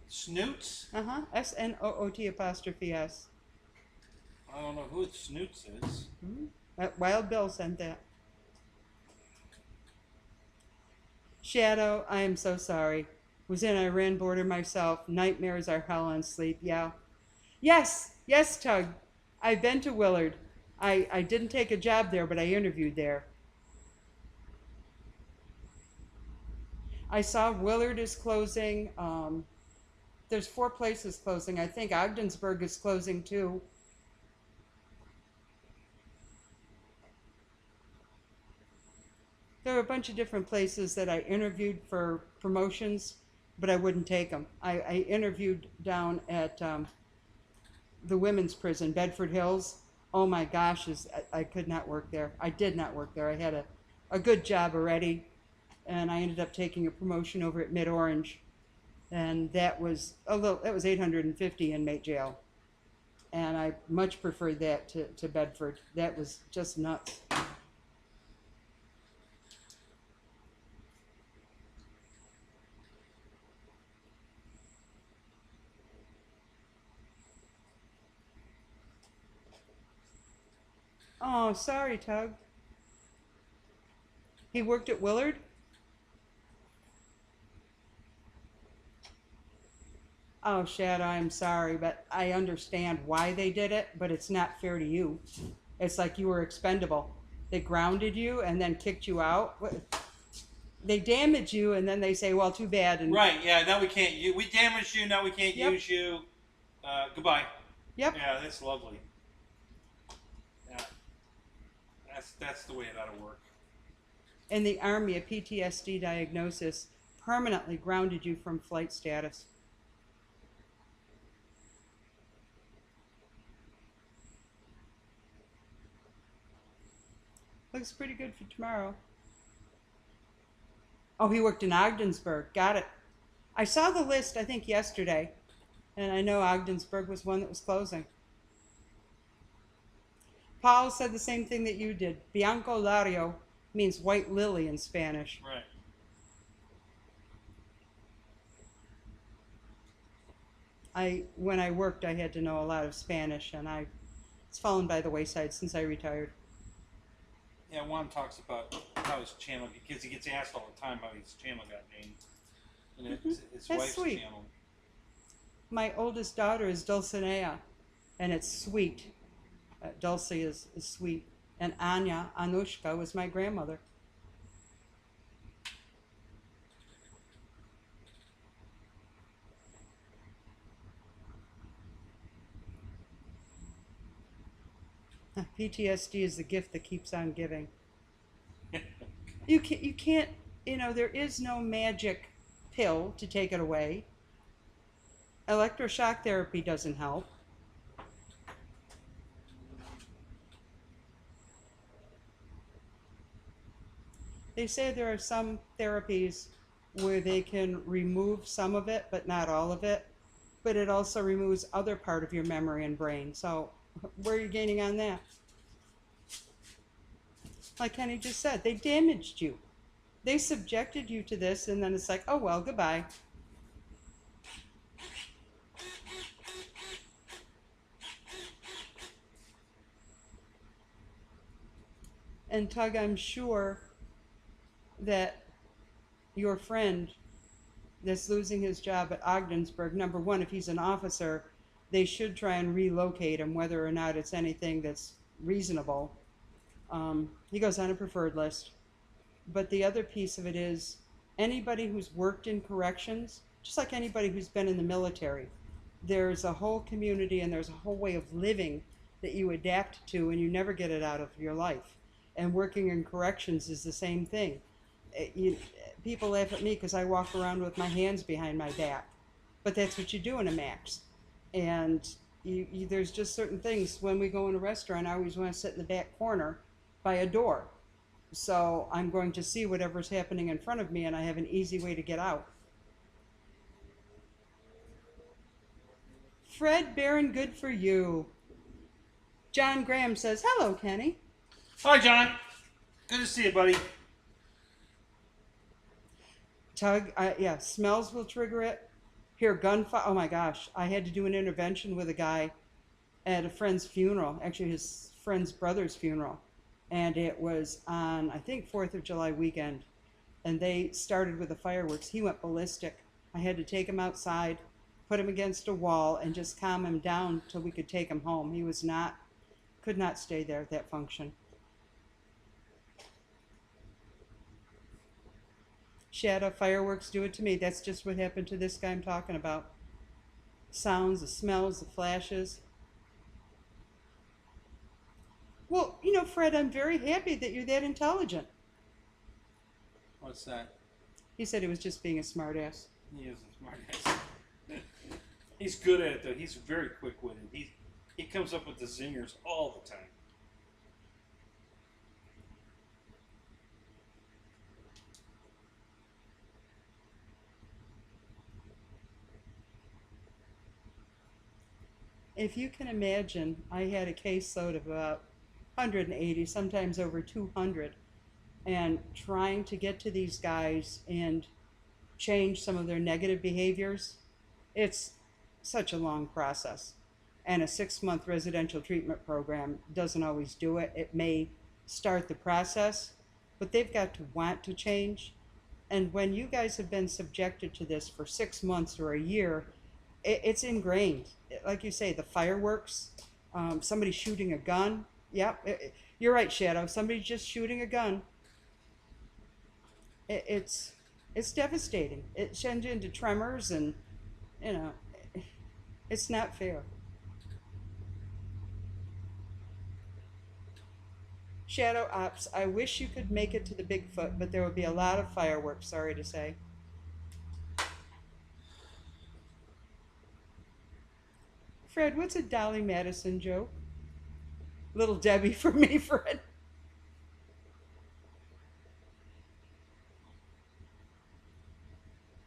Snoots? SNOOT''S. I don't know who Snoots is. Wild Bill sent that. Shadow, I am so sorry. Was in Iran border myself. Nightmares are hell on sleep. Yeah. Yes, Tug. I've been to Willard. I didn't take a job there, but I interviewed there. I saw Willard is closing. There's 4 places closing. I think Ogdensburg is closing too. There were a bunch of different places that I interviewed for promotions, but I wouldn't take them. I interviewed down at the women's prison, Bedford Hills. Oh my gosh, I could not work there. I did not work there. I had a good job already, and I ended up taking a promotion over at Mid-Orange, and that was 850 inmate jail, and I much preferred that to Bedford. That was just nuts. Oh, sorry, Tug. He worked at Willard? Oh, Shadow, I'm sorry, but I understand why they did it, but it's not fair to you. It's like you were expendable. They grounded you and then kicked you out. They damage you and then they say, well, too bad. And Right, yeah, now we can't use, we damaged you, now we can't use you. Goodbye. Yep. Yeah, that's lovely. Yeah. That's the way it ought to work. In the Army, a PTSD diagnosis permanently grounded you from flight status. Looks pretty good for tomorrow. Oh, he worked in Ogdensburg. Got it. I saw the list, I think, yesterday, and I know Ogdensburg was one that was closing. Paul said the same thing that you did. Bianco Lario means white lily in Spanish. Right. When I worked, I had to know a lot of Spanish, and it's fallen by the wayside since I retired. Yeah, Juan talks about how his channel, because he gets asked all the time how his channel got named. And it's his wife's sweet. channel. My oldest daughter is Dulcinea, and it's sweet. Dulce is sweet. And Anushka, was my grandmother. PTSD is the gift that keeps on giving. You can't, there is no magic pill to take it away. Electroshock therapy doesn't help. They say there are some therapies where they can remove some of it, but not all of it. But it also removes other part of your memory and brain. So where are you gaining on that? Like Kenny just said, they damaged you. They subjected you to this, and then it's like, oh well, goodbye. And Tug, I'm sure that your friend that's losing his job at Ogdensburg, number one, if he's an officer, they should try and relocate him, whether or not it's anything that's reasonable. He goes on a preferred list. But the other piece of it is anybody who's worked in corrections, just like anybody who's been in the military, there's a whole community and there's a whole way of living that you adapt to, and you never get it out of your life. And working in corrections is the same thing. People laugh at me because I walk around with my hands behind my back, but that's what you do in a max. And there's just certain things. When we go in a restaurant, I always want to sit in the back corner by a door, so I'm going to see whatever's happening in front of me, and I have an easy way to get out. Fred Barron, good for you. John Graham says, hello, Kenny. Hi, John. Good to see you, buddy. Tug, yeah, smells will trigger it. Here, gunfire. Oh my gosh, I had to do an intervention with a guy at a friend's funeral, actually his friend's brother's funeral. And it was on, I think, 4th of July weekend. And they started with the fireworks. He went ballistic. I had to take him outside, put him against a wall, and just calm him down till we could take him home. He was not, could not stay there at that function. Shadow, fireworks do it to me. That's just what happened to this guy I'm talking about. Sounds, the smells, the flashes. Well, you know, Fred, I'm very happy that you're that intelligent. What's that? He said he was just being a smartass. He is a smart ass. He's good at it, though. He's very quick-witted. He comes up with the zingers all the time. If you can imagine, I had a caseload of about 180, sometimes over 200, and trying to get to these guys and change some of their negative behaviors, it's such a long process. And a 6-month residential treatment program doesn't always do it. It may start the process, but they've got to want to change. And when you guys have been subjected to this for 6 months or a year, it's ingrained. Like you say, the fireworks, somebody shooting a gun. Yep, you're right, Shadow. Somebody just shooting a gun. It's devastating. It sends you into tremors, and you know, it's not fair. Shadow Ops, I wish you could make it to the Bigfoot, but there would be a lot of fireworks, sorry to say. Fred, what's a Dolly Madison joke? Little Debbie for me, Fred.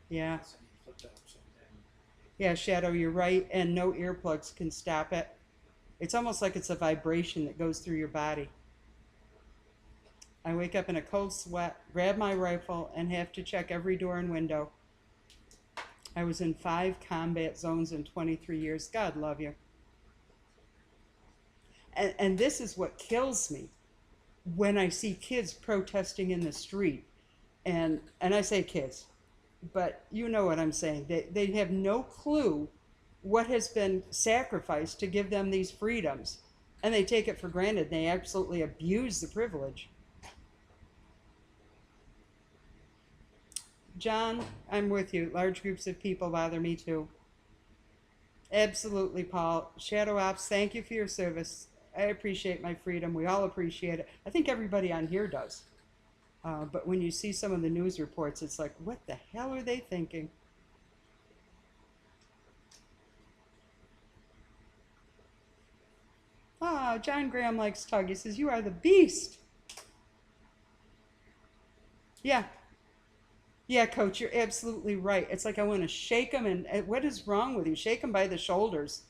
Yeah. Yeah, Shadow, you're right, and no earplugs can stop it. It's almost like it's a vibration that goes through your body. I wake up in a cold sweat, grab my rifle, and have to check every door and window. I was in 5 combat zones in 23 years. God love you. And this is what kills me when I see kids protesting in the street. And I say kids, but you know what I'm saying. They have no clue what has been sacrificed to give them these freedoms. And they take it for granted. They absolutely abuse the privilege. John, I'm with you. Large groups of people bother me too. Absolutely, Paul. Shadow Ops, thank you for your service. I appreciate my freedom. We all appreciate it. I think everybody on here does. But when you see some of the news reports, it's like, what the hell are they thinking? Ah, John Graham likes Tug. He says, you are the beast. Yeah. Yeah, Coach, you're absolutely right. It's like I want to shake them, and what is wrong with you? Shake them by the shoulders.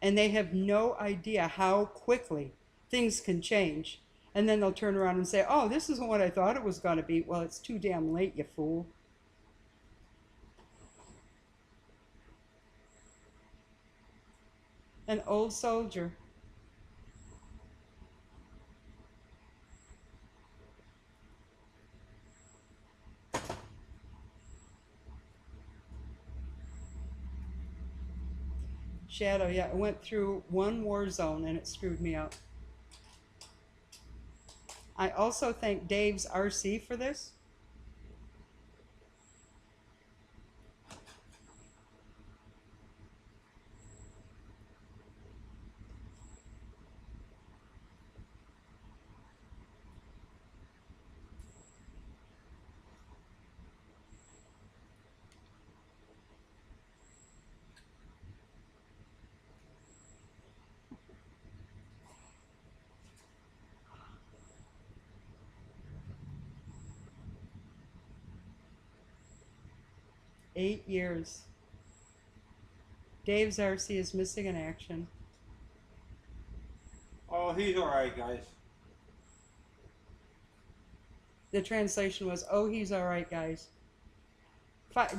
And they have no idea how quickly things can change. And then they'll turn around and say, oh, this isn't what I thought it was going to be. Well, it's too damn late, you fool. An old soldier. Shadow, yeah, I went through one war zone and it screwed me up. I also thank Dave's RC for this. Eight years. Dave's RC is missing in action. Oh, he's all right, guys. The translation was, "Oh, he's all right, guys."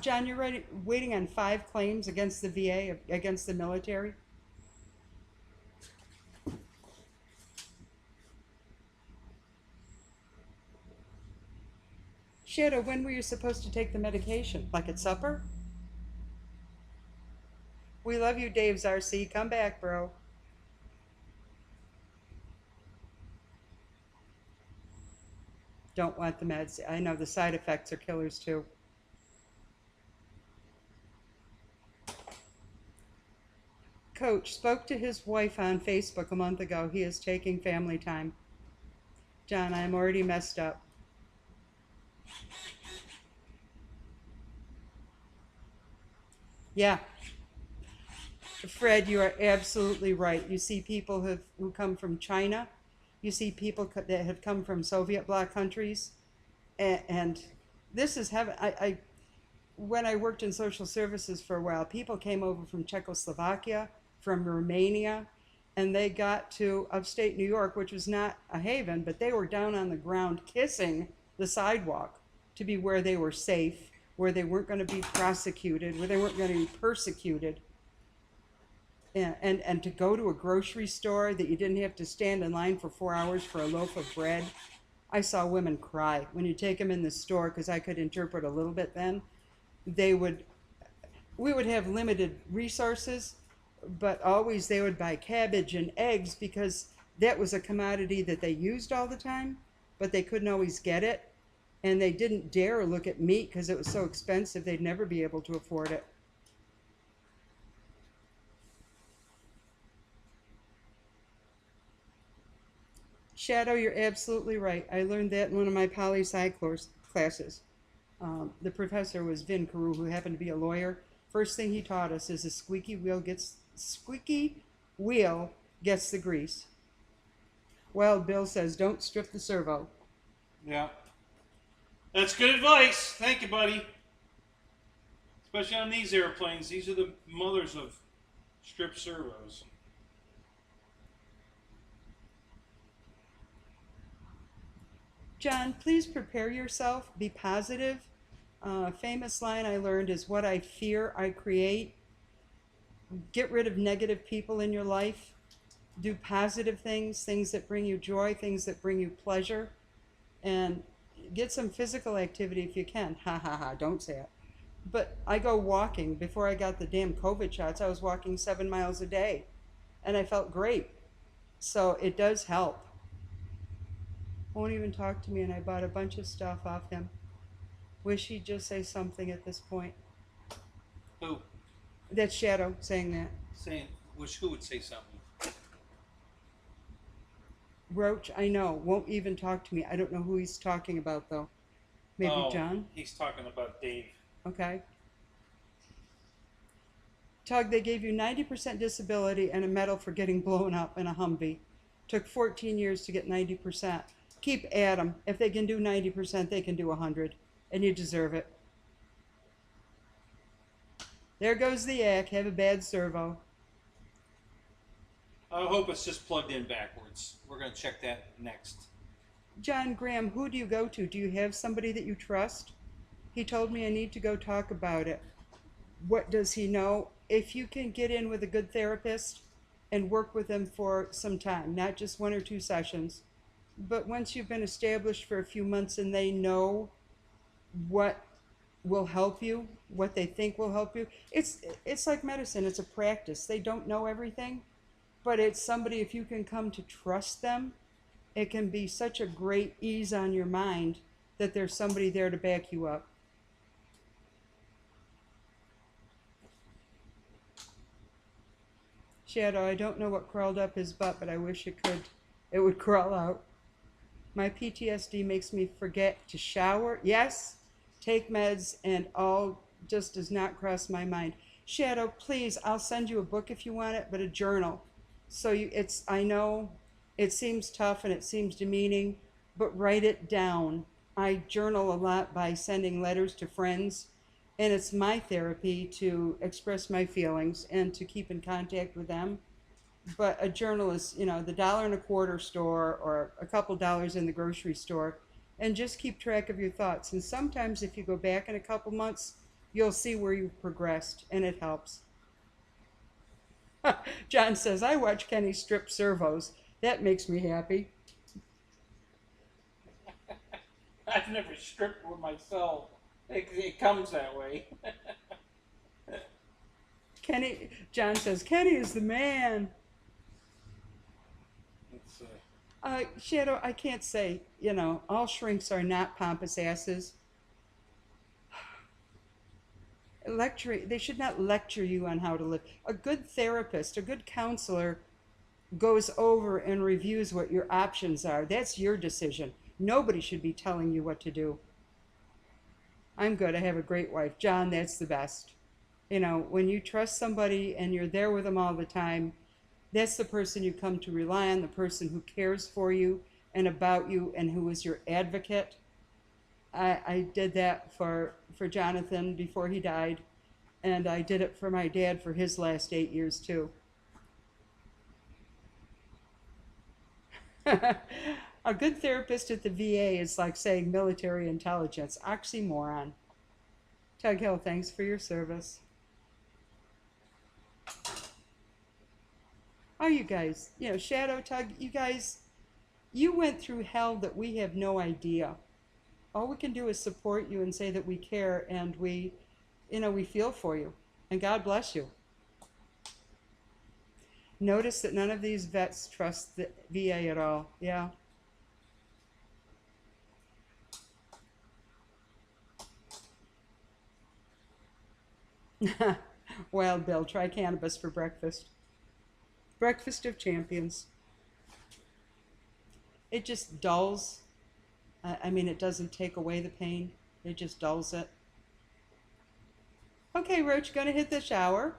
John, you're ready, waiting on 5 claims against the VA, against the military. Shadow, when were you supposed to take the medication? Like at supper? We love you, Dave's RC. Come back, bro. Don't want the meds. I know the side effects are killers too. Coach spoke to his wife on Facebook a month ago. He is taking family time. John, I'm already messed up. Yeah. Fred, you are absolutely right. You see people who come from China. You see people that have come from Soviet bloc countries. And this is heaven. When I worked in social services for a while, people came over from Czechoslovakia, from Romania, and they got to upstate New York, which was not a haven, but they were down on the ground kissing the sidewalk to be where they were safe, where they weren't going to be prosecuted, where they weren't going to be persecuted. And to go to a grocery store that you didn't have to stand in line for 4 hours for a loaf of bread. I saw women cry when you take them in the store, because I could interpret a little bit then. We would have limited resources, but always they would buy cabbage and eggs because that was a commodity that they used all the time, but they couldn't always get it. And they didn't dare look at meat because it was so expensive they'd never be able to afford it. Shadow, you're absolutely right. I learned that in one of my poli-sci classes. The professor was Vin Carew, who happened to be a lawyer. First thing he taught us is a squeaky wheel gets the grease. Well, Bill says, don't strip the servo. Yeah. That's good advice. Thank you, buddy. Especially on these airplanes. These are the mothers of stripped servos. John, please prepare yourself. Be positive. Famous line I learned is, what I fear, I create. Get rid of negative people in your life. Do positive things, things that bring you joy, things that bring you pleasure. And get some physical activity if you can. Ha ha ha, don't say it. But I go walking. Before I got the damn COVID shots, I was walking 7 miles a day. And I felt great. So it does help. Won't even talk to me, and I bought a bunch of stuff off him. Wish he'd just say something at this point. Who? That's Shadow saying that. Wish who would say something? Roach, I know, won't even talk to me. I don't know who he's talking about, though. Maybe John? He's talking about Dave. Okay. Tug, they gave you 90% disability and a medal for getting blown up in a Humvee. Took 14 years to get 90%. Keep at them. If they can do 90%, they can do 100. And you deserve it. There goes the yak. Have a bad servo. I hope it's just plugged in backwards. We're going to check that next. John Graham, who do you go to? Do you have somebody that you trust? He told me I need to go talk about it. What does he know? If you can get in with a good therapist and work with them for some time, not just 1 or 2 sessions, but once you've been established for a few months and they know what will help you, what they think will help you, it's like medicine. It's a practice. They don't know everything, but it's somebody, if you can come to trust them, it can be such a great ease on your mind that there's somebody there to back you up. Shadow, I don't know what crawled up his butt, but I wish it would crawl out. My PTSD makes me forget to shower. Yes, take meds, and all just does not cross my mind. Shadow, please, I'll send you a book if you want it, but a journal. So I know it seems tough and it seems demeaning, but write it down. I journal a lot by sending letters to friends, and it's my therapy to express my feelings and to keep in contact with them. but a journalist, the $1.25 store or a couple dollars in the grocery store, and just keep track of your thoughts. And sometimes if you go back in a couple months, you'll see where you've progressed, and it helps. John says, I watch Kenny strip servos. That makes me happy. I've never stripped one myself. It comes that way. John says, Kenny is the man. It's, Shadow, I can't say, all shrinks are not pompous asses. They should not lecture you on how to live. A good therapist, a good counselor goes over and reviews what your options are. That's your decision. Nobody should be telling you what to do. I'm good. I have a great wife. John, that's the best. When you trust somebody and you're there with them all the time, that's the person you come to rely on, the person who cares for you and about you and who is your advocate. I did that for Jonathan before he died, and I did it for my dad for his last 8 years too. A good therapist at the VA is like saying military intelligence. Oxymoron. Tug Hill, thanks for your service. Oh, you guys, Shadow, Tug, you guys, you went through hell that we have no idea. All we can do is support you and say that we care, and we feel for you, and God bless you. Notice that none of these vets trust the VA at all. Yeah. Wild Bill, try cannabis for breakfast. Breakfast of champions. It just dulls. It doesn't take away the pain. It just dulls it. Okay, Roach, gonna hit the shower.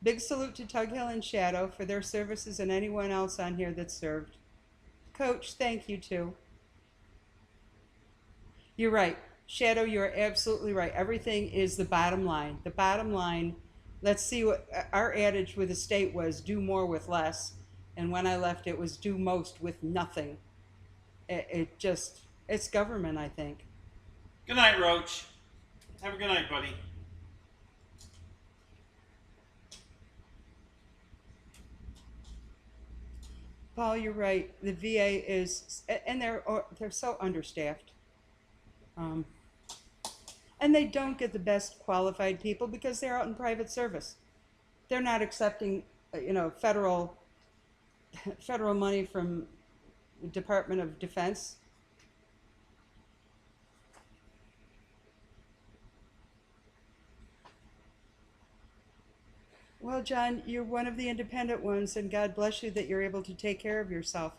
Big salute to Tug Hill and Shadow for their services and anyone else on here that served. Coach, thank you too. You're right. Shadow, you're absolutely right. Everything is the bottom line. The bottom line, let's see what our adage with the state was, do more with less. And when I left, it was do most with nothing. It's government, I think. Good night, Roach. Have a good night, buddy. Paul, you're right. The VA is, and they're so understaffed. And they don't get the best qualified people because they're out in private service. They're not accepting, federal money from the Department of Defense. Well, John, you're one of the independent ones, and God bless you that you're able to take care of yourself.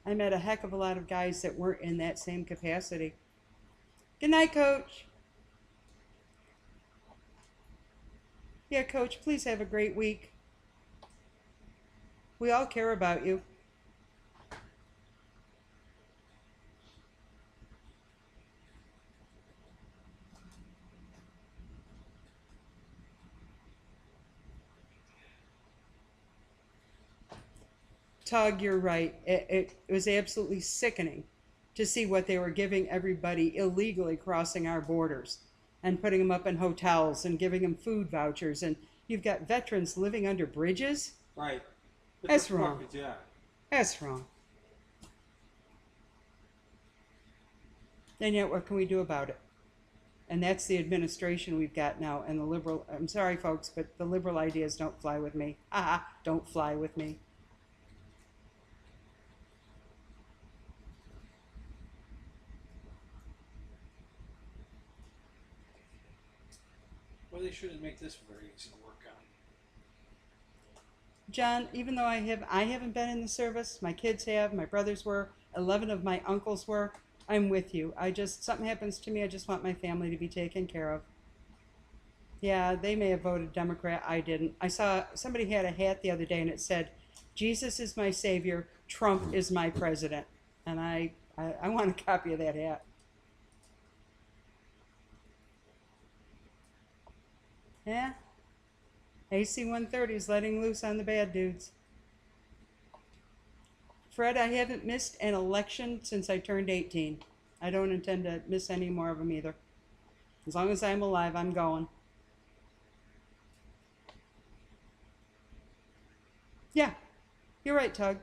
I met a heck of a lot of guys that weren't in that same capacity. Good night, Coach. Yeah, Coach, please have a great week. We all care about you. Tug, you're right. It was absolutely sickening to see what they were giving everybody illegally crossing our borders and putting them up in hotels and giving them food vouchers. And you've got veterans living under bridges. Right. That's wrong. Yeah. That's wrong. And yet, what can we do about it? And that's the administration we've got now. And the liberal, I'm sorry, folks, but the liberal ideas don't fly with me. Don't fly with me. Well, they shouldn't make this very easy to work on. John, even though I haven't been in the service, my kids have, my brothers were, 11 of my uncles were, I'm with you. Something happens to me, I just want my family to be taken care of. Yeah, they may have voted Democrat, I didn't. I saw somebody had a hat the other day and it said, Jesus is my savior, Trump is my president. And I want a copy of that hat. Yeah. AC-130 is letting loose on the bad dudes. Fred, I haven't missed an election since I turned 18. I don't intend to miss any more of them either. As long as I'm alive, I'm going. Yeah, you're right, Tug.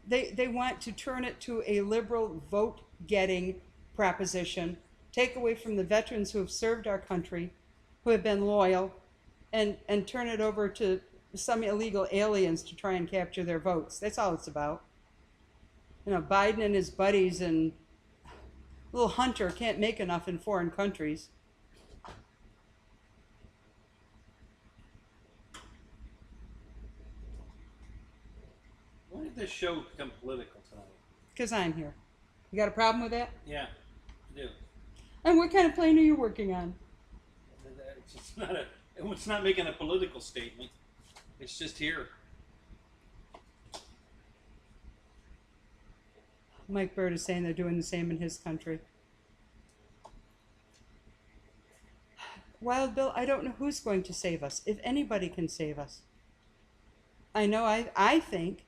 They want to turn it to a liberal vote-getting proposition, take away from the veterans who have served our country, who have been loyal, and turn it over to some illegal aliens to try and capture their votes. That's all it's about. You know, Biden and his buddies and little Hunter can't make enough in foreign countries. Why did this show become political tonight? Because I'm here. You got a problem with that? Yeah, I do. And what kind of plane are you working on? It's not making a political statement. It's just here. Mike Bird is saying they're doing the same in his country. Wild Bill, I don't know who's going to save us, if anybody can save us. I know I think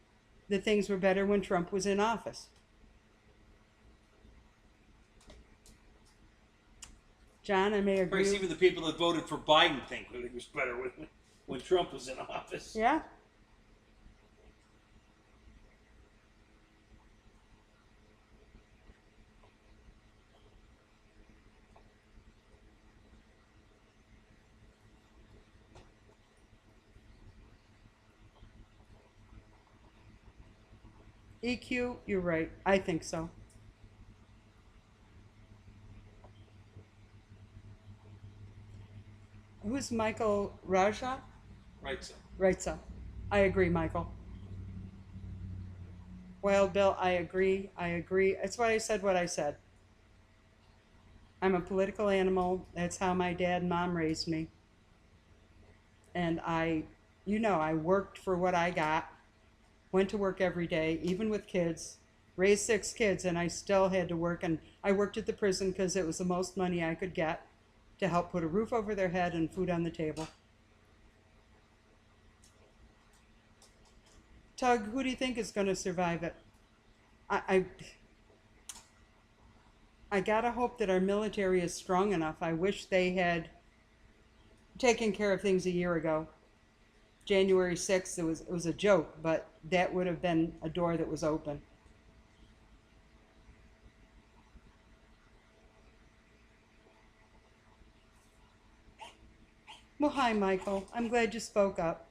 that things were better when Trump was in office. John, I may agree. Of course, even the people that voted for Biden think that it was better when Trump was in office. Yeah. EQ, you're right. I think so. Who's Michael Raja? Right, so. Right, so. I agree, Michael. Wild Bill, I agree. I agree. That's why I said what I said. I'm a political animal. That's how my dad and mom raised me. And I worked for what I got. Went to work every day, even with kids, raised 6 kids, and I still had to work. And I worked at the prison because it was the most money I could get to help put a roof over their head and food on the table. Tug, who do you think is going to survive it? I gotta hope that our military is strong enough. I wish they had taken care of things a year ago. January 6th, it was a joke, but that would have been a door that was open. Well, hi, Michael. I'm glad you spoke up.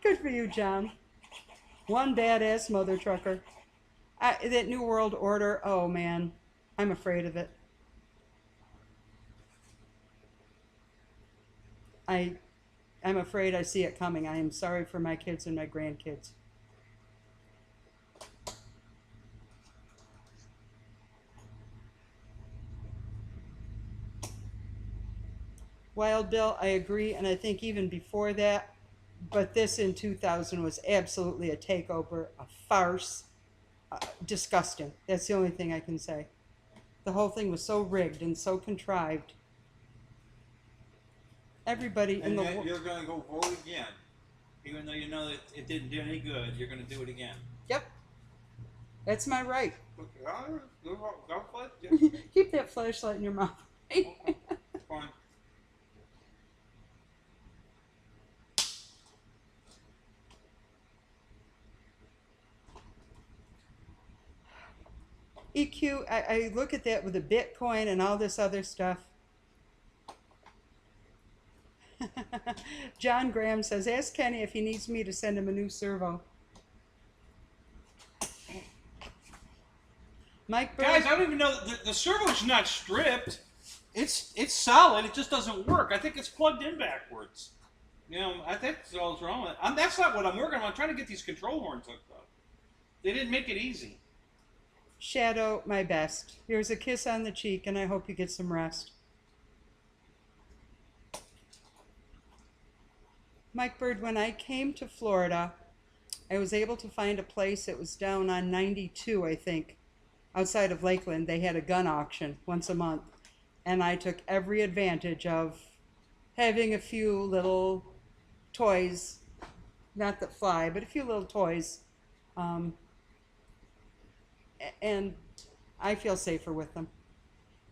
Good for you, John. One badass mother trucker. That New World Order, oh man, I'm afraid of it. I'm afraid I see it coming. I am sorry for my kids and my grandkids. Wild Bill, I agree, and I think even before that, but this in 2000 was absolutely a takeover, a farce. Disgusting. That's the only thing I can say. The whole thing was so rigged and so contrived. Everybody in the world. You're going to go vote again, even though you know that it didn't do any good. You're going to do it again. Yep. That's my right. Go Keep that flashlight in your mouth. Fine. EQ, I look at that with the Bitcoin and all this other stuff. John Graham says, ask Kenny if he needs me to send him a new servo. Mike Burns. Guys, I don't even know, the servo's not stripped. It's solid, it just doesn't work. I think it's plugged in backwards. You know, I think that's all that's wrong with it. That's not what I'm working on. I'm trying to get these control horns hooked up. They didn't make it easy. Shadow, my best. Here's a kiss on the cheek, and I hope you get some rest. Mike Bird, when I came to Florida, I was able to find a place that was down on 92, I think, outside of Lakeland. They had a gun auction once a month. and I took every advantage of having a few little toys, not that fly, but a few little toys. Um, and I feel safer with them.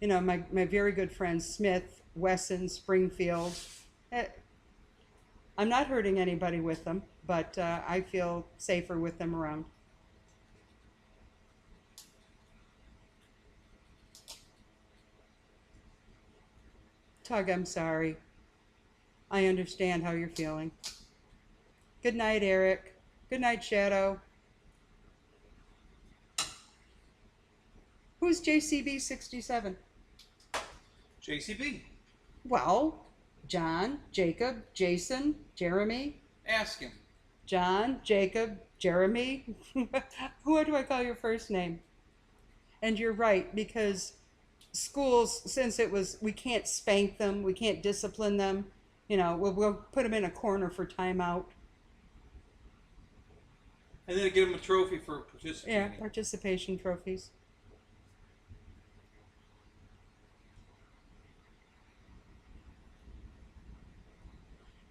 You know, my very good friends, Smith, Wesson, Springfield. eh, I'm not hurting anybody with them, but I feel safer with them around. Tug, I'm sorry. I understand how you're feeling. Good night, Eric. Good night, Shadow. Who's JCB67? JCB. Well, John, Jacob, Jason, Jeremy. Ask him. John, Jacob, Jeremy. What do I call your first name? And you're right, because schools, since it was, we can't spank them, we can't discipline them, you know, we'll put them in a corner for timeout. And then give him a trophy for participating. Yeah, participation trophies.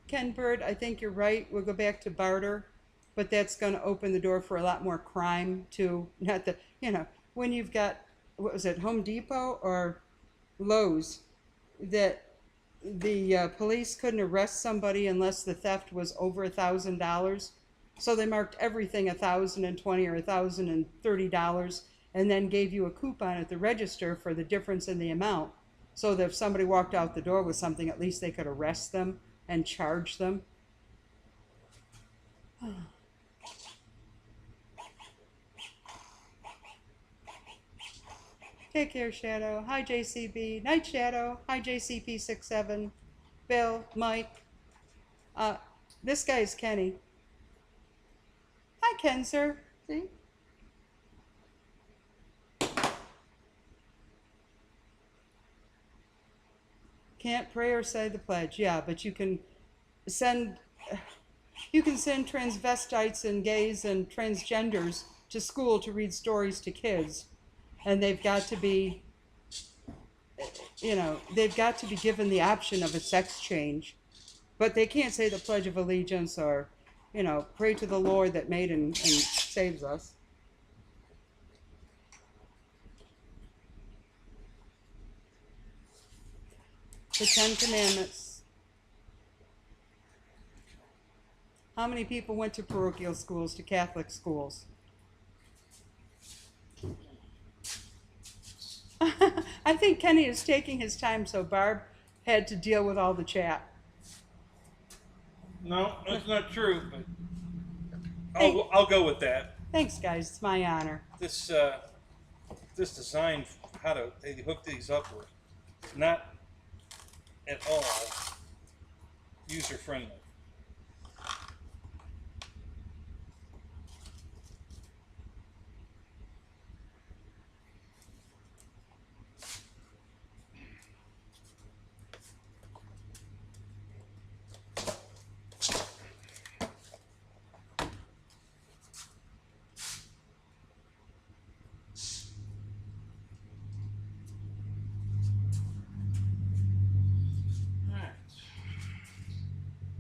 Ken Bird, I think you're right. We'll go back to barter, but that's going to open the door for a lot more crime too. Not that, you know, when you've got, what was it, Home Depot or Lowe's, that the police couldn't arrest somebody unless the theft was over $1,000. So they marked everything $1,020 or $1,030, and then gave you a coupon at the register for the difference in the amount, so that if somebody walked out the door with something, at least they could arrest them and charge them. Take care, Shadow. Hi, JCB. Night, Shadow. Hi, JCP67. Bill, Mike. This guy's Kenny. Hi, Ken, sir. See? Can't pray or say the pledge. Yeah, but you can send transvestites and gays and transgenders to school to read stories to kids, and they've got to be, you know, they've got to be given the option of a sex change, but they can't say the Pledge of Allegiance or, you know, pray to the Lord that made and saves us. The Ten Commandments. How many people went to parochial schools, to Catholic schools? I think Kenny is taking his time, so Barb had to deal with all the chat. No, that's not true, but Hey. I'll go with that. Thanks, guys. It's my honor. This design, how they hook these up with, is not at all user friendly.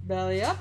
Belly up.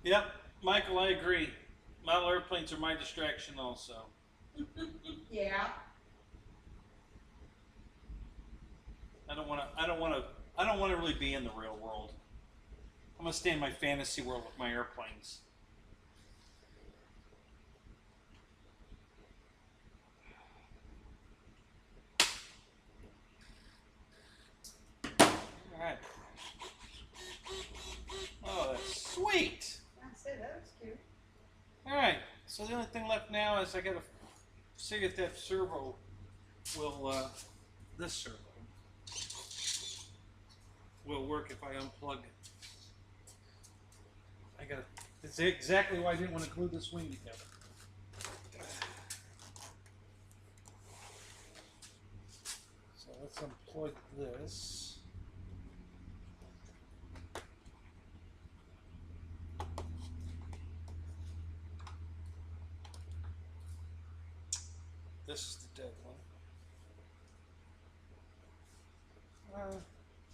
Yep, Michael, I agree. Model airplanes are my distraction also. Yeah. I don't want to. I don't want to. I don't want to really be in the real world. I'm gonna stay in my fantasy world with my airplanes. All right. Oh, that's sweet. I said that was cute. All right. So the only thing left now is I gotta see if that servo will. This servo will work if I unplug it. I gotta. It's exactly why I didn't want to glue this wing together. So let's unplug this. This is the dead one.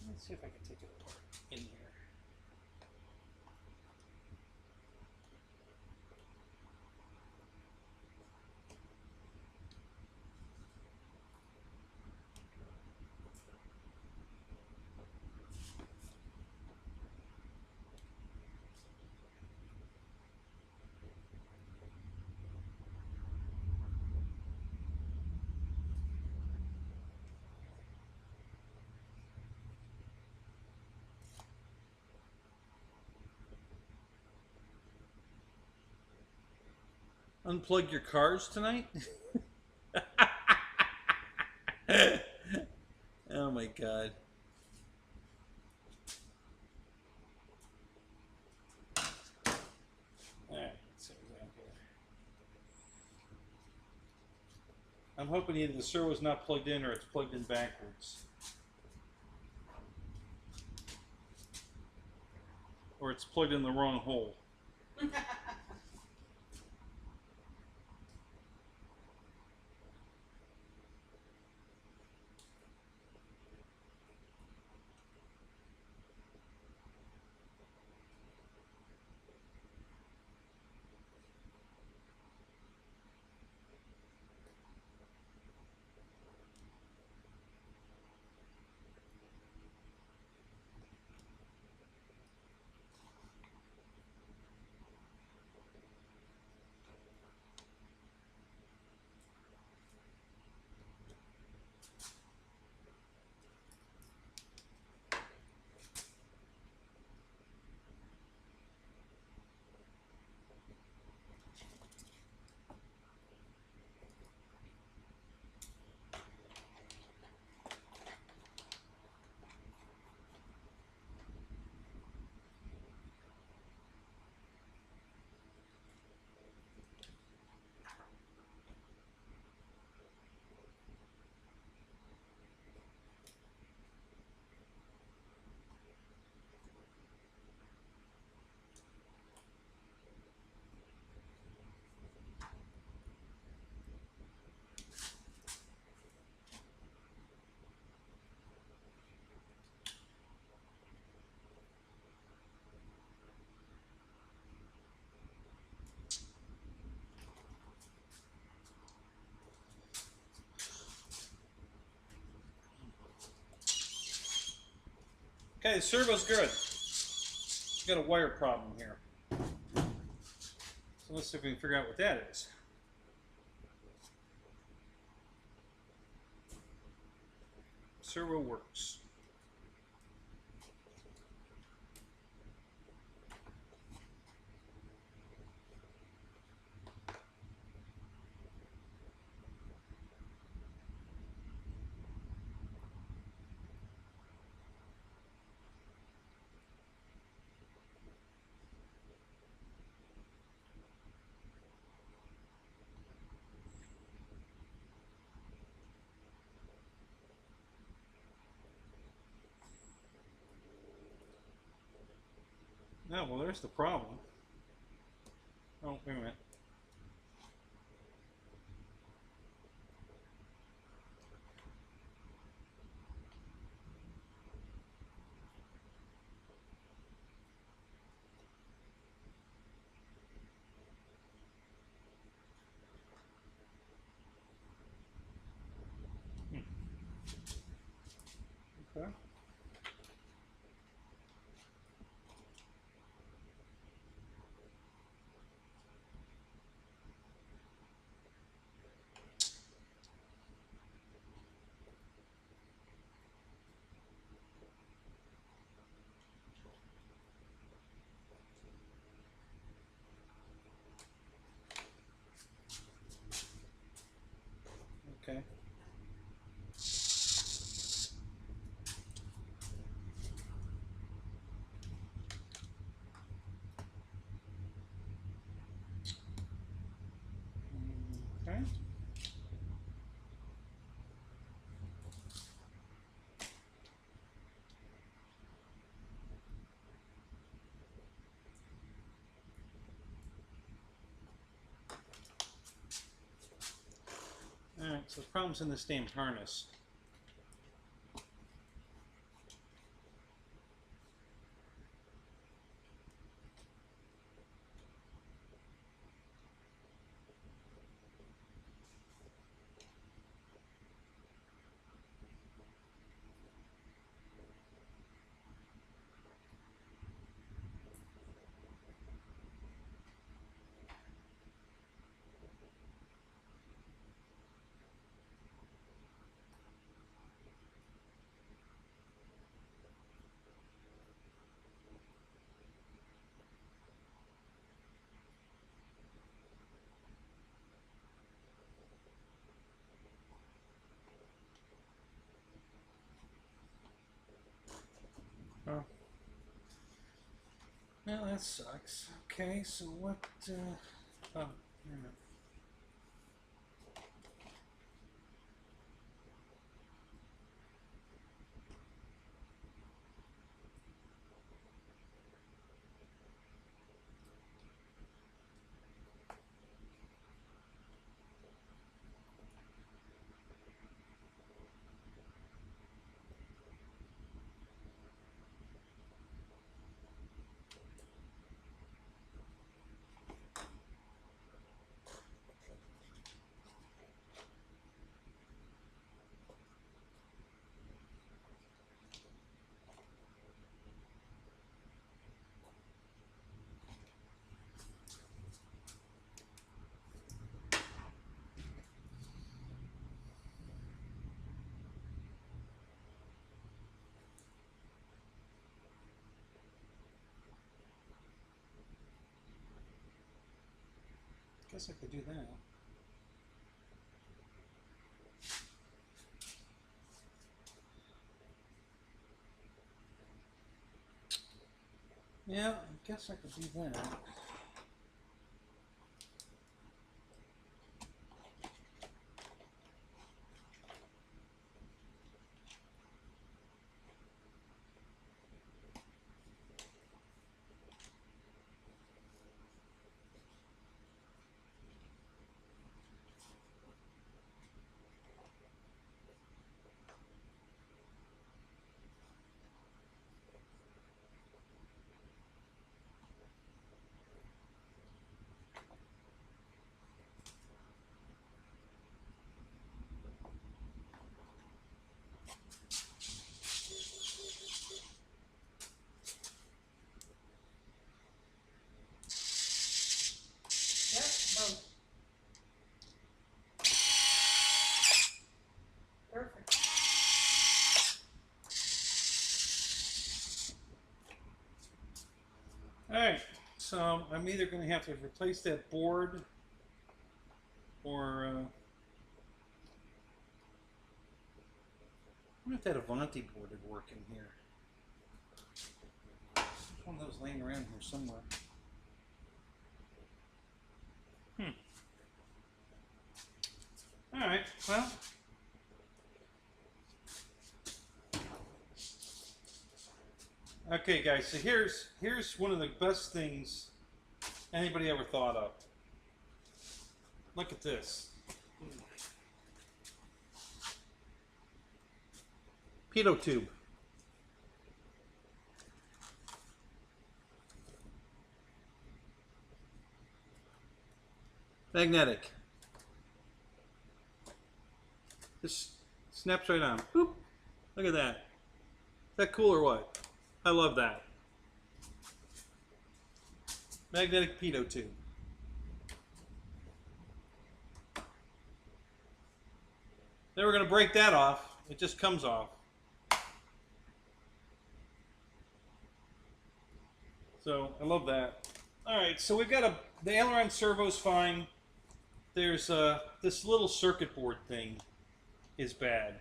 Let's see if I can take it apart in here. Unplug your cars tonight? Oh my god. Alright, let's see what we got here. I'm hoping either the servo's not plugged in or it's plugged in backwards. Or it's plugged in the wrong hole. Okay, the servo's good. Got a wire problem here. So let's see if we can figure out what that is. Servo works. No, well, there's the problem. Oh, wait a minute. Okay. Okay. Okay. Alright, so the problem's in this damn harness. Oh. Well, that sucks. Okay, so what, oh, yeah. Guess I could do that. Yeah, I guess I could do that. Yep, both. Perfect. Alright, so I'm either going to have to replace that board or I wonder if that Avanti board would work in here. There's one of those laying around here somewhere. Alright, well. Okay guys, so here's one of the best things anybody ever thought of. Look at this. Pitot tube. Magnetic. Just snaps right on. Boop. Look at that. that cool or what? I love that. Magnetic pitot tube. Then we're going to break that off. It just comes off. So I love that. All right, so we've got the aileron servo's fine. There's this little circuit board thing is bad.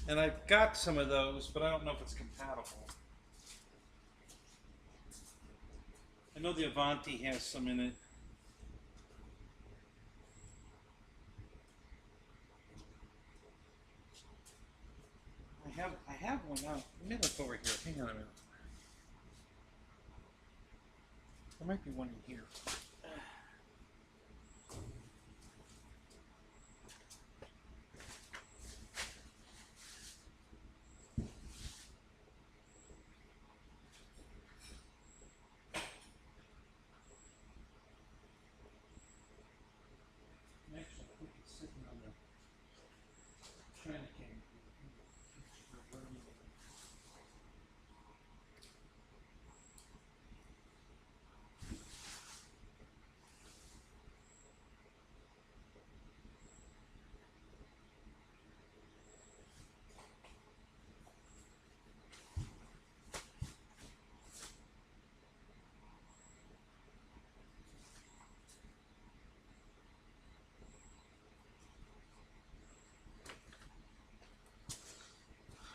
And I've got some of those, but I don't know if it's compatible. I know the Avanti has some in it. I have one now. Let me look over here. Hang on a minute. There might be one in here. Actually, I think it's sitting on the China can.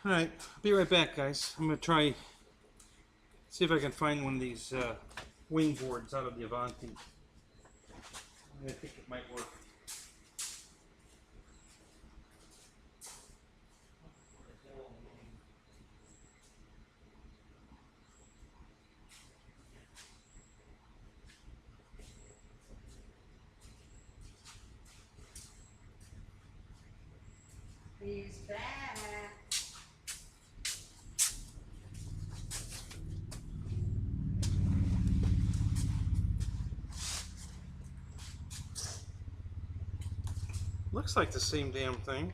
All right, I'll be right back, guys. I'm gonna try, see if I can find one of these wing boards out of the Avanti. I think it might work. He's back. Looks like the same damn thing.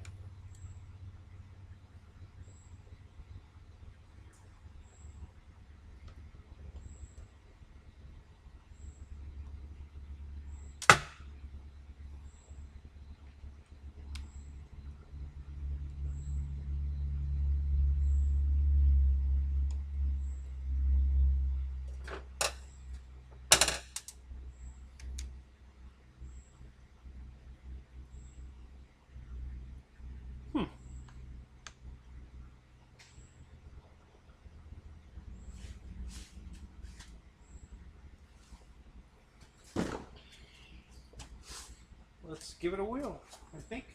Let's give it a wheel, I think.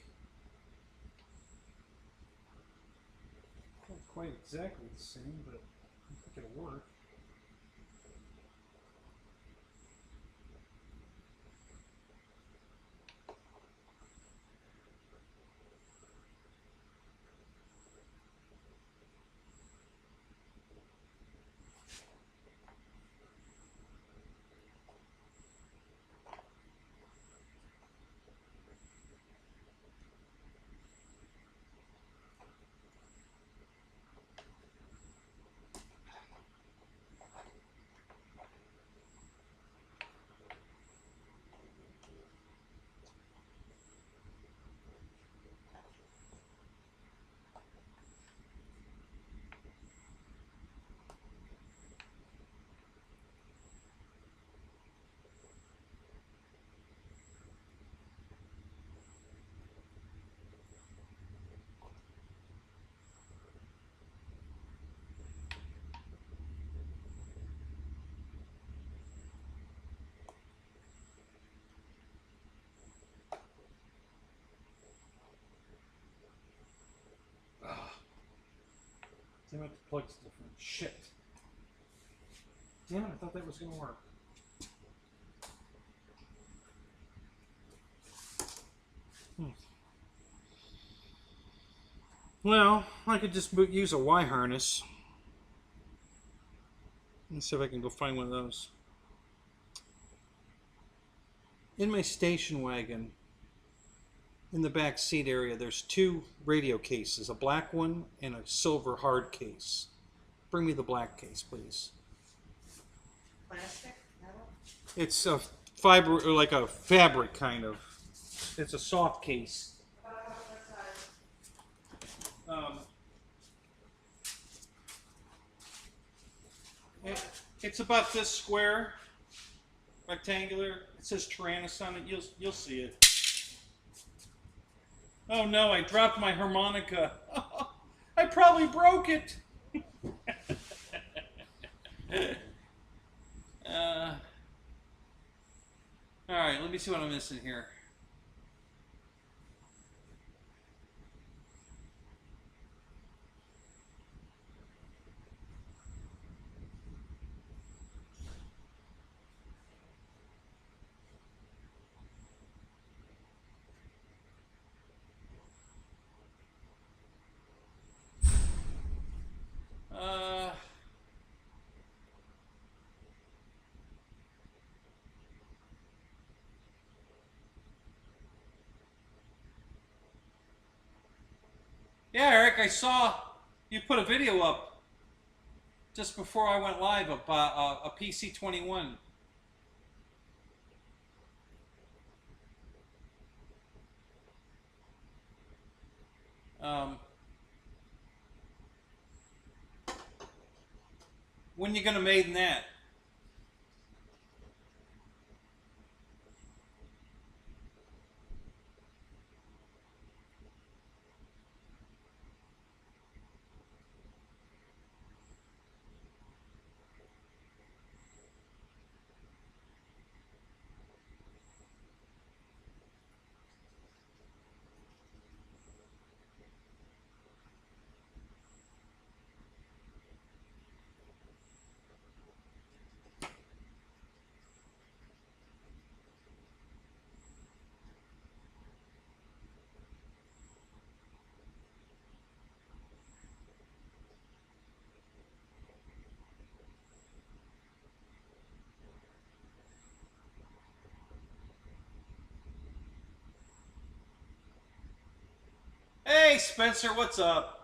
Not quite exactly the same, but I think it'll work. Damn it, the plug's different. Shit. Damn it, I thought that was going to work. Well, I could just use a Y harness. Let's see if I can go find one of those. In my station wagon, in the back seat area, there's two radio cases, a black one and a silver hard case. Bring me the black case, please. Plastic, metal? It's a fiber, or like a fabric kind of. It's a soft case. It's about this square, rectangular. It says Tyrannus on it. You'll see it. Oh no! I dropped my harmonica. I probably broke it. All right. Let me see what I'm missing here. Yeah, Eric, I saw you put a video up just before I went live of a PC-21. When you gonna maiden that? Hey, Spencer, what's up?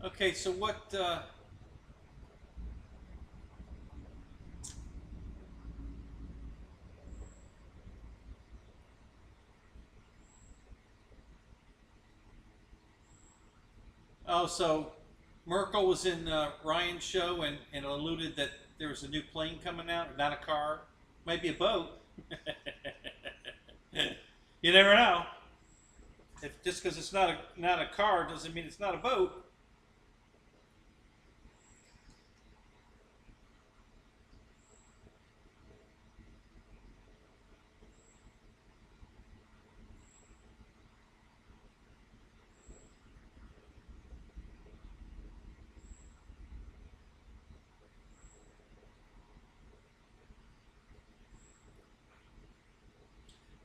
Okay, so what? Oh, so Merkel was in Ryan's show and alluded that there was a new plane coming out, not a car, might be a boat. You never know. If just because it's not a car doesn't mean it's not a boat.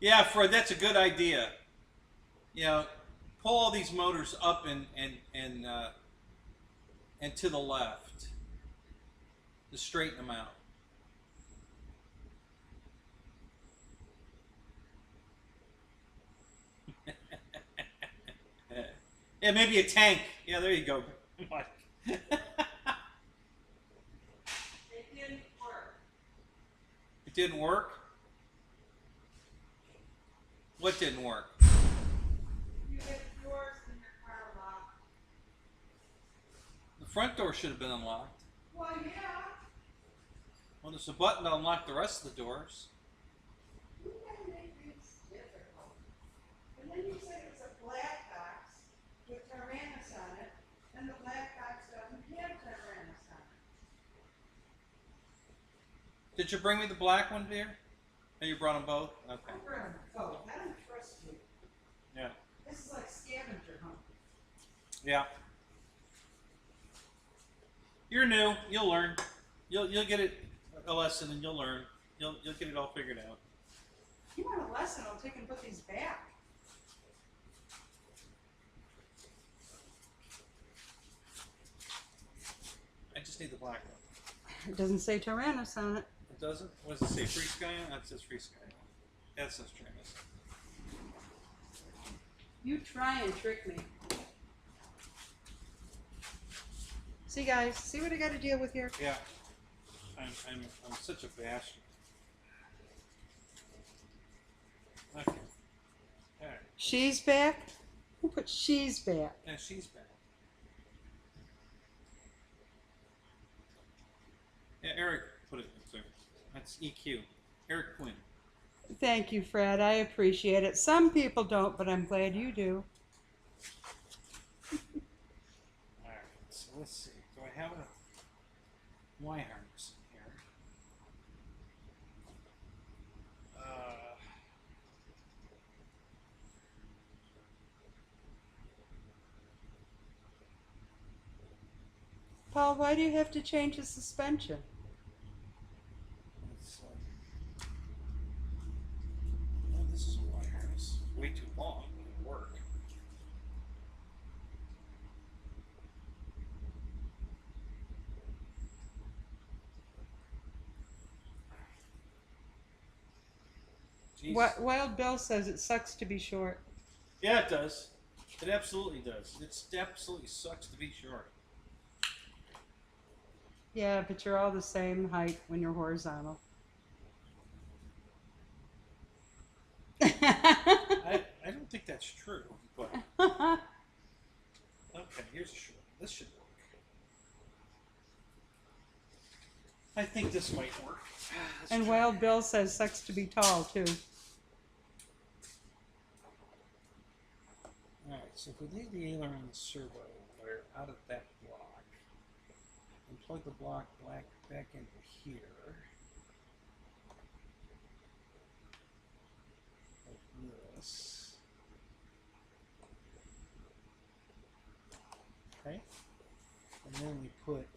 Yeah, Fred, that's a good idea. You know, pull all these motors up and to the left to straighten them out. Yeah, maybe a tank. Yeah, there you go. It didn't work. It didn't work? What didn't work? You had doors in your car locked. The front door should have been unlocked. Well, yeah. Well, there's a button to unlock the rest of the doors. You can Did you bring me the black one, dear? Oh, you brought them both? Okay. Oh, I don't trust you. Yeah. This is like scavenger hunt. Yeah. You're new. You'll learn. You'll get it a lesson, and you'll learn. You'll get it all figured out. You want a lesson? I'll take and put these back. I just need the black one. It doesn't say Tyrannus on it. It doesn't? What does it say? Free Sky? That says Free Sky. That says Tyrannus. You try and trick me. See, guys, see what I got to deal with here? Yeah. I'm such a bastard. Okay. All right. She's back? Who put she's back? Yeah, she's back. Yeah, Eric put it there. That's EQ. Eric Quinn. Thank you, Fred. I appreciate it. Some people don't, but I'm glad you do. Alright, so let's see. Do I have a Y harness in here? Paul, why do you have to change the suspension? It's, oh, this is a Y harness. Way too long. It won't work. Jesus. Wild Bill says it sucks to be short. Yeah, it does. It absolutely does. It absolutely sucks to be short. Yeah, but you're all the same height when you're horizontal. I don't think that's true, but okay, here's a short. This should work. I think this might work. And Wild Bill says sucks to be tall, too. Alright, so if we leave the aileron servo wire out of that block and plug the block back into here, like this. Okay, and then we put.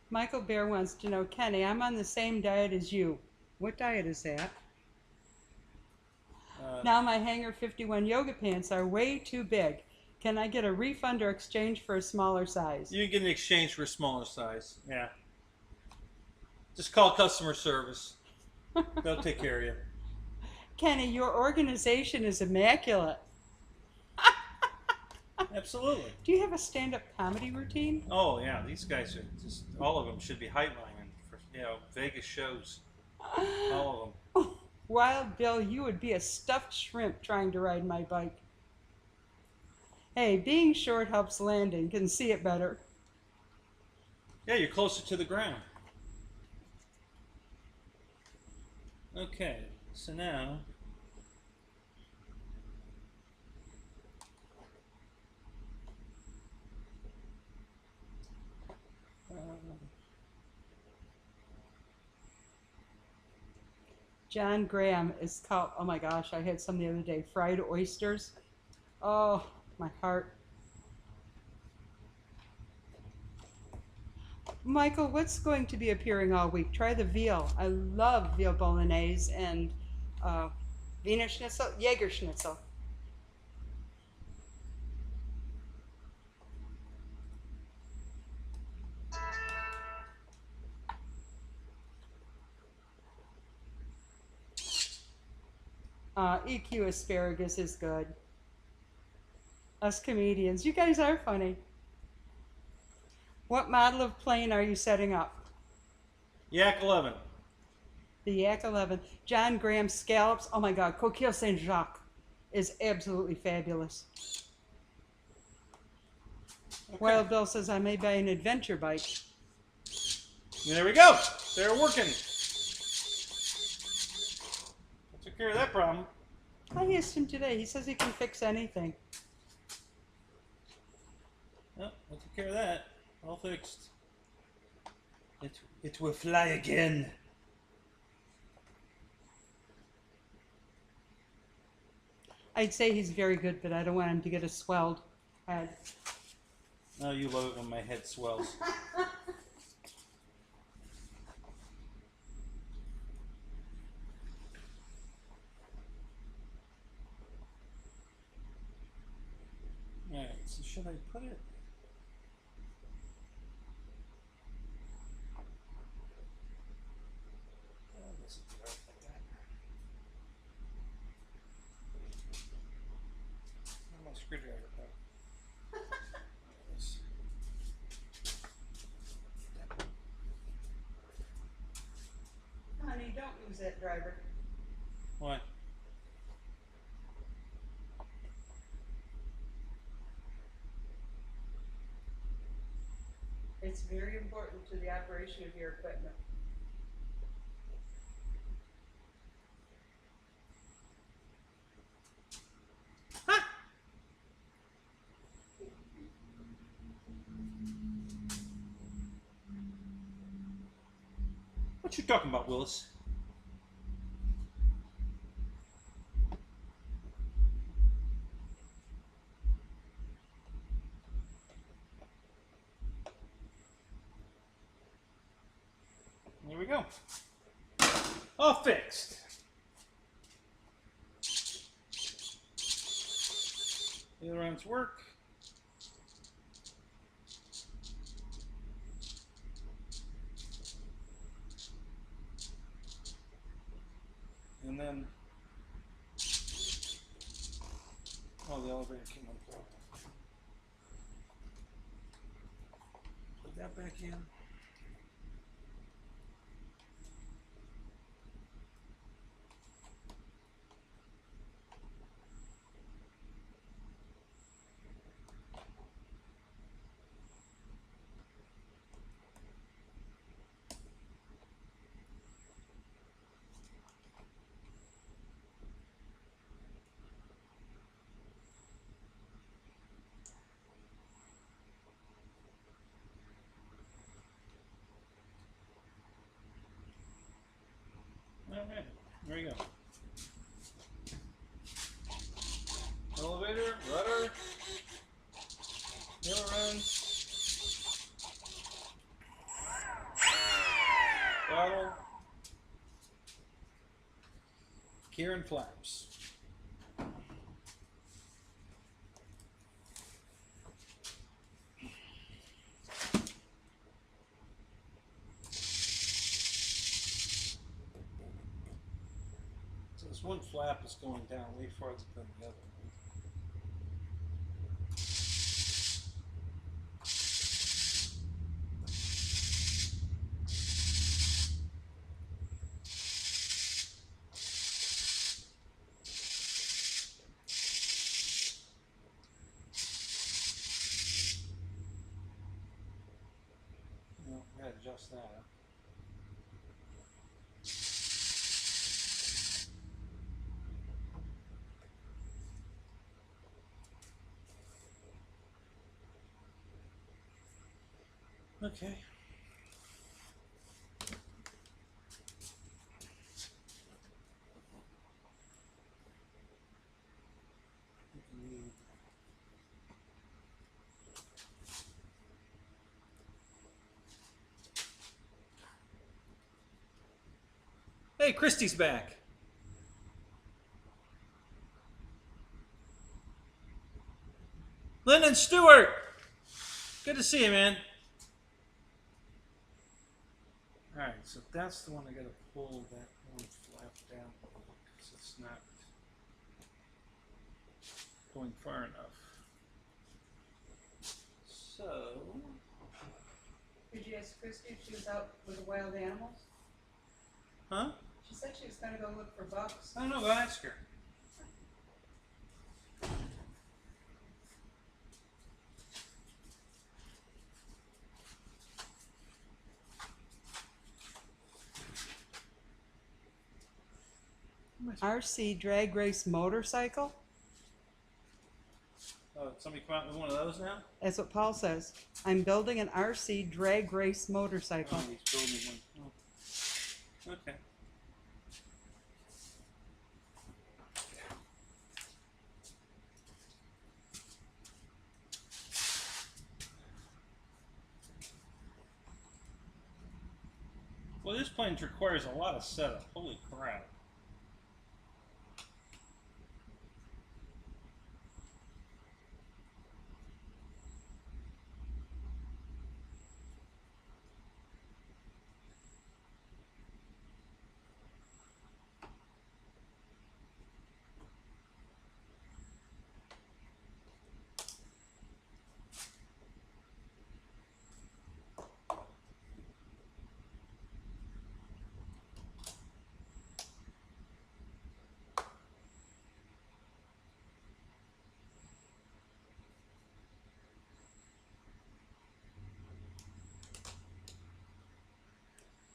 Michael Bear wants to know, Kenny, I'm on the same diet as you. What diet is that? Now my Hangar 51 yoga pants are way too big. Can I get a refund or exchange for a smaller size? You can get an exchange for a smaller size. Yeah. Just call customer service. They'll take care of you. Kenny, your organization is immaculate. Absolutely. Do you have a stand-up comedy routine? Oh yeah, these guys are just, all of them should be headlining for, you know, Vegas shows. All of them. Wild Bill, you would be a stuffed shrimp trying to ride my bike. Hey, being short helps landing. Can see it better. Yeah, you're closer to the ground. Okay, so now John Graham is called, oh my gosh, I had some the other day, fried oysters. Oh, my heart. Michael, what's going to be appearing all week? Try the veal. I love veal bolognese and Wiener Schnitzel, Jaeger Schnitzel. EQ asparagus is good. Us comedians, you guys are funny. What model of plane are you setting up? Yak 11. The Yak 11. John Graham scallops. Oh my God, Coquille Saint-Jacques is absolutely fabulous. Okay. Wild Bill says I may buy an adventure bike. And there we go. They're working. I took care of that problem. I asked him today. He says he can fix anything. Well, I took care of that. All fixed. It will fly again. I'd say he's very good, but I don't want him to get a swelled head. No, you love it when my head swells. Alright, so should I put it? Oh, this is dark like that. Where's my screwdriver? There it is. Honey, don't use that driver. What? It's very important to the operation of your equipment. What you talking about, Willis? There we go. All fixed. The other rounds work. And then, oh, the elevator came unplugged. Put that back in. Alright, there you go. Elevator, rudder, ailerons, throttle, gear and flaps. This one flap is going down way farther than the other. Well, I gotta adjust that. Okay. Hey, Christy's back. Lyndon Stewart. Good to see you, man. Alright, so that's the one I gotta pull that one flap down because it's not going far enough. So, Did you ask Christy if she was out with the wild animals? huh? She said she was going to go look for bucks. I don't know, go ask her. RC drag race motorcycle? Oh, did somebody come out with one of those now? That's what Paul says. I'm building an RC drag race motorcycle. Oh, he's building one. Oh. Okay. Well, this plane requires a lot of setup. Holy crap.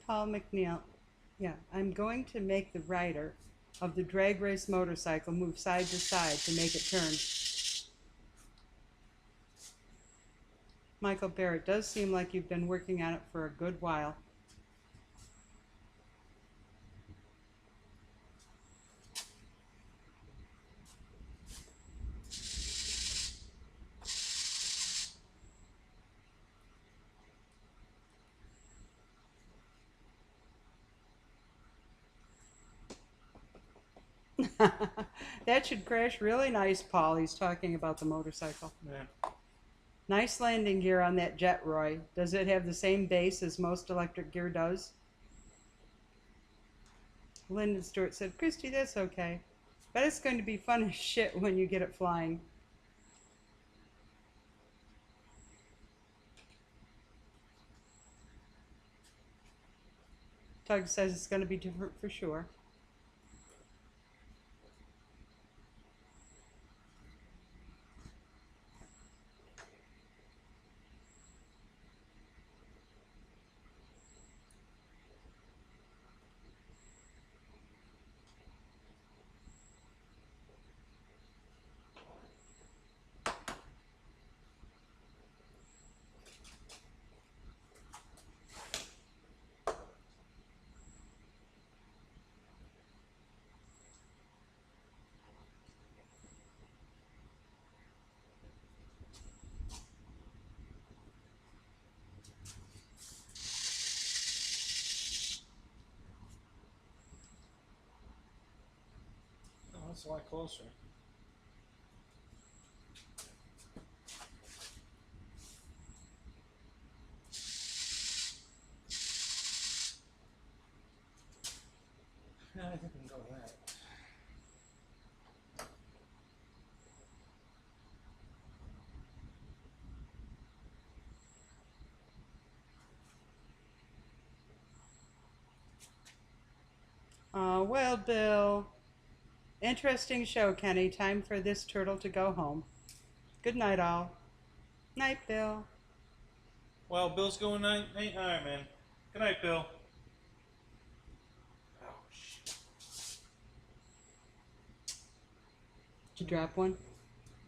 Paul McNeil. Yeah, I'm going to make the rider of the drag race motorcycle move side to side to make it turn. Michael Barrett, does seem like you've been working on it for a good while. That should crash really nice, Paul. He's talking about the motorcycle. Yeah. Nice landing gear on that jet, Roy. Does it have the same base as most electric gear does? Lyndon Stewart said, Christy, that's okay. But it's going to be fun as shit when you get it flying. Tug says it's going to be different for sure. Oh, that's a lot closer. Yeah, I think we can go with that. Well, Bill. Interesting show, Kenny. Time for this turtle to go home. Good night, all. Night, Bill. Well, Bill's going night. All right, man. Good night, Bill. Oh, shit. Did you drop one?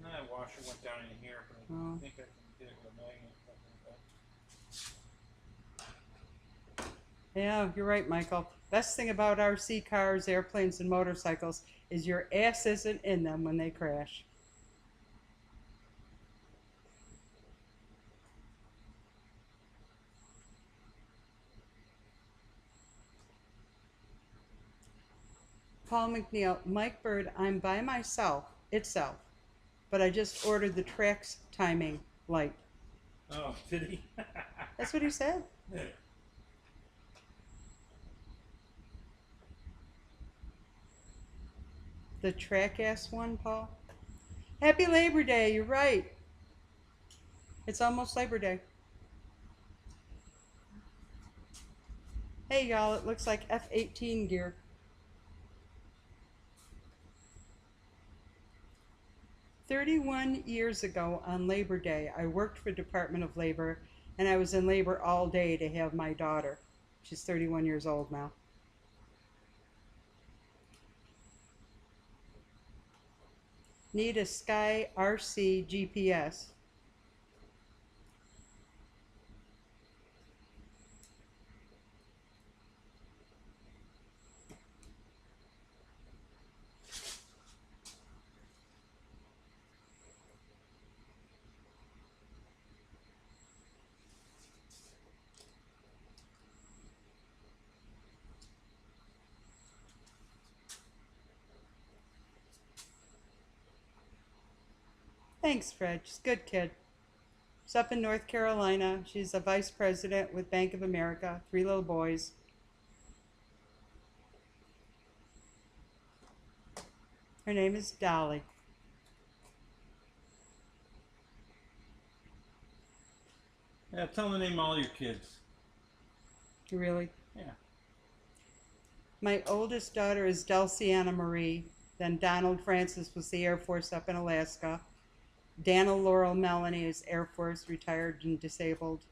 That washer went down in here, but Oh. I think I can get it with a magnet. Yeah, you're right, Michael. Best thing about RC cars, airplanes, and motorcycles is your ass isn't in them when they crash. Paul McNeil, Mike Bird, I'm by myself, itself, but I just ordered the tracks timing light. Oh, did he? That's what he said. The track-ass one, Paul? Happy Labor Day, you're right. It's almost Labor Day. Hey, y'all, it looks like F-18 gear. "31 years ago on Labor Day, I worked for Department of Labor, and I was in labor all day to have my daughter." She's 31 years old now. Need a Sky RC GPS. Thanks, Fred. She's a good kid. She's up in North Carolina. She's a vice president with Bank of America. 3 little boys. Her name is Dolly. Yeah, tell them to name all your kids. Really? Yeah. My oldest daughter is Dulcie Anna Marie. Then Donald Francis was the Air Force up in Alaska. Dana Laurel Melanie is Air Force, retired and disabled.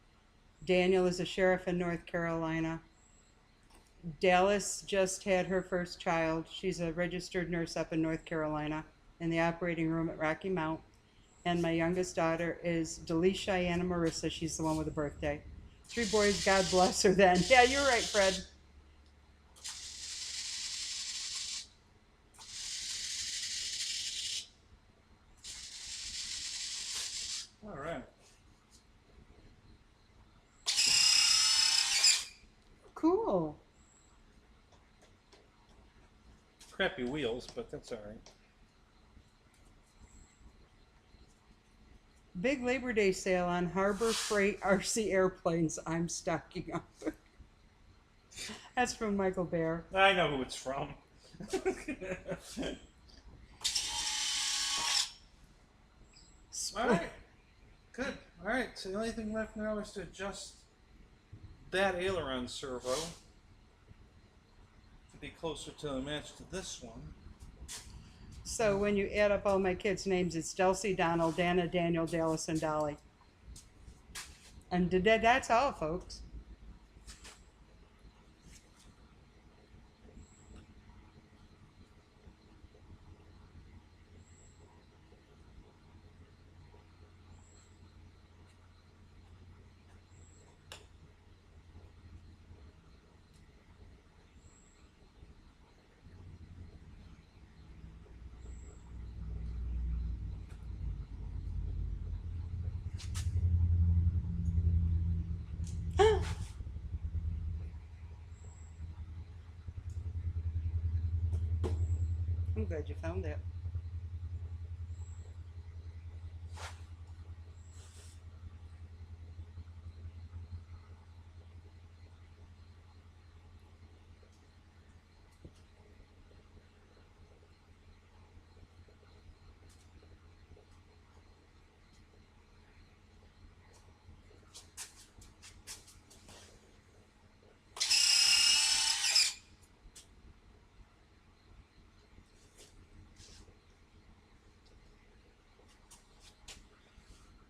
Daniel is a sheriff in North Carolina. Dallas just had her first child. She's a registered nurse up in North Carolina in the operating room at Rocky Mount. And my youngest daughter is Delisha Anna Marissa. She's the one with the birthday. 3 boys, God bless her then. Yeah, you're right, Fred. All right. Cool. Crappy wheels, but that's all right. Big Labor Day sale on Harbor Freight RC airplanes. I'm stocking up. That's from Michael Bear. I know who it's from. All right. Good. All right. So the only thing left now is to adjust that aileron servo to be closer to the match to this one. So when you add up all my kids' names, it's Dulcie, Donald, Dana, Daniel, Dallas, and Dolly. And that's all, folks. I'm glad you found that.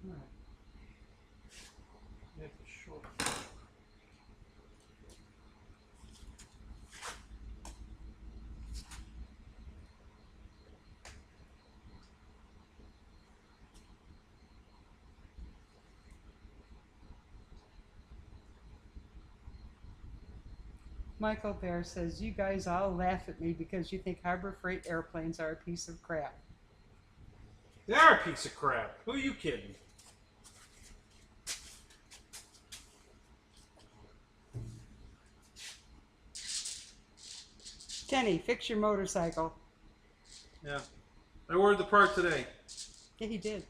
All right. Yeah, for sure. Michael Bear says, you guys all laugh at me because you think Harbor Freight airplanes are a piece of crap. They are a piece of crap. Who are you kidding? Kenny, fix your motorcycle. Yeah. I ordered the part today. Yeah, he did.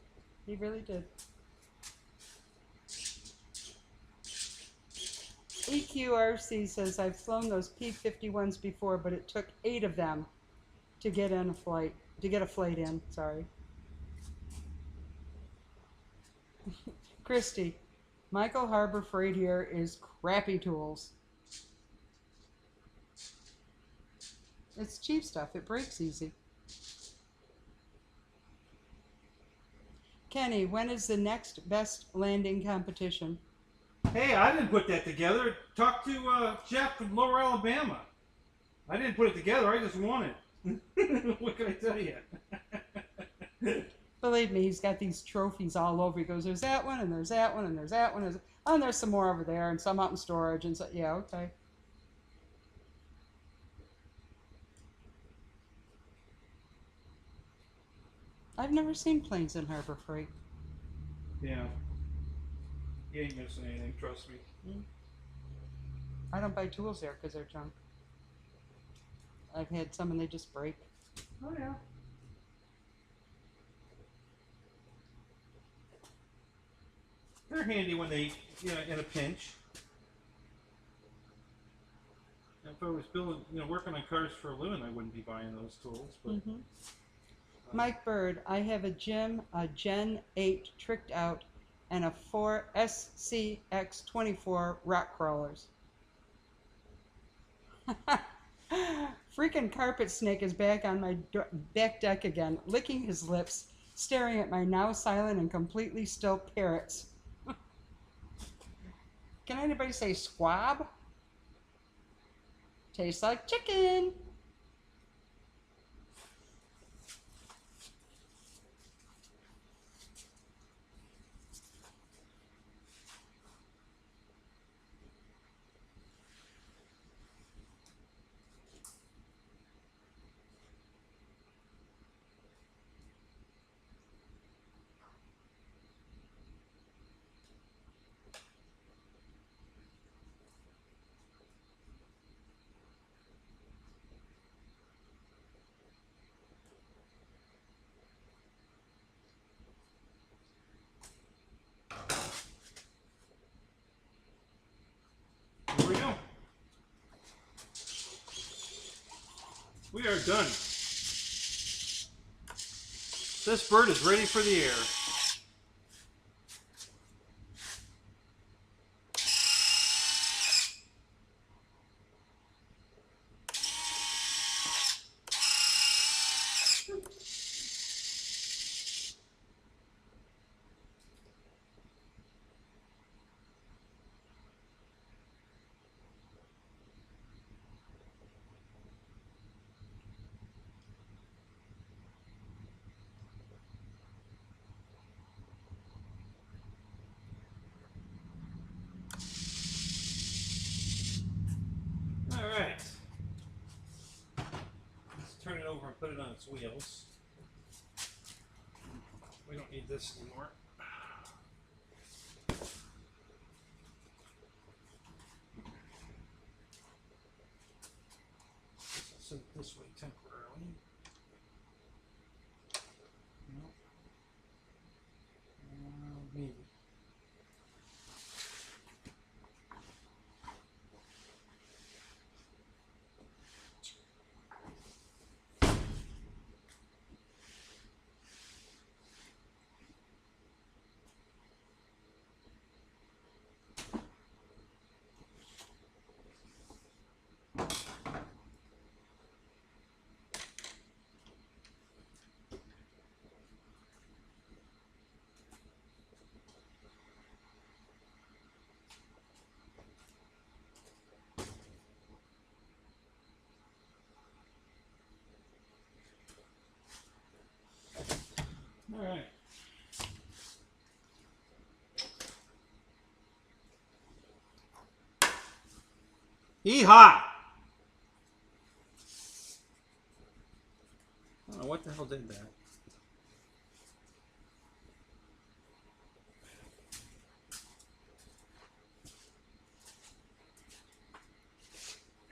He really did. EQRC says, I've flown those P-51s before, but it took 8 of them to get in a flight, in, sorry. Christy, Michael Harbor Freight here is crappy tools. It's cheap stuff. It breaks easy. Kenny, when is the next best landing competition? Hey, I didn't put that together. Talk to Jeff from Lower Alabama. I didn't put it together. I just won it. What can I tell you? Believe me, he's got these trophies all over. He goes, there's that one, and there's that one, and there's that one, and there's some more over there, and some out in storage, and so, yeah, okay. I've never seen planes in Harbor Freight. Yeah. You ain't missing anything, trust me. I don't buy tools there because they're junk. I've had some and they just break. Oh yeah. They're handy when they, in a pinch. If I was building, working on cars for a living, I wouldn't be buying those tools. But Mike Bird, I have a Gen 8 tricked out, and a 4 SCX24 rock crawlers. Freaking carpet snake is back on my back deck again, licking his lips, staring at my now silent and completely still parrots. Can anybody say squab? Tastes like chicken. here we go. We are done. This bird is ready for the air. All right. Let's turn it over and put it on its wheels. We don't need this anymore. Set it this way temporarily. No. Maybe. All right. Yeehaw! I don't know what the hell did that.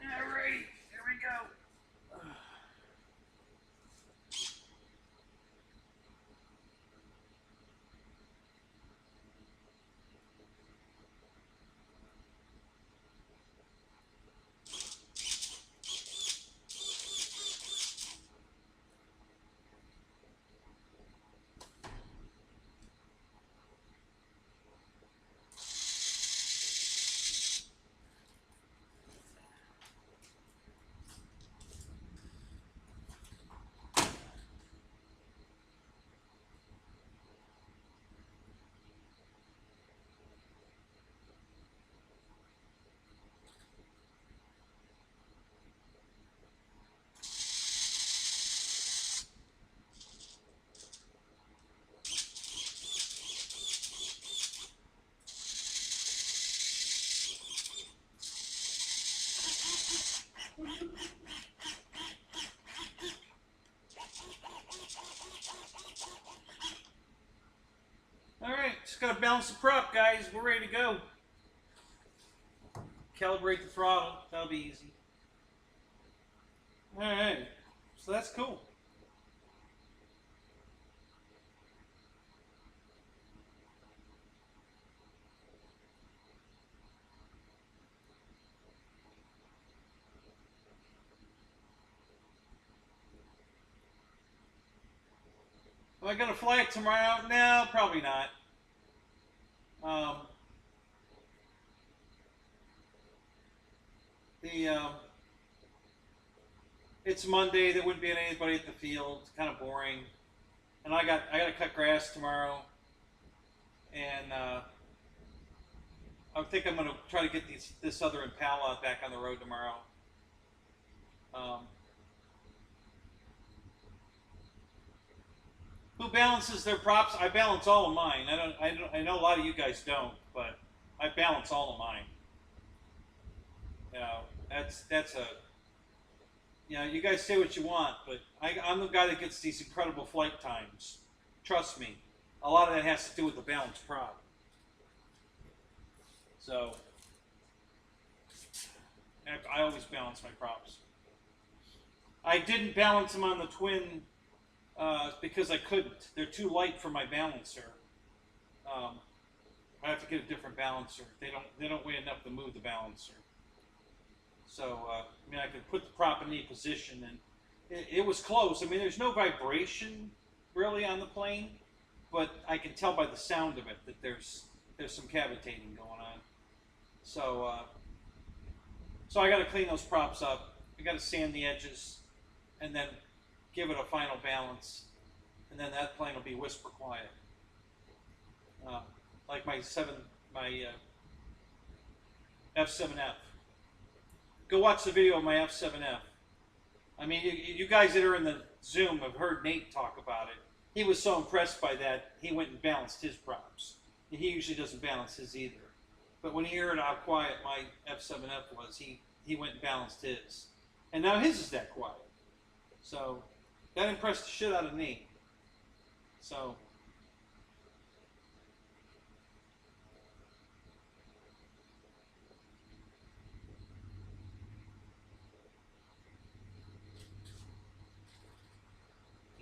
Alright, there we go. just gotta balance the prop, guys. We're ready to go. Calibrate the throttle. That'll be easy. All right. So that's cool. Am I gonna fly it tomorrow? No, probably not. It's Monday. There wouldn't be anybody at the field. It's kind of boring, and I gotta cut grass tomorrow, and I think I'm gonna try to get this other Impala back on the road tomorrow. Who balances their props? I balance all of mine. I know a lot of you guys don't, but I balance all of mine. You know, that's a. You know, you guys say what you want, but I'm the guy that gets these incredible flight times. Trust me, a lot of that has to do with the balanced prop. So, I always balance my props. I didn't balance them on the twin because I couldn't. They're too light for my balancer. I have to get a different balancer. They don't weigh enough to move the balancer. So, I mean, I could put the prop in any position, and it was close. I mean, there's no vibration really on the plane, but I can tell by the sound of it that there's some cavitating going on. So, so I got to clean those props up. I got to sand the edges, and then give it a final balance, and then that plane will be whisper quiet, like my F7F. Go watch the video of my F7F. I mean, you guys that are in the Zoom have heard Nate talk about it. He was so impressed by that, he went and balanced his props. He usually doesn't balance his either. But when he heard how quiet my F7F was, he went and balanced his. And now his is that quiet. So that impressed the shit out of Nate. So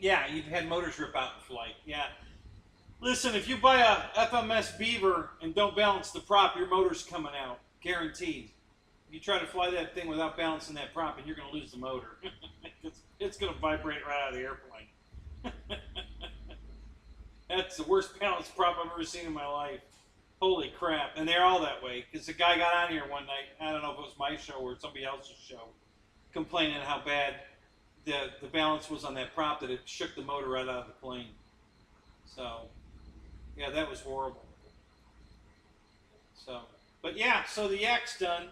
yeah, you've had motors rip out in flight. Yeah. Listen, if you buy a FMS Beaver and don't balance the prop, your motor's coming out. Guaranteed. If you try to fly that thing without balancing that prop, and you're going to lose the motor. It's going to vibrate right out of the airplane. That's the worst balanced prop I've ever seen in my life. Holy crap. And they're all that way. Because the guy got on here one night, I don't know if it was my show or somebody else's show, complaining how bad the balance was on that prop that it shook the motor right out of the plane. So, yeah, that was horrible. So, but yeah, so the yak's done.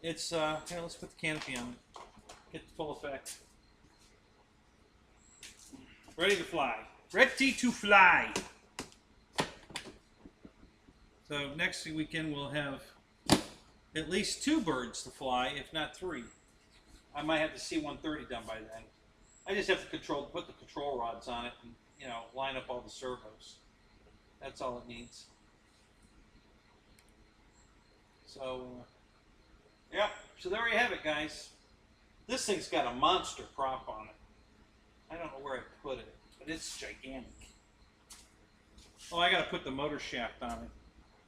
It's, here, let's put the canopy on it. Get the full effect. Ready to fly. Ready to fly. So next weekend we'll have at least 2 birds to fly, if not 3. I might have the C-130 done by then. I just have to put the control rods on it and, you know, line up all the servos. That's all it needs. So, yeah, so there you have it, guys. This thing's got a monster prop on it. I don't know where I put it, but it's gigantic. Oh, I gotta put the motor shaft on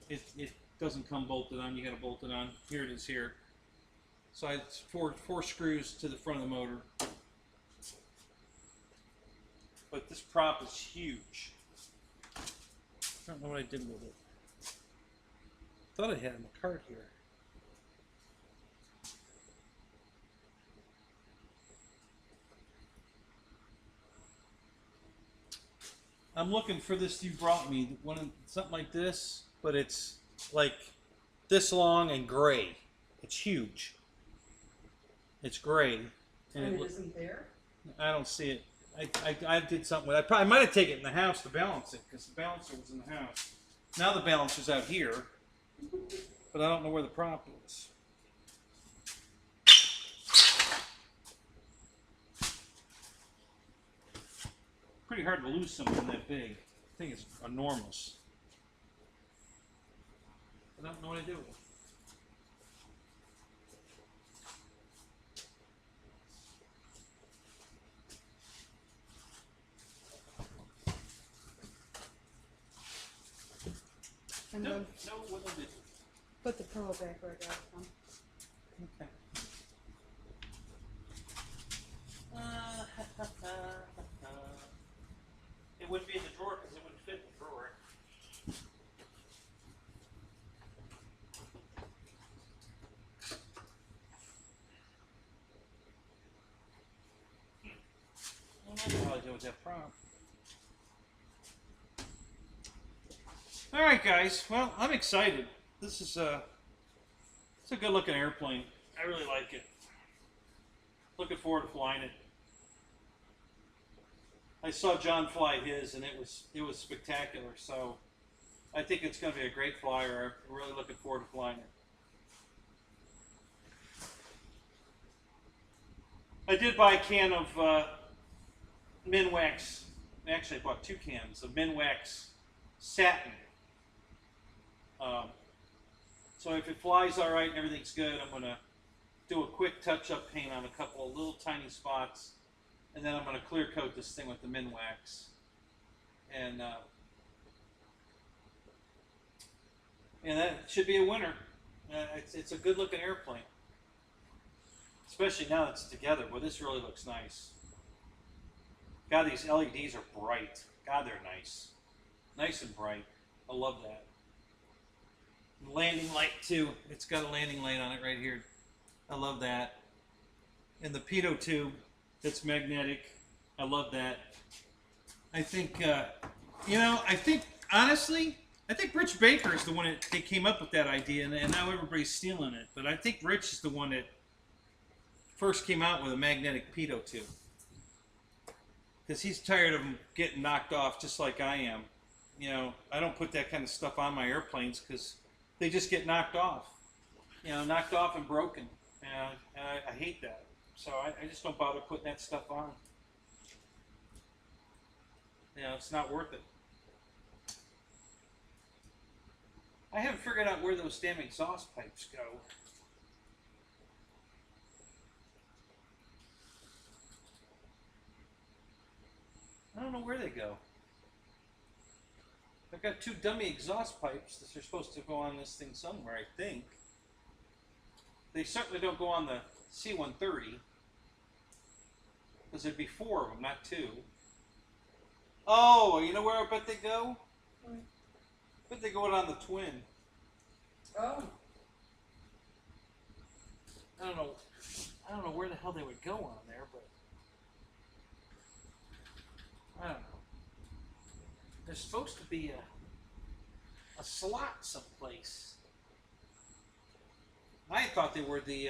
it. It doesn't come bolted on, you gotta bolt it on. Here it is here. So it's four screws to the front of the motor. But this prop is huge. I don't know what I did with it. Thought I had it in the cart here. I'm looking for this you brought me, something like this, but it's like this long and gray. It's huge. It's gray. And it isn't there? I don't see it. I did something with it. I might have taken it in the house to balance it, because the balancer was in the house. Now the balancer's out here, but I don't know where the prop is. Pretty hard to lose something that big. The thing is enormous. I don't know what I do with them. And No, then no, what I did. put the pillow back where I got it from. Okay. It wouldn't be in the drawer because it wouldn't fit in the drawer. Well, that's how I deal with that problem. All right, guys. Well, I'm excited. This is it's a good-looking airplane. I really like it. Looking forward to flying it. I saw John fly his, and it was spectacular. So I think it's going to be a great flyer. I'm really looking forward to flying it. I did buy a can of Minwax. Actually, I bought 2 cans of Minwax satin. So if it flies all right and everything's good, I'm going to do a quick touch-up paint on a couple of little tiny spots, and then I'm going to clear coat this thing with the Minwax. And that should be a winner. It's a good-looking airplane, especially now that it's together. Well, this really looks nice. God, these LEDs are bright. God, they're nice. Nice and bright. I love that. Landing light too. It's got a landing light on it right here. I love that. And the pitot tube that's magnetic. I love that. I think, honestly, I think Rich Baker is the one that came up with that idea, and now everybody's stealing it. But I think Rich is the one that first came out with a magnetic pitot tube. Because he's tired of them getting knocked off just like I am. You know, I don't put that kind of stuff on my airplanes because they just get knocked off. You know, knocked off and broken. And I hate that. So I just don't bother putting that stuff on. You know, it's not worth it. I haven't figured out where those damn exhaust pipes go. I don't know where they go. I've got 2 dummy exhaust pipes that are supposed to go on this thing somewhere, I think. They certainly don't go on the C-130. Because there'd be 4 of them, not 2. Oh, you know where I bet they go? I bet they go on the twin. Oh. I don't know where the hell they would go on there, but I don't know. There's supposed to be a slot someplace. I thought they were they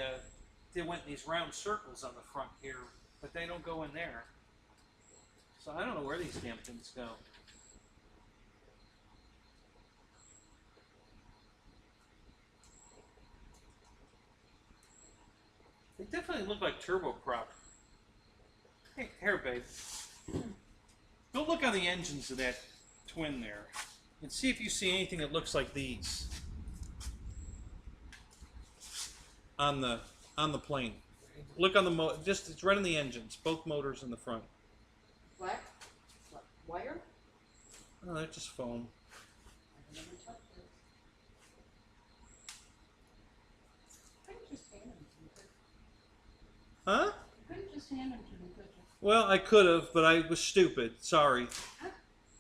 went in these round circles on the front here, but they don't go in there. So I don't know where these damn things go. They definitely look like turboprop. Hey, here, babe. Go look on the engines of that twin there and see if you see anything that looks like these on the plane. Look on the it's right on the engines, both motors in the front. Black? Wire? Oh, they're just foam. I never touched it. I couldn't just hand them to me, could you? Huh? I couldn't just hand them to me, could you? Well, I could have, but I was stupid. Sorry.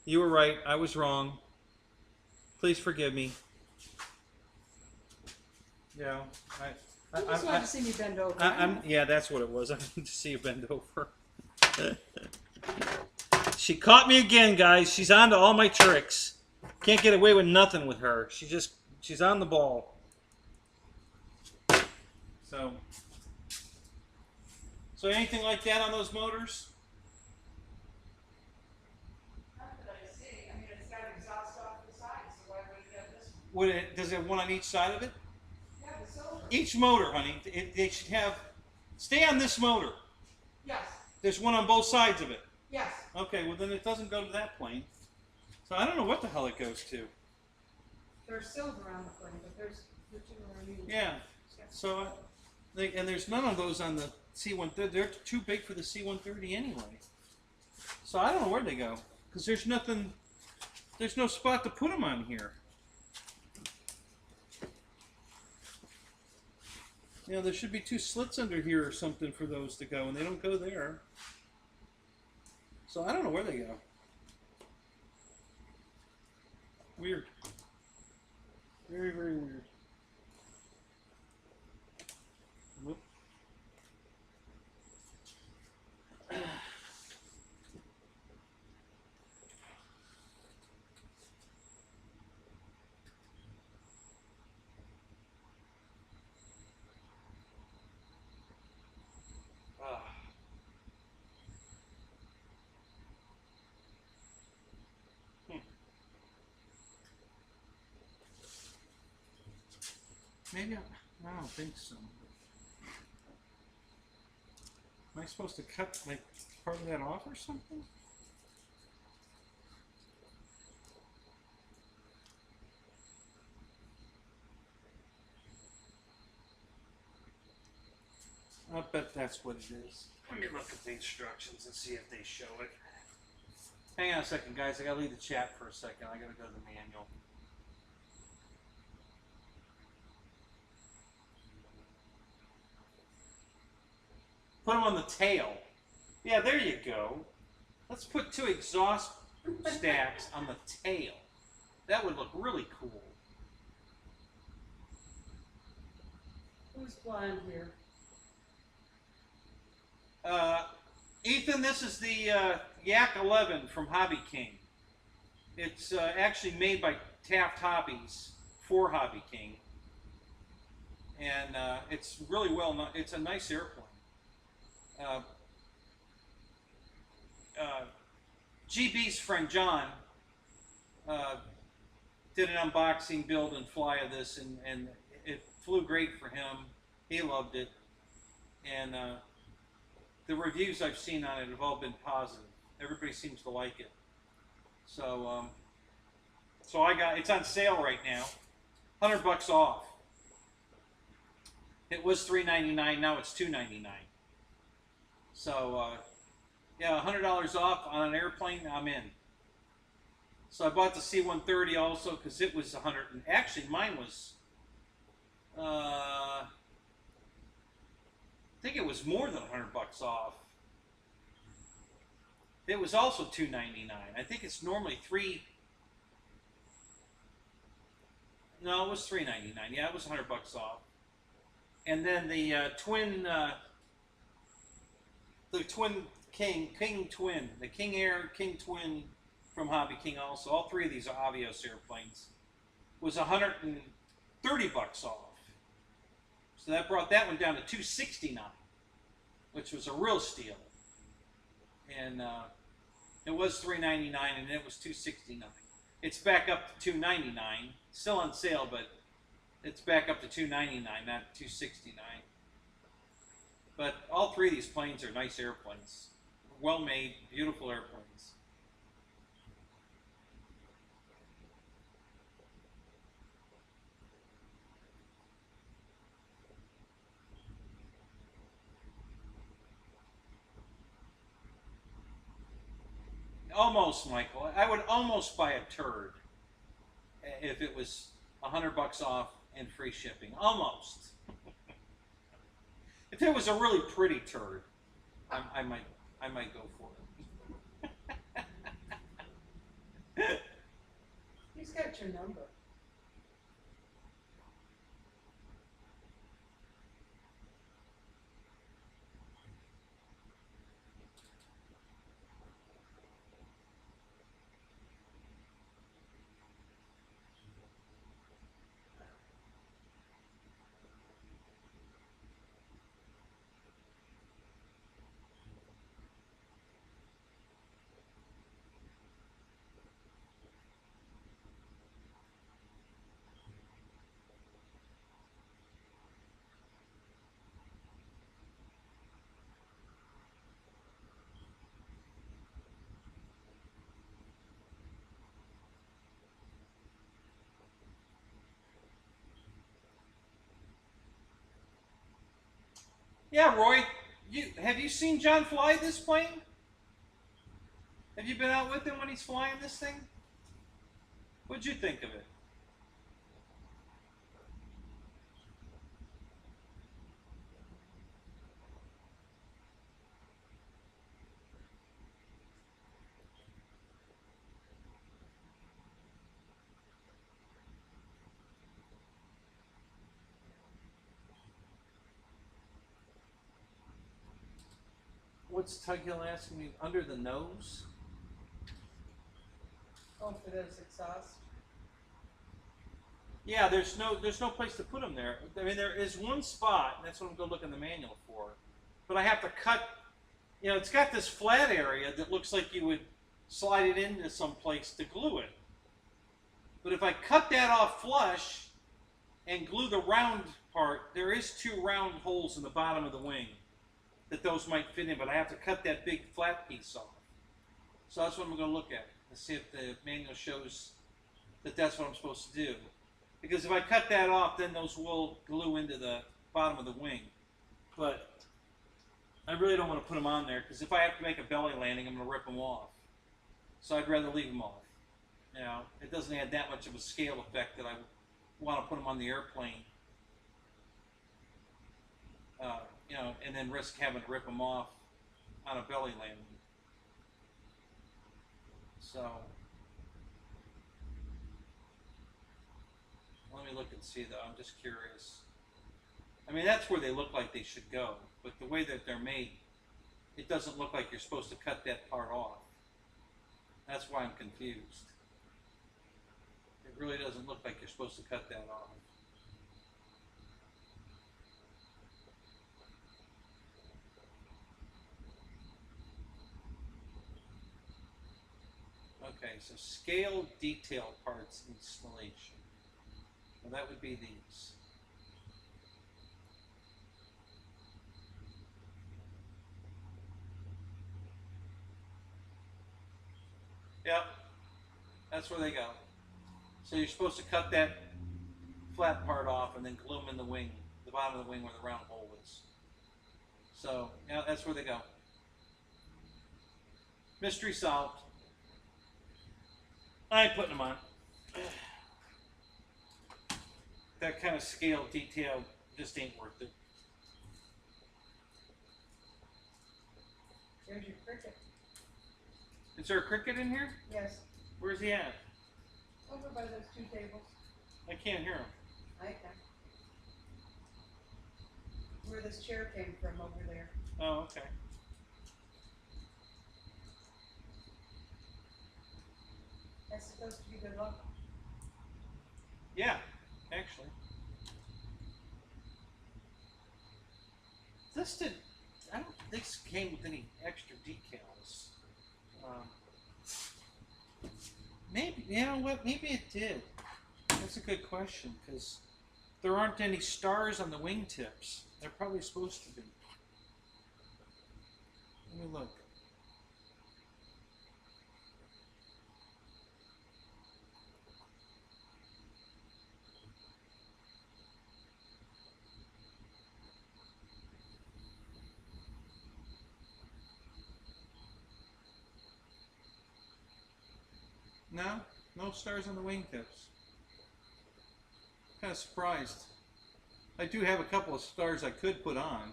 You were right. I was wrong. Please forgive me. Yeah, You just wanted to see me bend over. yeah, that's what it was. I wanted to see you bend over. She caught me again, guys. She's on to all my tricks. Can't get away with nothing with her. She's on the ball. So anything like that on those motors? Not that I see. I mean, it's got exhaust off the side, so why would it have this Would one? it? Does it have one on each side of it? Yeah, the silver. Each motor, honey. They should have. Stay on this motor. Yes. There's one on both sides of it. Yes. Okay, well then it doesn't go to that plane. So I don't know what the hell it goes to. There's silver on the plane, but there's two remaining. Yeah. So, and there's none of those on the C-130. They're too big for the C-130 anyway. So I don't know where they go, because there's nothing. There's no spot to put them on here. You know, there should be 2 slits under here or something for those to go, and they don't go there. So I don't know where they go. Weird. Very, very weird. Whoop. Maybe I don't think so. Am I supposed to cut like part of that off or something? I bet that's what it is. Let me look at the instructions and see if they show it. Hang on a second, guys. I gotta leave the chat for a second. I gotta go to the manual. Put them on the tail. Yeah, there you go. Let's put 2 exhaust stacks on the tail. That would look really cool. Who's blind here? Ethan, this is the Yak 11 from Hobby King. It's actually made by Taft Hobbies for Hobby King. And it's really well, it's a nice airplane. GB's friend John did an unboxing, build, and fly of this, and it flew great for him. He loved it, and the reviews I've seen on it have all been positive. Everybody seems to like it. So, so it's on sale right now, $100 off. It was $3.99, now it's $2.99. So, yeah, $100 off on an airplane, I'm in. So I bought the C-130 also because it was 100. And actually, mine was, I think it was more than $100 off. It was also $2.99. I think it's normally No, it was $3.99. Yeah, it was $100 off. And then the twin. The twin King Twin, the King Air, King Twin from Hobby King also. All 3 of these are Avios airplanes. Was $130 off. So that brought that one down to $269, which was a real steal. And it was $3.99 and it was $269. It's back up to $299. Still on sale, but it's back up to $299, not $269. But all 3 of these planes are nice airplanes. Well-made, beautiful airplanes. Almost, Michael. I would almost buy a turd if it was $100 off and free shipping. Almost. If it was a really pretty turd, I might go for it. He's got your number. Yeah, Roy, have you seen John fly this plane? Have you been out with him when he's flying this thing? What'd you think of it? What's Tuggill asking me? Under the nose? Oh, for those exhaust. Yeah, there's no place to put them there. I mean, there is one spot, and that's what I'm going to look in the manual for. But I have to cut. You know, it's got this flat area that looks like you would slide it into some place to glue it. But if I cut that off flush and glue the round part, there is 2 round holes in the bottom of the wing that those might fit in, but I have to cut that big flat piece off. So that's what I'm going to look at and see if the manual shows that that's what I'm supposed to do. Because if I cut that off, then those will glue into the bottom of the wing. But I really don't want to put them on there, because if I have to make a belly landing, I'm going to rip them off. So I'd rather leave them off. You know, it doesn't add that much of a scale effect that I want to put them on the airplane. You know, and then risk having to rip them off on a belly landing. So let me look and see though. I'm just curious. I mean, that's where they look like they should go, but the way that they're made, it doesn't look like you're supposed to cut that part off. That's why I'm confused. It really doesn't look like you're supposed to cut that off. Okay, so scale detail parts installation. Well, that would be these. Yep, that's where they go. So you're supposed to cut that flat part off and then glue them in the wing, the bottom of the wing where the round hole is. So, yeah, that's where they go. Mystery solved. I ain't putting them on. That kind of scale detail just ain't worth it. There's your cricket. Is there a cricket in here? Yes, Where's he at? over by those 2 tables. I can't hear him. I can. Where this chair came from over there. Oh, okay. That's supposed to be good luck. Yeah, actually. This did. I don't think this came with any extra decals. Maybe, you know what? Maybe it did. That's a good question, because there aren't any stars on the wingtips. They're probably supposed to be. Let me look. No? No stars on the wingtips. Kind of surprised. I do have a couple of stars I could put on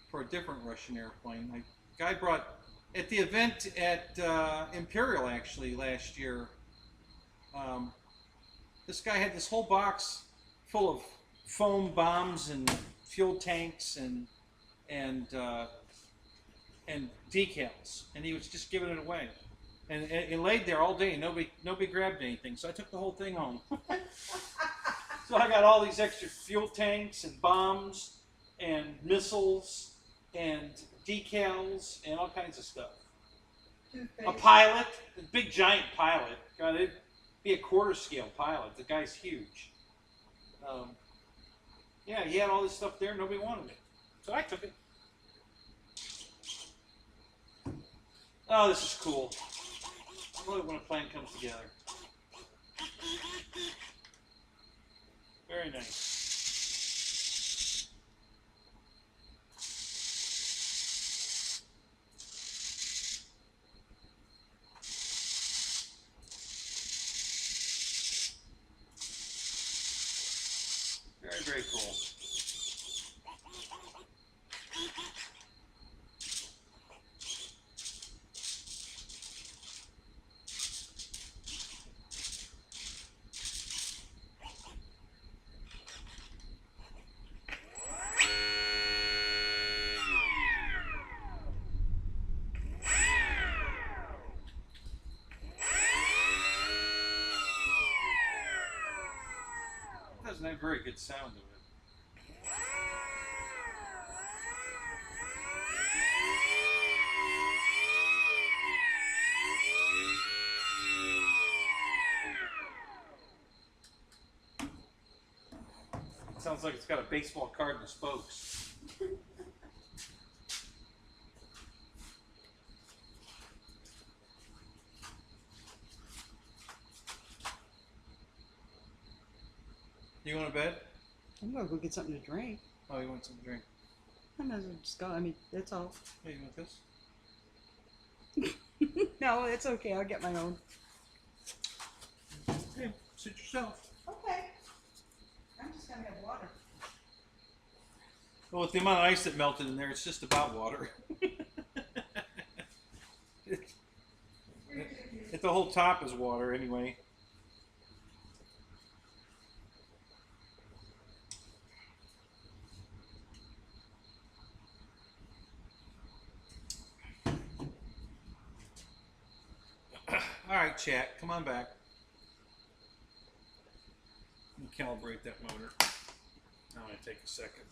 for a different Russian airplane. A guy brought, at the event at Imperial actually last year, this guy had this whole box full of foam bombs and fuel tanks and decals, and he was just giving it away. And it laid there all day. Nobody grabbed anything, so I took the whole thing home. So I got all these extra fuel tanks and bombs and missiles and decals and all kinds of stuff. A pilot, a big giant pilot. God, it'd be a quarter scale pilot. The guy's huge. Yeah, he had all this stuff there. Nobody wanted it, so I took it. Oh, this is cool. I love it when a plane comes together. Very nice. doesn't have very good sound to it. It sounds like it's got a baseball card in the spokes. You going to bed? I'm gonna go get something to drink. Oh, you want some drink? I might as well just go. I mean, that's all. Hey, you want this? No, it's okay. I'll get my own. Hey, suit yourself. Okay. I'm just gonna have water. Well, with the amount of ice that melted in there, it's just about water. If the whole top is water, anyway. All right, chat, come on back. Let me calibrate that motor. Now I'm going to take a second.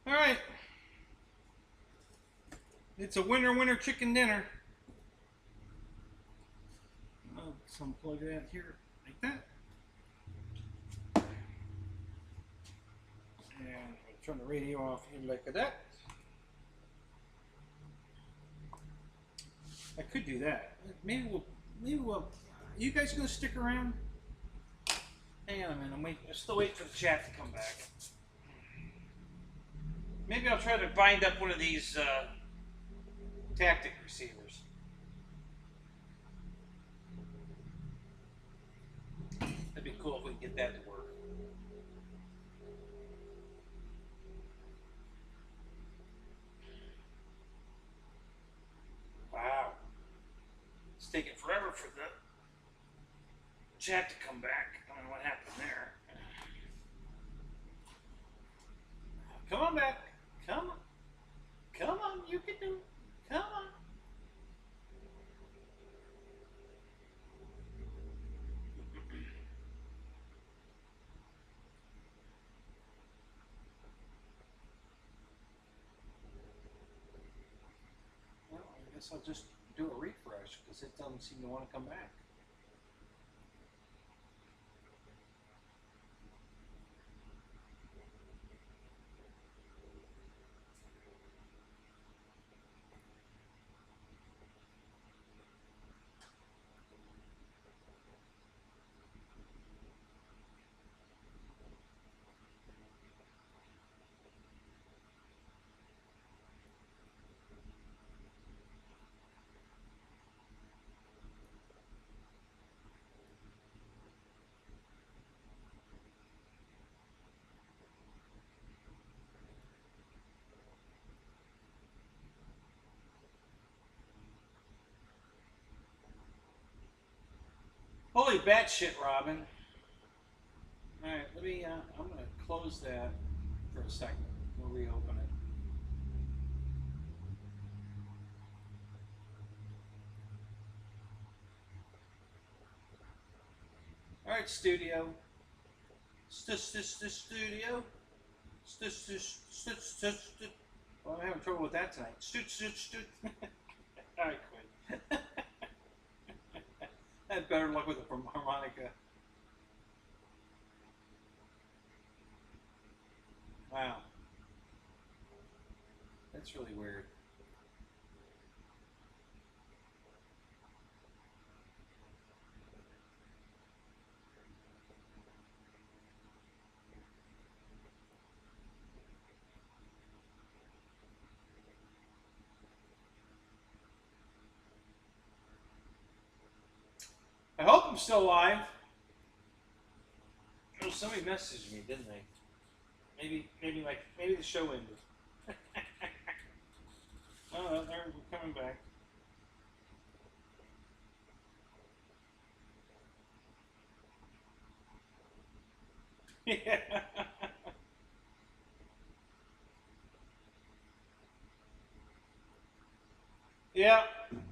All right. It's a winner chicken dinner. I'll just unplug that here like that. And I'll turn the radio off here like that. I could do that. Maybe we'll. You guys gonna stick around? Hang on a minute. I'm still waiting for the chat to come back. Maybe I'll try to bind up one of these tactic receivers. That'd be cool if we could get that to work. Wow. It's taking forever for the chat to come back. I don't know what happened there. Come on back. Come on. Come on, you can do it. Come on. Well, I guess I'll just do a refresh because it doesn't seem to want to come back. Holy batshit, Robin. Alright, let me, I'm going to close that for a second. We'll reopen it. Alright, studio. Studio. Well, I'm having trouble with that tonight. Alright, quit. I had better luck with the harmonica. Wow. That's really weird. I hope I'm still alive. Oh, somebody messaged me, didn't they? Maybe the show ended. Oh, there we're coming back. Yeah. Yeah,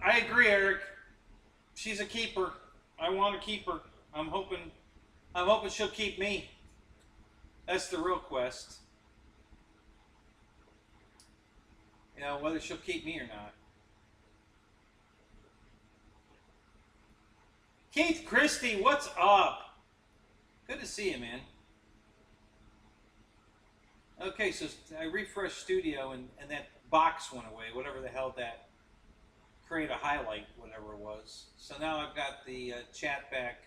I agree, Eric. She's a keeper. I want to keep her. I'm hoping she'll keep me. That's the real quest. You know, whether she'll keep me or not. Keith Christie, what's up? Good to see you, man. Okay, so I refreshed Studio and that box went away, whatever the hell that create a highlight, whatever it was. So now I've got the chat back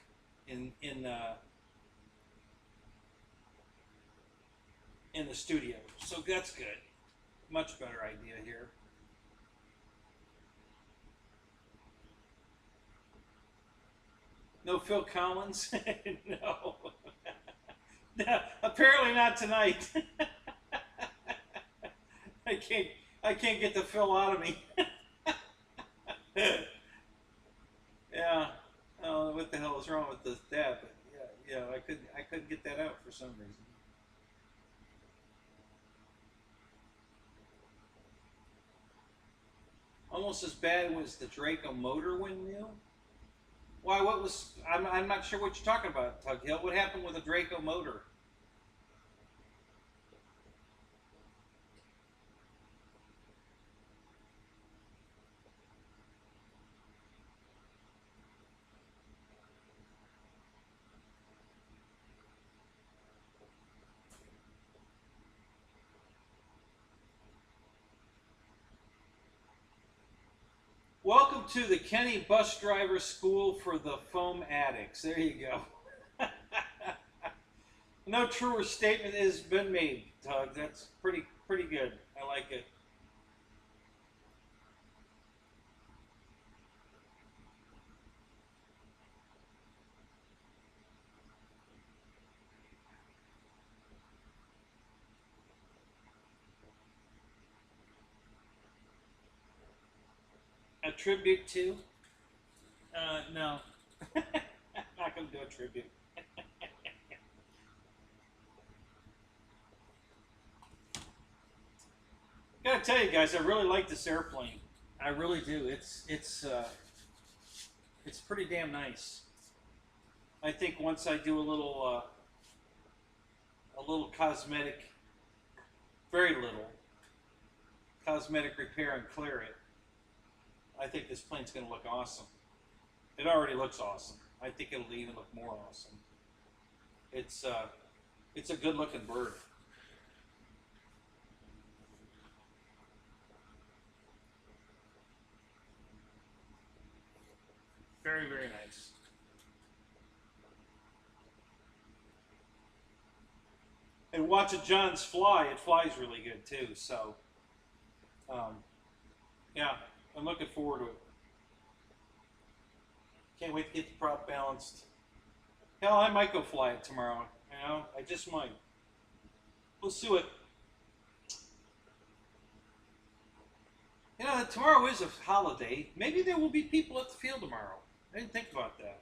in the studio. So that's good. Much better idea here. No Phil Collins? No. No. Apparently not tonight. I can't get the Phil out of me. Yeah. Oh, what the hell is wrong with that? But yeah, I couldn't get that out for some reason. Almost as bad as the Draco motor windmill. Why? What was? I'm not sure what you're talking about, Tug Hill. What happened with the Draco motor? Welcome to the Kenny Bus Driver School for the Foam Addicts. There you go. No truer statement has been made, Tug. That's pretty good. I like it. A tribute to? No. Not going to do a tribute. Gotta tell you guys, I really like this airplane. I really do. It's pretty damn nice. I think once I do a little cosmetic, very little cosmetic repair and clear it, I think this plane's going to look awesome. It already looks awesome. I think it'll even look more awesome. It's a good looking bird. Very, very nice. And watching John's fly, it flies really good too. So, yeah, I'm looking forward to it. Can't wait to get the prop balanced. Hell, I might go fly it tomorrow. You know, I just might. We'll see what. You know, tomorrow is a holiday. Maybe there will be people at the field tomorrow. I didn't think about that.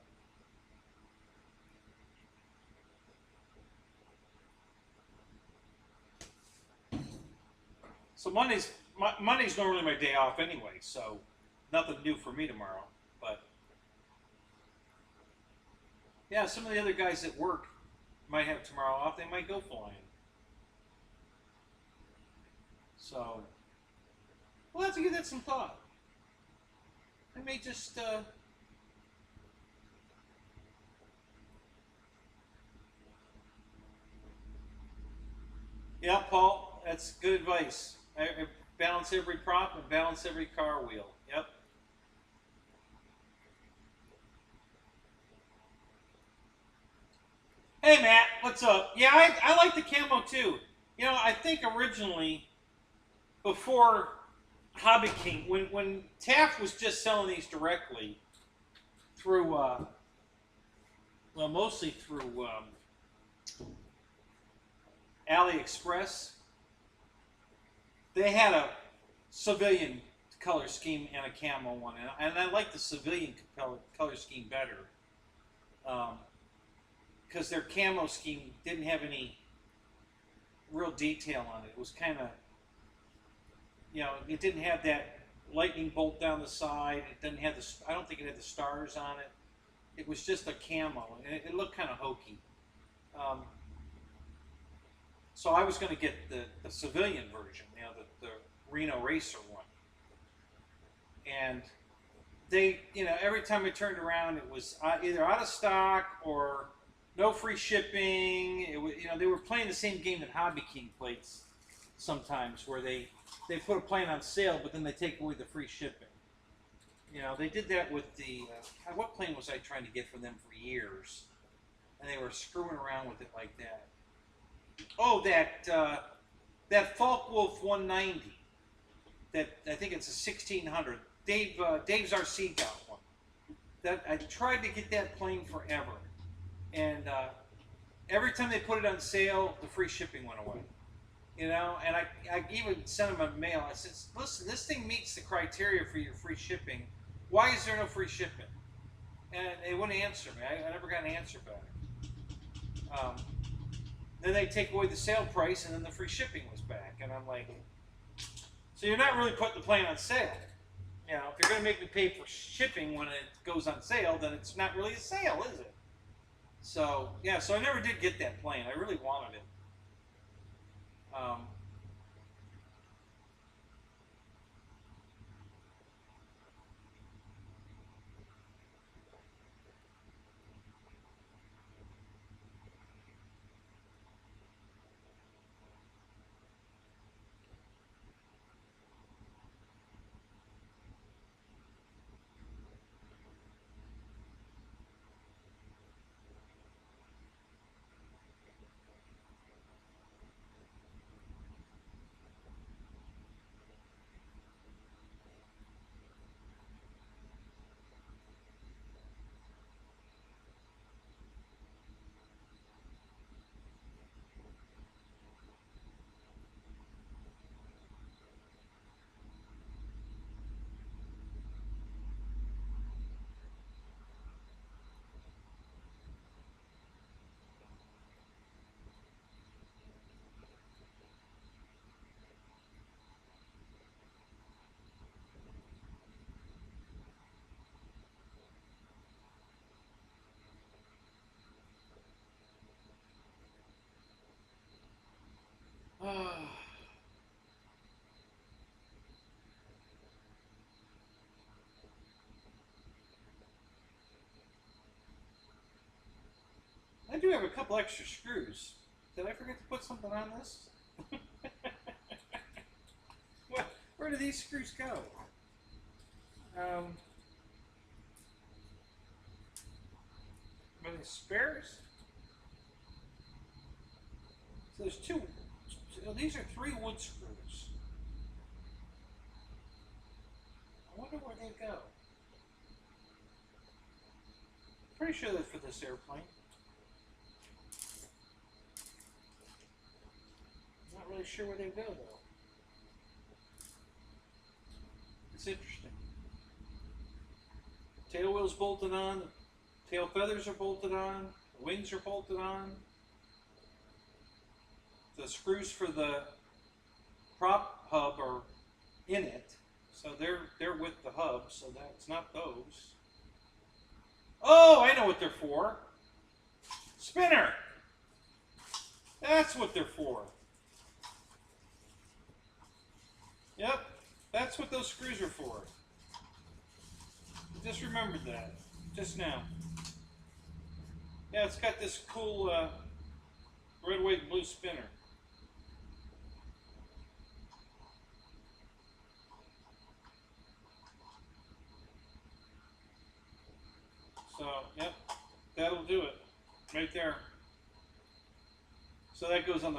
So Monday's normally my day off anyway, so nothing new for me tomorrow. But yeah, some of the other guys at work might have tomorrow off. They might go flying. So we'll have to give that some thought. I may just yeah, Paul, that's good advice. I balance every prop and balance every car wheel. Yep. Hey, Matt, what's up? Yeah, I like the camo too. You know, I think originally, before Hobby King, when Taft was just selling these directly through well, mostly through AliExpress. They had a civilian color scheme and a camo one, and I like the civilian color scheme better, because their camo scheme didn't have any real detail on it. It was kind of, it didn't have that lightning bolt down the side. It didn't have I don't think it had the stars on it. It was just a camo, and it looked kind of hokey. So I was going to get the civilian version, the Reno Racer one. And they, every time I turned around, it was either out of stock or no free shipping. It was, they were playing the same game that Hobby King plays sometimes, where they put a plane on sale, but then they take away the free shipping. They did that with the, what plane was I trying to get from them for years? And they were screwing around with it like that. Oh, that Falk-Wolf 190. That, I think it's a 1600. Dave's RC got one. That I tried to get that plane forever, and every time they put it on sale, the free shipping went away. And I even sent them a mail. I said, listen, this thing meets the criteria for your free shipping. Why is there no free shipping? And they wouldn't answer me. I never got an answer back. Then they take away the sale price, and then the free shipping was back. And I'm like, so you're not really putting the plane on sale. If you're going to make me pay for shipping when it goes on sale, then it's not really a sale, is it? So, yeah, so I never did get that plane. I really wanted it. I do have a couple extra screws. Did I forget to put something on this? Where do these screws go? Are they spares? So there's two. These are 3 wood screws. I wonder where they go. Pretty sure they're for this airplane. Not really sure where they go though. It's interesting. Tail wheel's bolted on, the tail feathers are bolted on, the wings are bolted on. The screws for the prop hub are in it, so they're with the hub, so that's not those. Oh, I know what they're for. Spinner. That's what they're for. Yep, that's what those screws are for. I just remembered that just now. Yeah, it's got this cool red, white, and blue spinner. So, yep, that'll do it, right there. So that goes on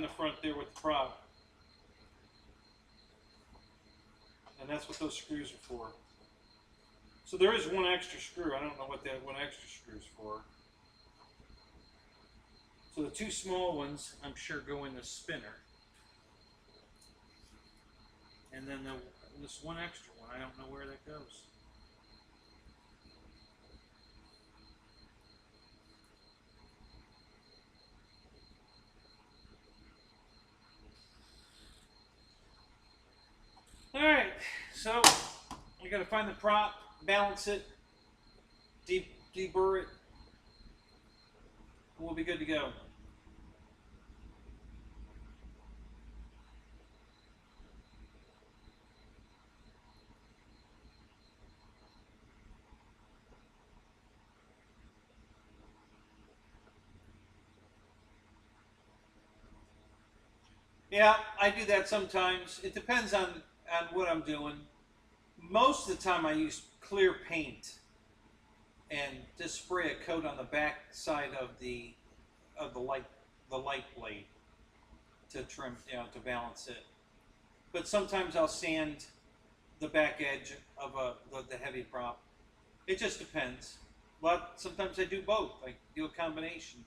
the front there with the prop, and that's what those screws are for. So there is one extra screw. I don't know what that one extra screw is for. So the two small ones, I'm sure, go in the spinner. And then this one extra one, I don't know where that goes. Alright, so I gotta find the prop, balance it, deburr it. We'll be good to go. Yeah, I do that sometimes. It depends on what I'm doing. Most of the time I use clear paint and just spray a coat on the back side of the light blade to trim, to balance it. But sometimes I'll sand the back edge of the heavy prop. It just depends. But sometimes I do both. I do a combination.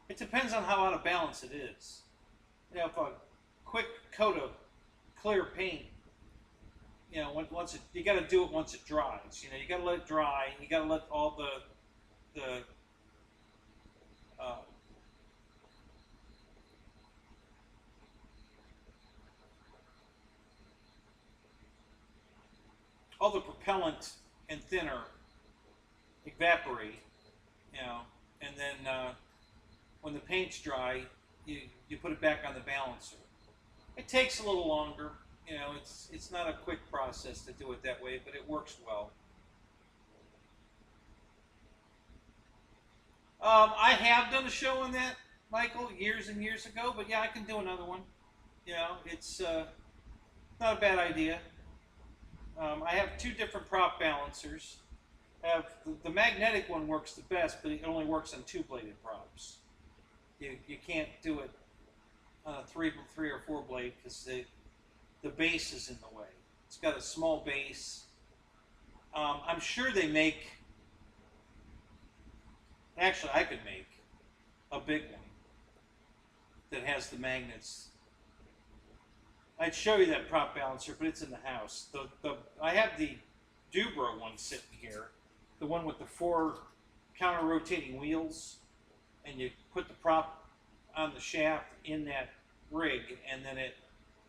It depends on how out of balance it is. If a quick coat of clear paint, once you got to do it once it dries. You got to let it dry. You got to let all the propellant and thinner evaporate, and then when the paint's dry, you put it back on the balancer. It takes a little longer, it's not a quick process to do it that way, but it works well. I have done a show on that, Michael, years and years ago, but yeah, I can do another one. It's not a bad idea. I have two different prop balancers. The magnetic one works the best, but it only works on two-bladed props. You can't do it on a three or four blade because the base is in the way. It's got a small base. I'm sure they make. Actually, I could make a big one that has the magnets. I'd show you that prop balancer, but it's in the house. I have the Dubra one sitting here, the one with the 4 counter-rotating wheels, and you put the prop on the shaft in that rig, and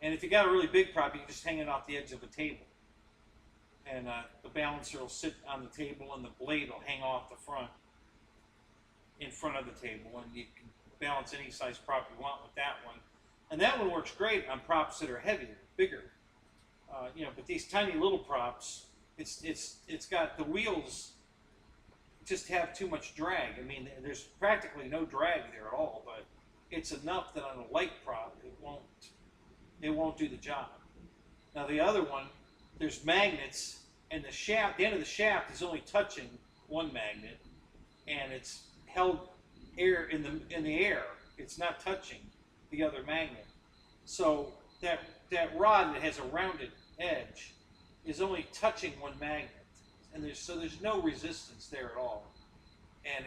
if you got a really big prop, you can just hang it off the edge of a table, and the balancer will sit on the table, and the blade will hang off the front, in front of the table, and you can balance any size prop you want with that one. And that one works great on props that are heavier, bigger. But these tiny little props, it's got the wheels just have too much drag. I mean, there's practically no drag there at all, but it's enough that on a light prop it won't do the job. Now the other one, there's magnets, and the end of the shaft is only touching one magnet, and it's held in the air. It's not touching the other magnet. So that rod that has a rounded edge is only touching one magnet, and there's no resistance there at all. And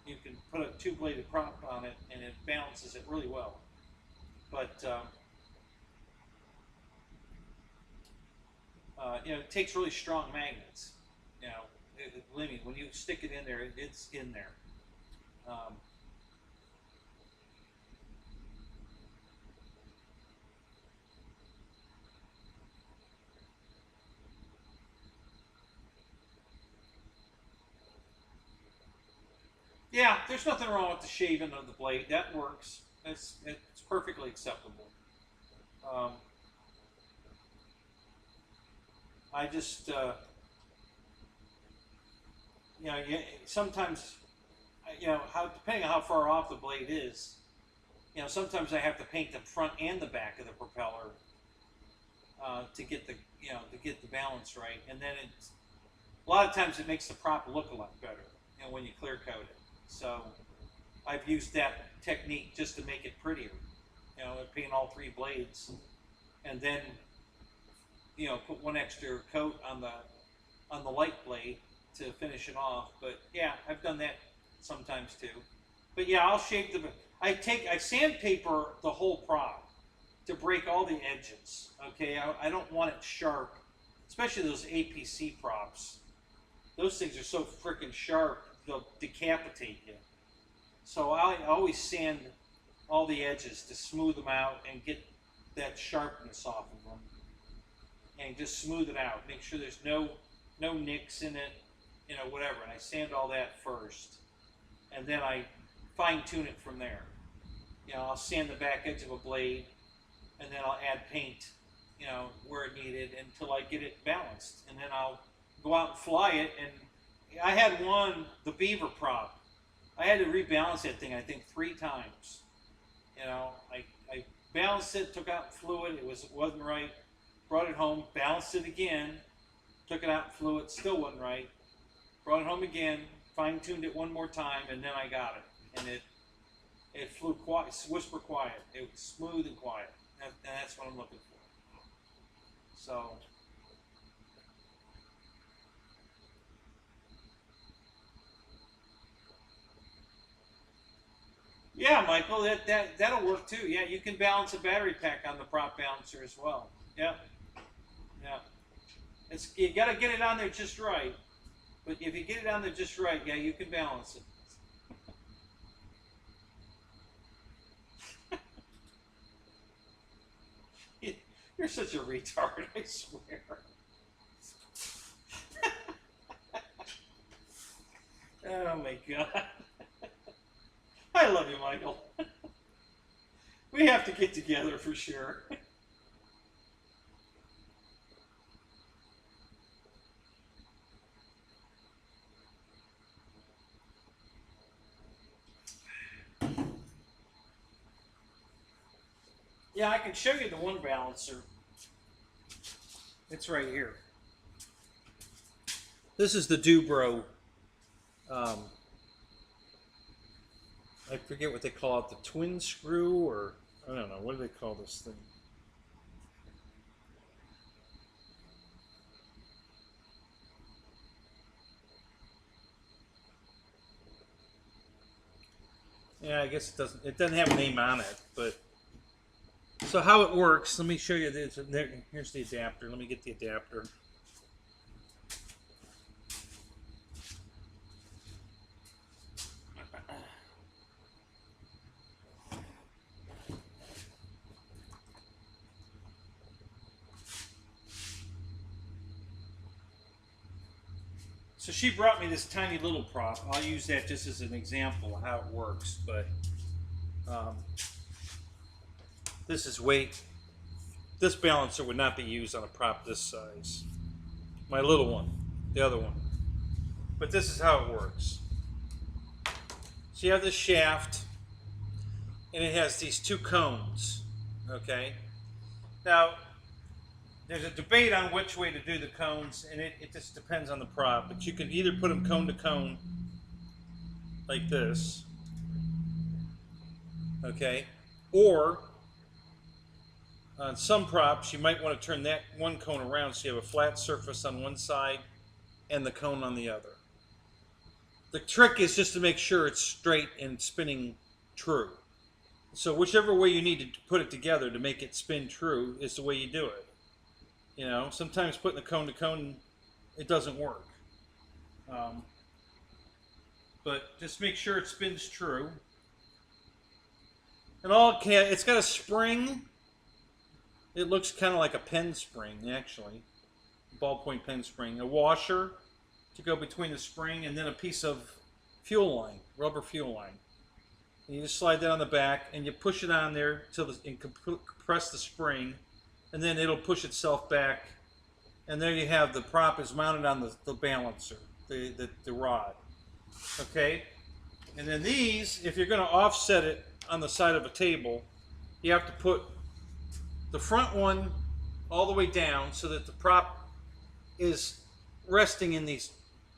you can put a two-bladed prop on it, and it balances it really well. But it takes really strong magnets. Believe me, when you stick it in there, it's in there. Yeah, there's nothing wrong with the shaving of the blade. That works. It's perfectly acceptable. I just, sometimes, depending on how far off the blade is, sometimes I have to paint the front and the back of the propeller to get the balance right, and then a lot of times it makes the prop look a lot better, when you clear coat it. So I've used that technique just to make it prettier, paint all 3 blades, and then put one extra coat on the light blade to finish it off. But yeah, I've done that sometimes too. But yeah, I'll shave I sandpaper the whole prop to break all the edges. Okay, I don't want it sharp, especially those APC props. Those things are so freaking sharp, they'll decapitate you. So I always sand all the edges to smooth them out and get that sharpness off of them. And just smooth it out. Make sure there's no nicks in it, you know, whatever. And I sand all that first. And then I fine tune it from there. You know, I'll sand the back edge of a blade, and then I'll add paint, you know, where needed until I get it balanced. And then I'll go out and fly it. And I had the beaver prop. I had to rebalance that thing, I think, 3 times. You know, I balanced it, took out fluid, it wasn't right. Brought it home, balanced it again, took it out, flew it, still wasn't right. Brought it home again, fine-tuned it one more time, and then I got it. And it flew quiet, whisper quiet. It was smooth and quiet. And that's what I'm looking for. So, yeah, Michael, that'll work too. Yeah, you can balance a battery pack on the prop balancer as well. Yeah. Yeah, you got to get it on there just right. But if you get it on there just right, yeah, you can balance it. You're such a retard, I swear. Oh my God. I love you, Michael. We have to get together for sure. Yeah, I can show you the one balancer. It's right here. This is the Dubro. I forget what they call it, the twin screw, or I don't know, what do they call this thing? Yeah, I guess it doesn't have a name on it, but so how it works, let me show you this. Here's the adapter. Let me get the adapter. So she brought me this tiny little prop. I'll use that just as an example of how it works, but this balancer would not be used on a prop this size. My little one, the other one. But this is how it works. So you have this shaft, and it has these 2 cones, okay? Now, there's a debate on which way to do the cones, and it just depends on the prop. But you can either put them cone to cone, like this, okay? Or, on some props, you might want to turn that one cone around so you have a flat surface on one side and the cone on the other. The trick is just to make sure it's straight and spinning true. So whichever way you need to put it together to make it spin true is the way you do it. You know, sometimes putting the cone to cone, it doesn't work. But just make sure it spins true. And it's got a spring. It looks kind of like a pen spring, actually. Ballpoint pen spring. A washer to go between the spring, and then a piece of fuel line, rubber fuel line. And you just slide that on the back, and you push it on there and compress the spring, and then it'll push itself back. And there you have the prop is mounted on the balancer, the rod. Okay? And then these, if you're going to offset it on the side of a table, you have to put the front one all the way down so that the prop is resting in these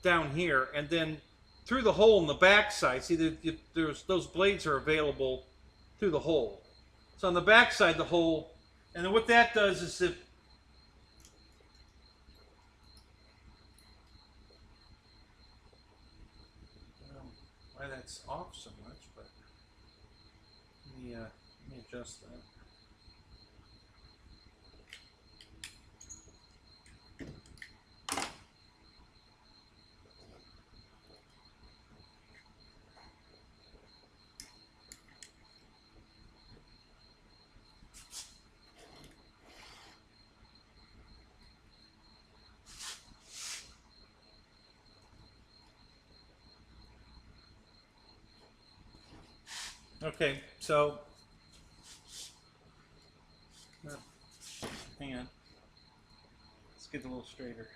down here, and then through the hole in the back side. See, those blades are available through the hole. So on the back side, the hole, and then what that does is I don't know why that's off so much, but Let me adjust that. Okay, so hang on. Let's get it a little straighter.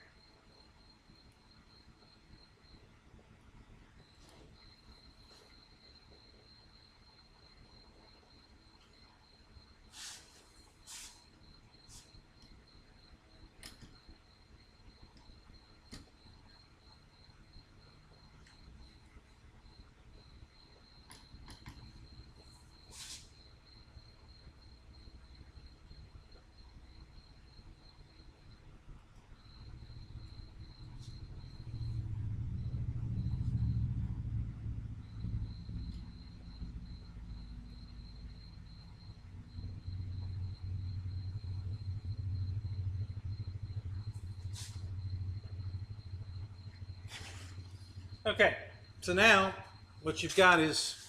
Okay, so now what you've got is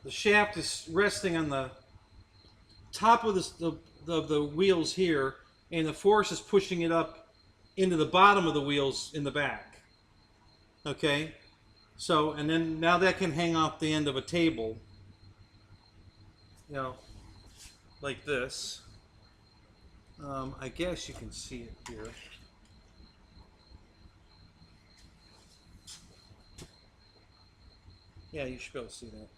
the shaft is resting on the top of the wheels here, and the force is pushing it up into the bottom of the wheels in the back. Okay, so and then now that can hang off the end of a table, you know, like this. I guess you can see it here. Yeah, you should be able to see that.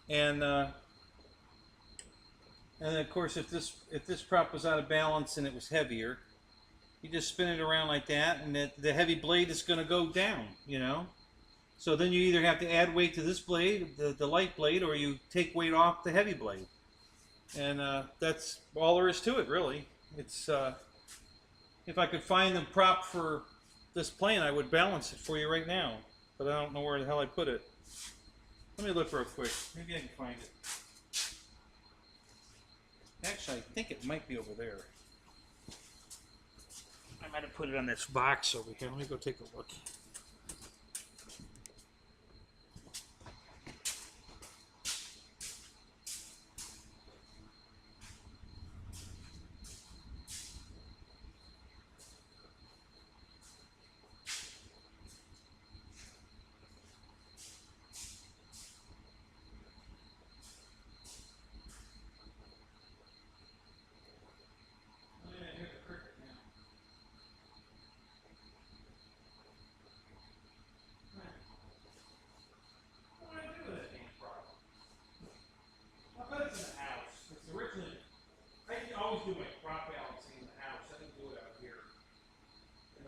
And of course, if this prop was out of balance and it was heavier, you just spin it around like that, and the heavy blade is going to go down. You know, so then you either have to add weight to this blade, the light blade, or you take weight off the heavy blade. And that's all there is to it, really. It's if I could find the prop for this plane, I would balance it for you right now, but I don't know where the hell I put it. Let me look real quick. Maybe I can find it. Actually, I think it might be over there. I might have put it on this box over here. Let me go take a look.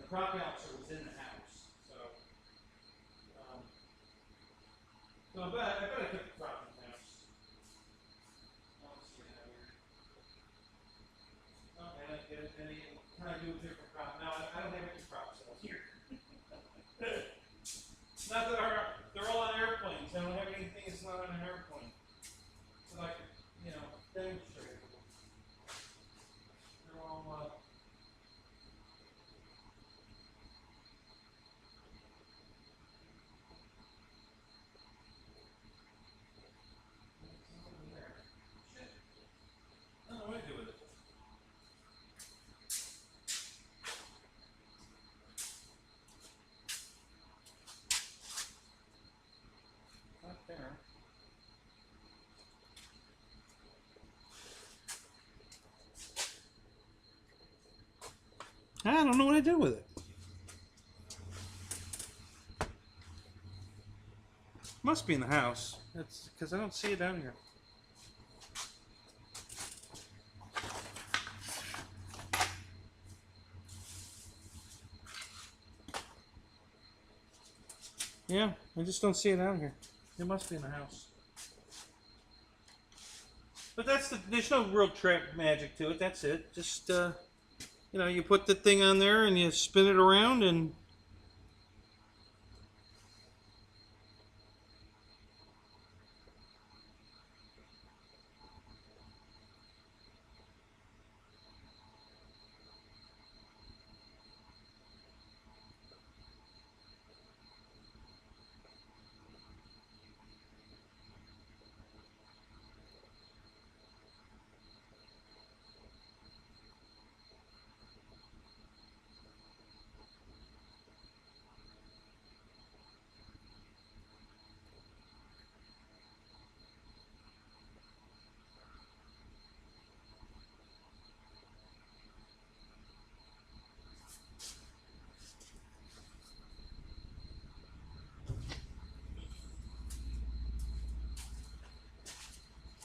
Prop balancer was in the house, so I bet I took the prop in the house. Let's see it out here. Oh, and I kind of do a different prop. Now I don't have any props out here. Not that they're all on airplanes. I don't have anything that's not on an airplane. So I can, you know, demonstrate it. They're all. There. I don't know what I did with it. Must be in the house. That's because I don't see it down here. Yeah, I just don't see it down here. It must be in the house. But there's no real trap magic to it. That's it. Just, you know, you put the thing on there and you spin it around and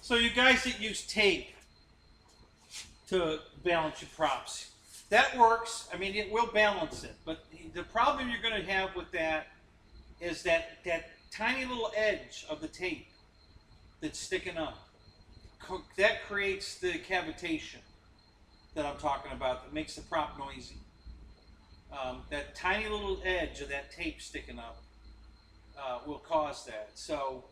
So you guys that use tape to balance your props, that works. I mean, it will balance it. But the problem you're going to have with that is that tiny little edge of the tape that's sticking up. That creates the cavitation that I'm talking about that makes the prop noisy. That tiny little edge of that tape sticking up will cause that. So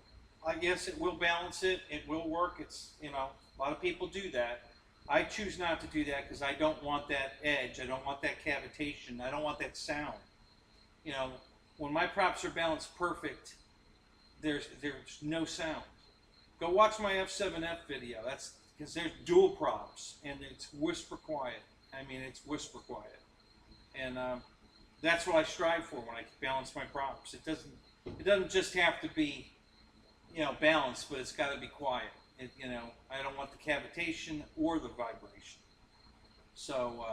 I guess it will balance it. It will work. It's, you know, a lot of people do that. I choose not to do that because I don't want that edge. I don't want that cavitation. I don't want that sound. You know, when my props are balanced perfect, there's no sound. Go watch my F7F video. That's because there's dual props and it's whisper quiet. I mean, it's whisper quiet, and that's what I strive for when I balance my props. It doesn't just have to be, you know, balanced, but it's got to be quiet. You know, I don't want the cavitation or the vibration. So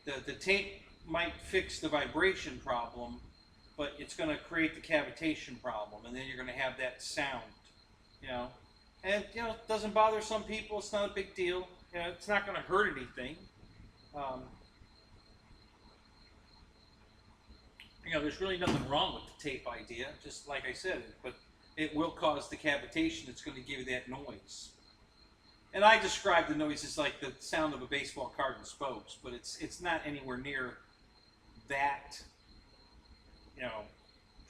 the tape might fix the vibration problem, but it's going to create the cavitation problem, and then you're going to have that sound. You know, and you know, it doesn't bother some people. It's not a big deal. You know, it's not going to hurt anything. You know, there's really nothing wrong with the tape idea. Just like I said, but it will cause the cavitation. It's going to give you that noise. And I describe the noise as like the sound of a baseball card and spokes, but it's not anywhere near that, you know,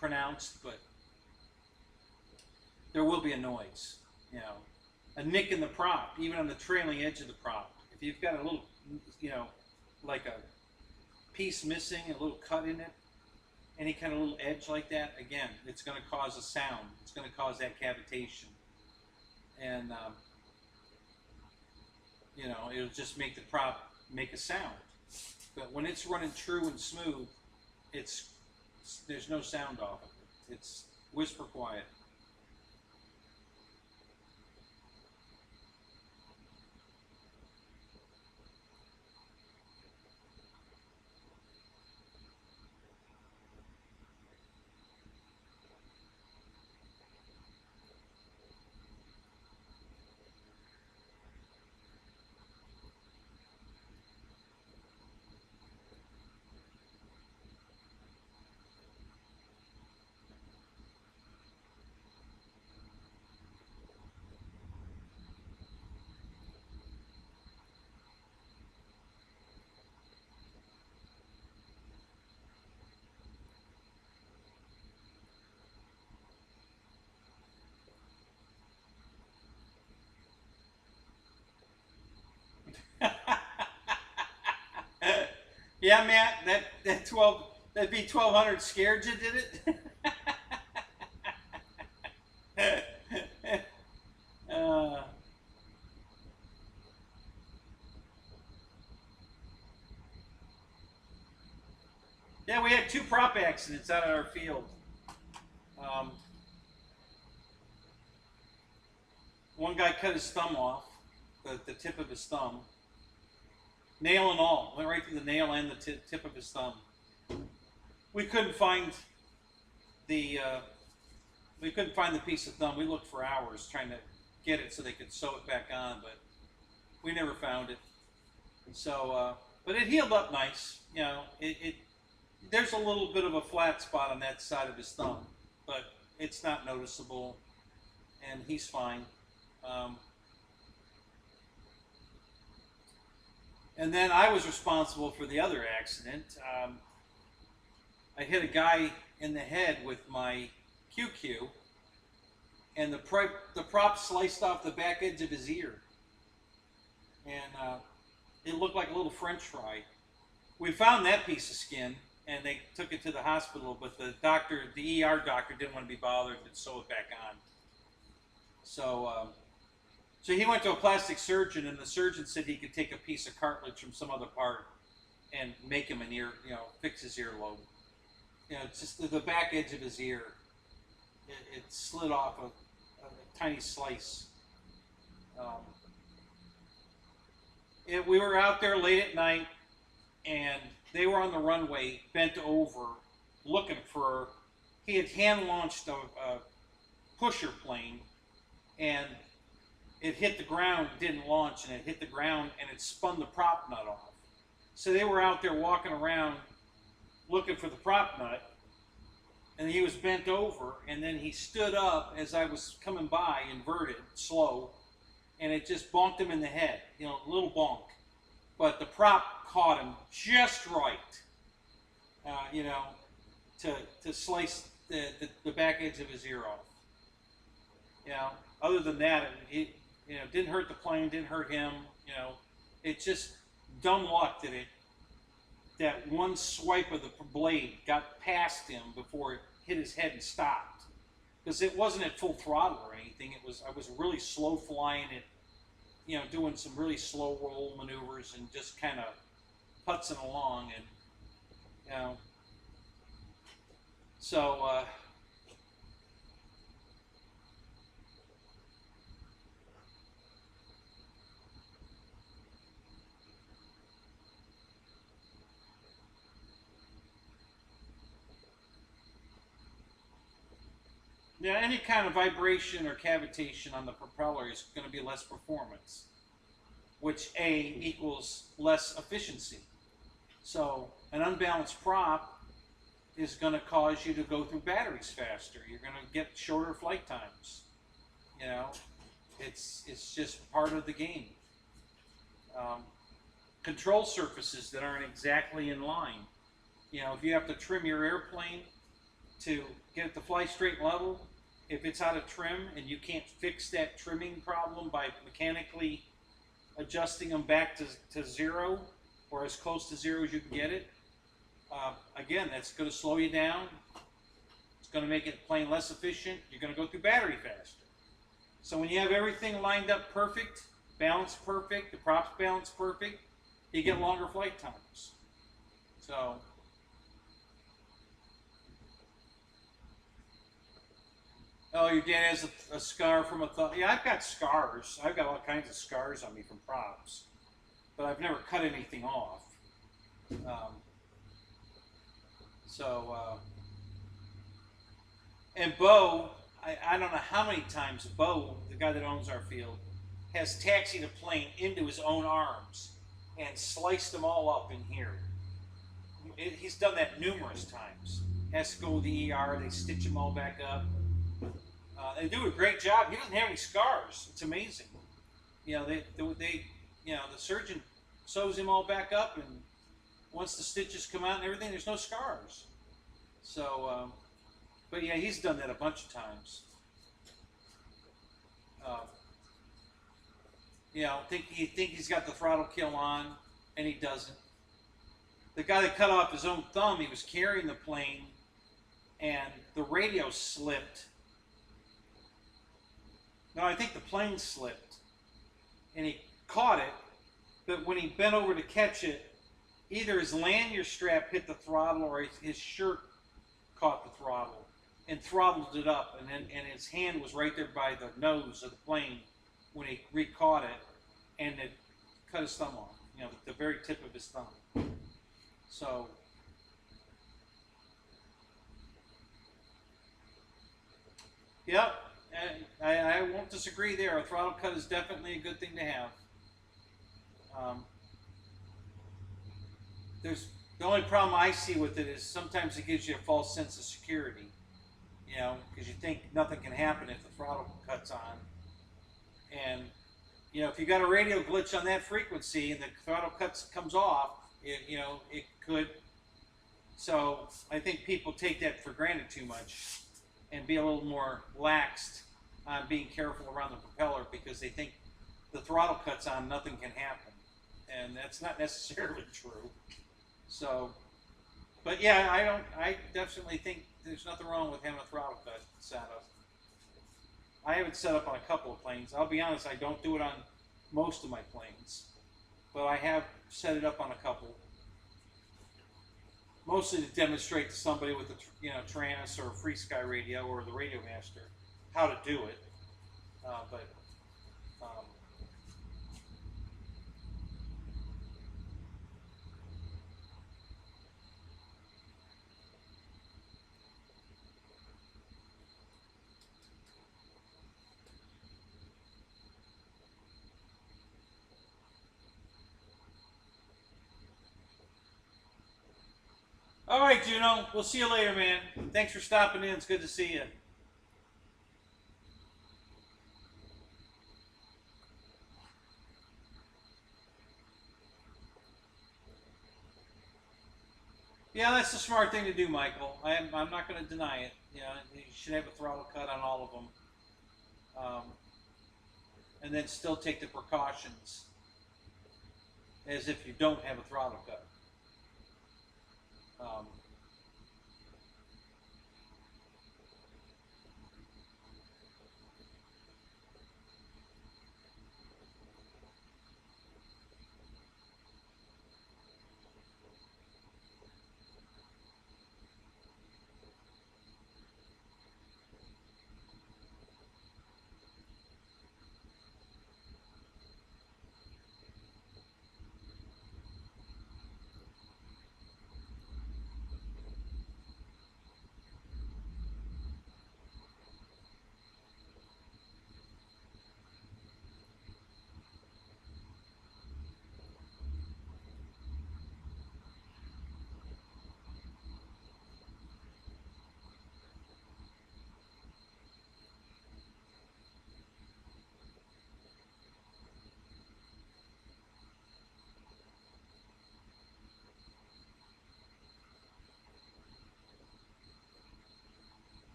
pronounced, but there will be a noise, you know, a nick in the prop, even on the trailing edge of the prop. If you've got a little, you know, like a piece missing, a little cut in it, any kind of little edge like that, again, it's going to cause a sound. It's going to cause that cavitation. And, you know, it'll just make the prop make a sound. But when it's running true and smooth, there's no sound off of it. It's whisper quiet. Yeah, Matt, that'd be 1,200 scared you, did it? Yeah, we had 2 prop accidents out of our field. One guy cut his thumb off, the tip of his thumb. Nail and all, went right through the nail and the tip of his thumb. We couldn't find the piece of thumb. We looked for hours trying to get it so they could sew it back on, but we never found it. So, but it healed up nice. You know, there's a little bit of a flat spot on that side of his thumb, but it's not noticeable, and he's fine. And then I was responsible for the other accident. I hit a guy in the head with my QQ, and the prop sliced off the back edge of his ear. And it looked like a little French fry. We found that piece of skin, and they took it to the hospital, but the ER doctor didn't want to be bothered and sew it back on. So he went to a plastic surgeon, and the surgeon said he could take a piece of cartilage from some other part and make him an ear, you know, fix his earlobe. You know, it's just the back edge of his ear. It slid off a tiny slice. We were out there late at night, and they were on the runway, bent over, looking for. He had hand launched a pusher plane, and it hit the ground, didn't launch, and it hit the ground and it spun the prop nut off. So they were out there walking around looking for the prop nut, and he was bent over, and then he stood up as I was coming by, inverted, slow, and it just bonked him in the head, you know, a little bonk. But the prop caught him just right, you know, to slice the back edge of his ear off. You know, other than that, it you know, didn't hurt the plane, didn't hurt him. You know, it's just dumb luck that one swipe of the blade got past him before it hit his head and stopped. Because it wasn't at full throttle or anything. I was really slow flying it, you know, doing some really slow roll maneuvers and just kind of putzing along, and you know, so yeah, any kind of vibration or cavitation on the propeller is going to be less performance, which A equals less efficiency. So an unbalanced prop is going to cause you to go through batteries faster. You're going to get shorter flight times. You know, it's just part of the game. Control surfaces that aren't exactly in line. You know, if you have to trim your airplane to get it to fly straight level, if it's out of trim and you can't fix that trimming problem by mechanically adjusting them back to zero, or as close to zero as you can get it, again, that's going to slow you down. It's going to make it plane less efficient. You're going to go through battery faster. So when you have everything lined up perfect, balanced perfect, the props balanced perfect, you get longer flight times. So oh, your dad has a scar from a thumb. Yeah, I've got scars. I've got all kinds of scars on me from props, but I've never cut anything off. And Bo, I don't know how many times Bo, the guy that owns our field, has taxied a plane into his own arms and sliced them all up in here. He's done that numerous times. Has to go to the ER, they stitch him all back up. They do a great job. He doesn't have any scars. It's amazing. You know, they you know, the surgeon sews him all back up, and once the stitches come out and everything, there's no scars. So, but yeah, he's done that a bunch of times. You know, think he's got the throttle kill on, and he doesn't. The guy that cut off his own thumb, he was carrying the plane, and the radio slipped. No, I think the plane slipped, and he caught it, but when he bent over to catch it, either his lanyard strap hit the throttle or his shirt caught the throttle and throttled it up, and his hand was right there by the nose of the plane when he re-caught it, and it cut his thumb off, you know, the very tip of his thumb. So, yep, I won't disagree there. A throttle cut is definitely a good thing to have. The only problem I see with it is sometimes it gives you a false sense of security, you know, because you think nothing can happen if the throttle cuts on. And, you know, if you got a radio glitch on that frequency and the throttle comes off, you know, it could. So I think people take that for granted too much and be a little more laxed on being careful around the propeller because they think the throttle cuts on, nothing can happen. And that's not necessarily true. So, but yeah, I definitely think there's nothing wrong with having a throttle cut set up. I have it set up on a couple of planes. I'll be honest, I don't do it on most of my planes, but I have set it up on a couple. Mostly to demonstrate to somebody with a Tranis or a Free Sky radio or the Radio Master how to do it. All right, Juno. We'll see you later, man. Thanks for stopping in. It's good to see you. Yeah, that's the smart thing to do, Michael. I'm not going to deny it. You know, you should have a throttle cut on all of them, and then still take the precautions as if you don't have a throttle cut. Um,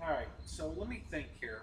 all right, so let me think here.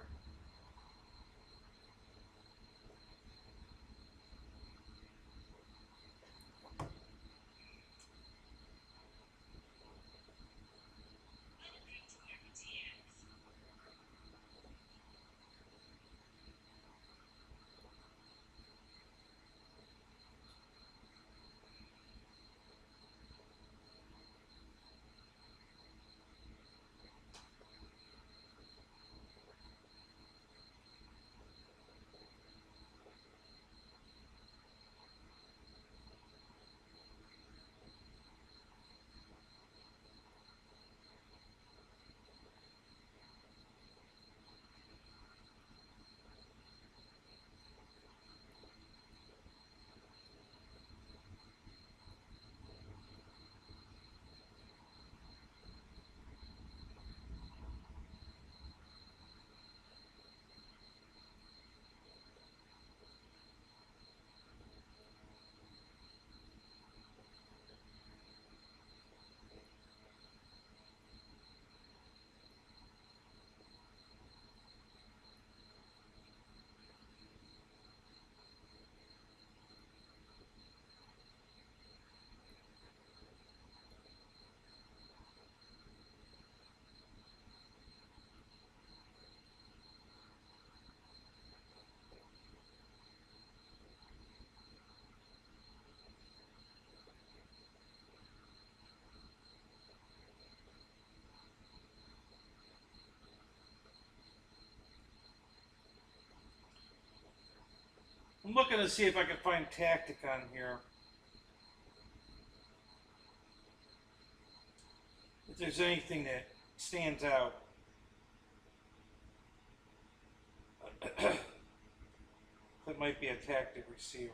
I'm looking to see if I can find tactic on here. If there's anything that stands out. That might be a tactic receiver.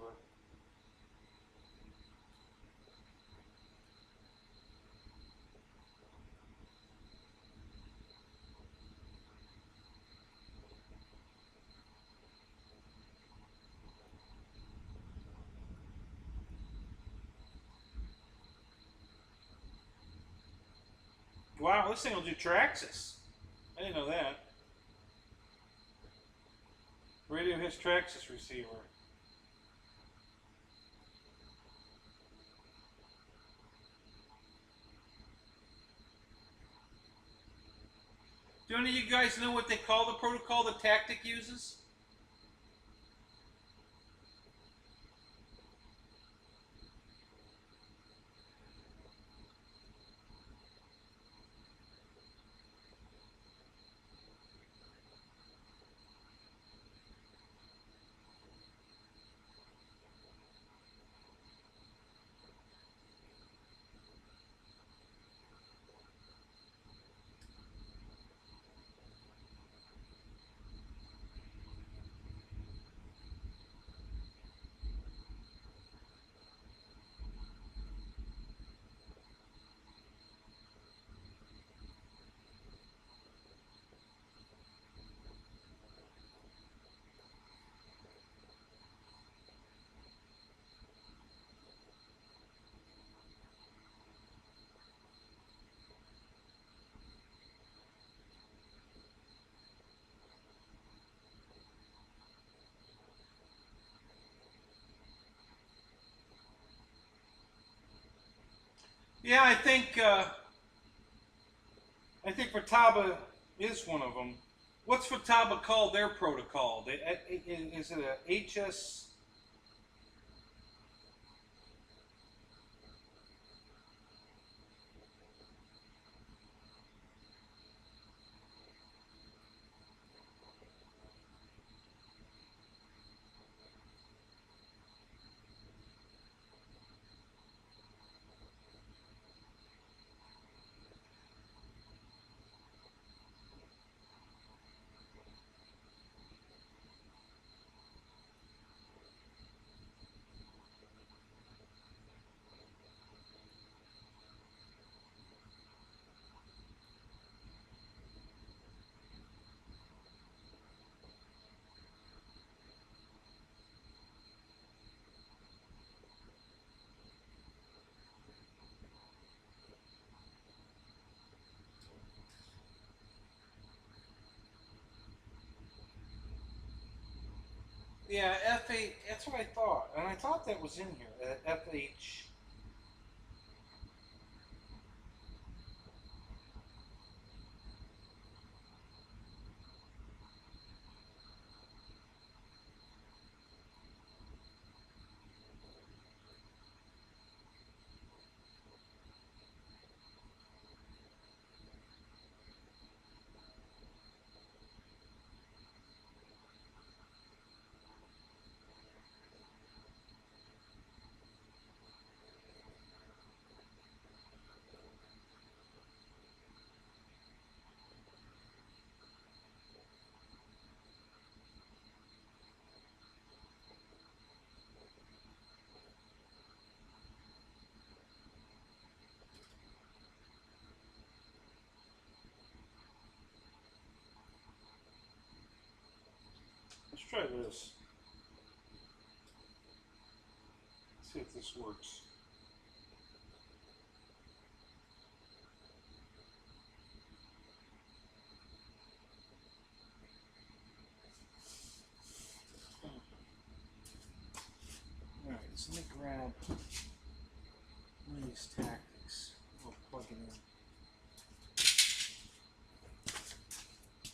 Wow, this thing will do Traxxas. I didn't know that. Radio has Traxxas receiver. Do any of you guys know what they call the protocol the tactic uses? Yeah, I think Futaba is one of them. What's Futaba called their protocol? Is it a HS? Yeah, F8. That's what I thought, and I thought that was in here. FH. Let's try this. Let's see if this works. All right, so let me grab one of these tactics. We'll plug it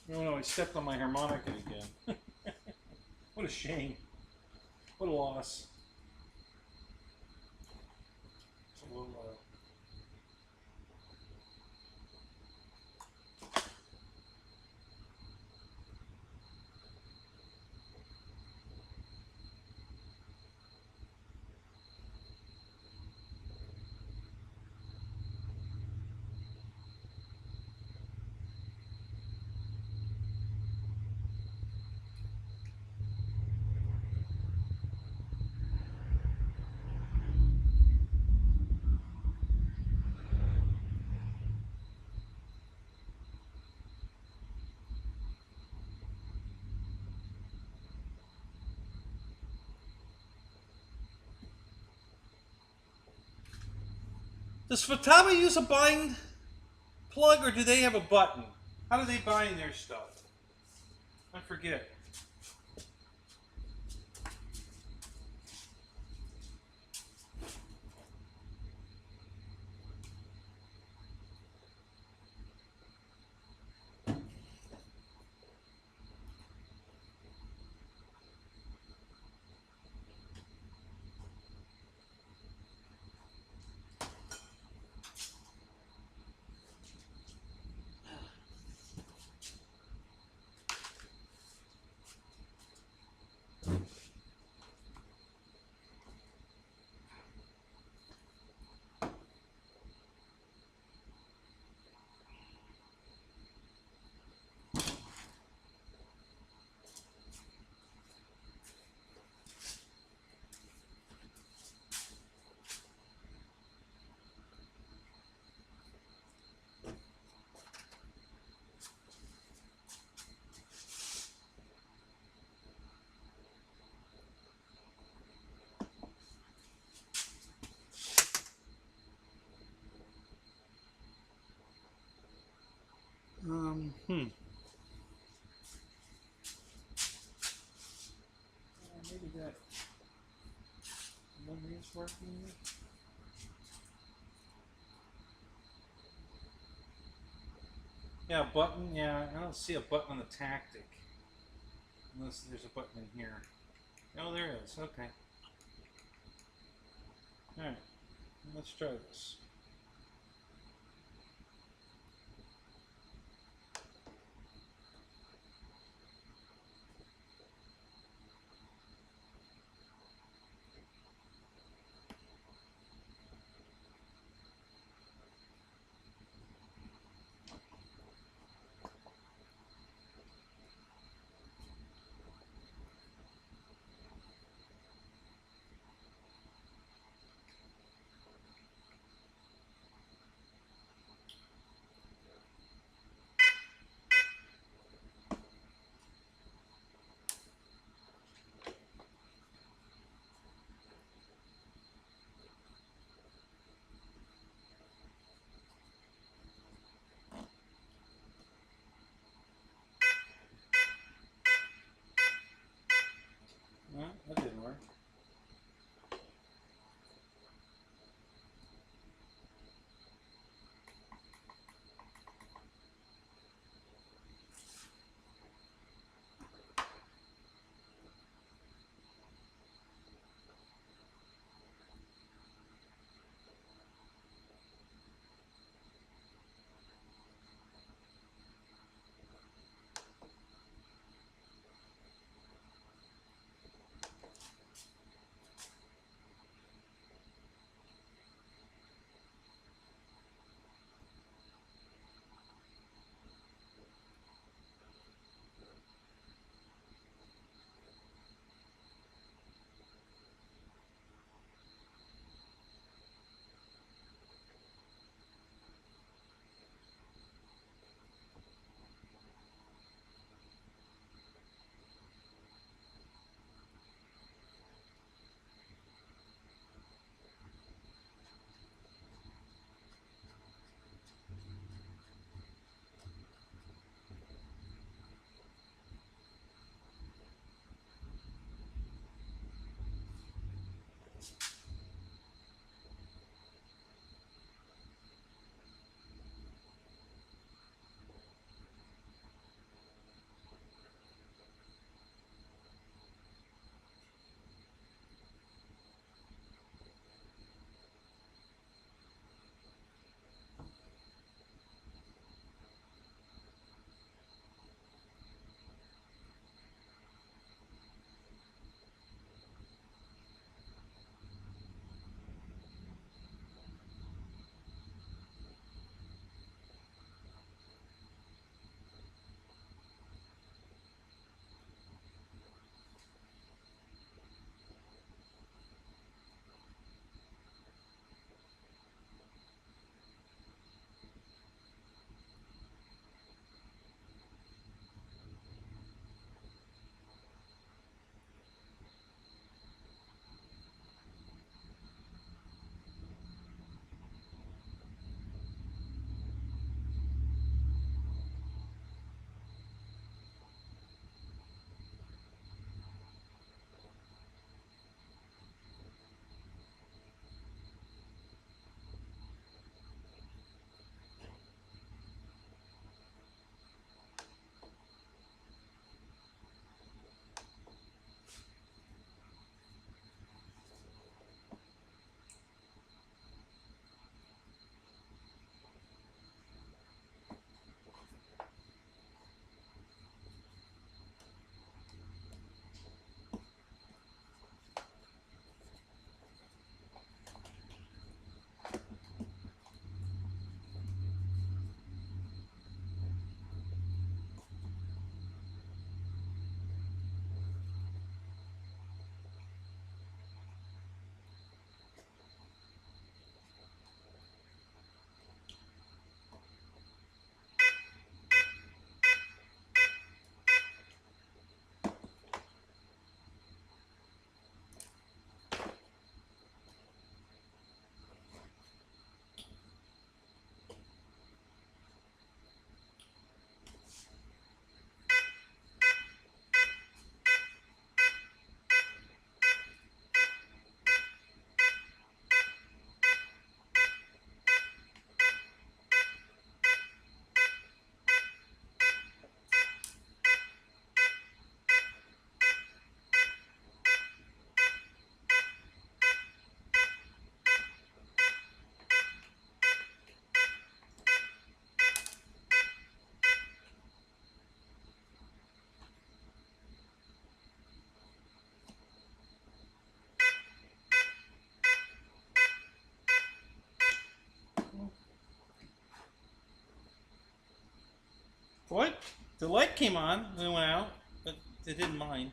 in. Oh no, I stepped on my harmonica again. What a shame. What a loss. It's a little Does Futaba use a bind plug or do they have a button? How do they bind their stuff? I forget. Maybe that memory is working. Yeah, button. Yeah, I don't see a button on the tactic. Unless there's a button in here. Oh, there is. Okay. Alright. Let's try this. Well, that didn't work. What? The light came on and it went out, but it didn't mind.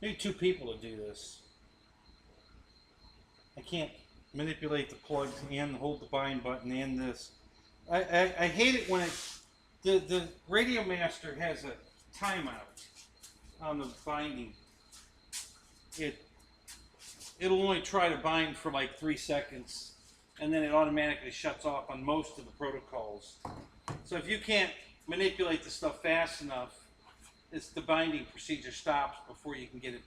I need 2 people to do this. I can't manipulate the plugs and hold the bind button and this. I hate it when the Radio Master has a timeout on the binding. It'll only try to bind for like 3 seconds, and then it automatically shuts off on most of the protocols. So if you can't manipulate the stuff fast enough, the binding procedure stops before you can get it,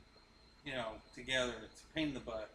together. It's a pain in the butt.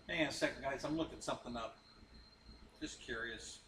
Hang on a second, guys. I'm looking something up. Just curious.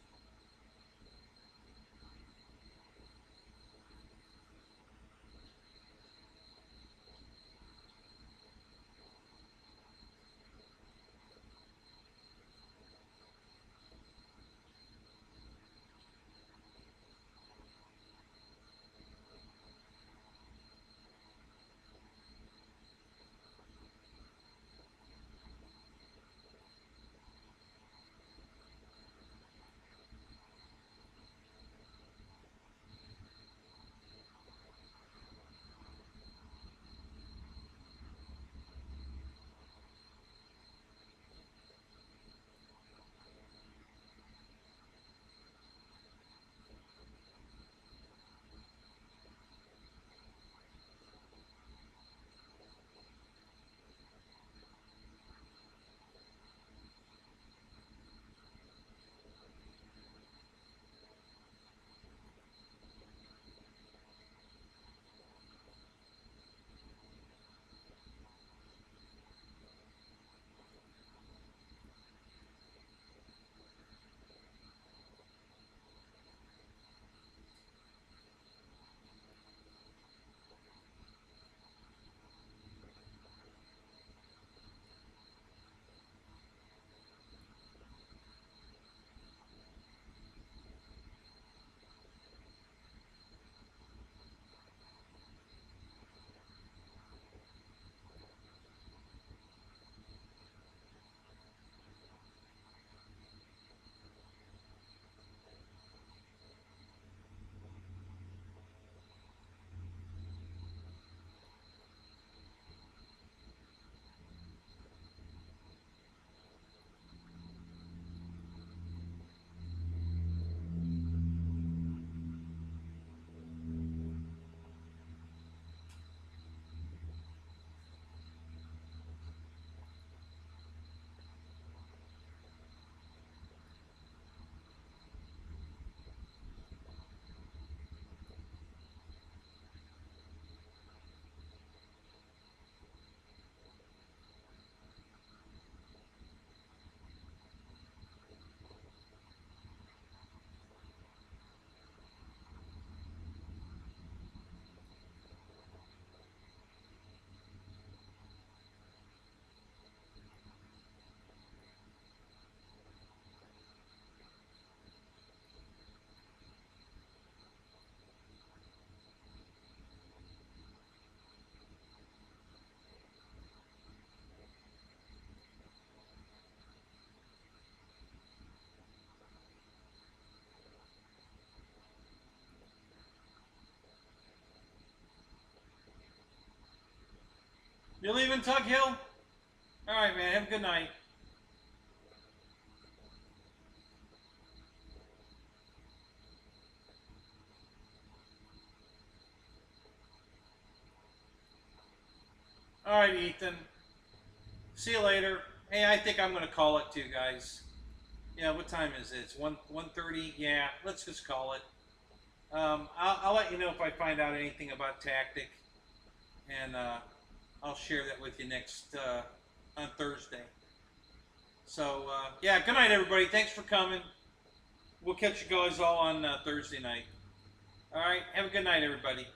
You leaving Tug Hill? All right, man. Have a good night. All right, Ethan. See you later. Hey, I think I'm gonna call it too, guys. Yeah, what time is it? It's 1:30. Yeah, let's just call it. I'll let you know if I find out anything about tactic, and I'll share that with you next on Thursday. So yeah, good night, everybody. Thanks for coming. We'll catch you guys all on Thursday night. All right, have a good night, everybody.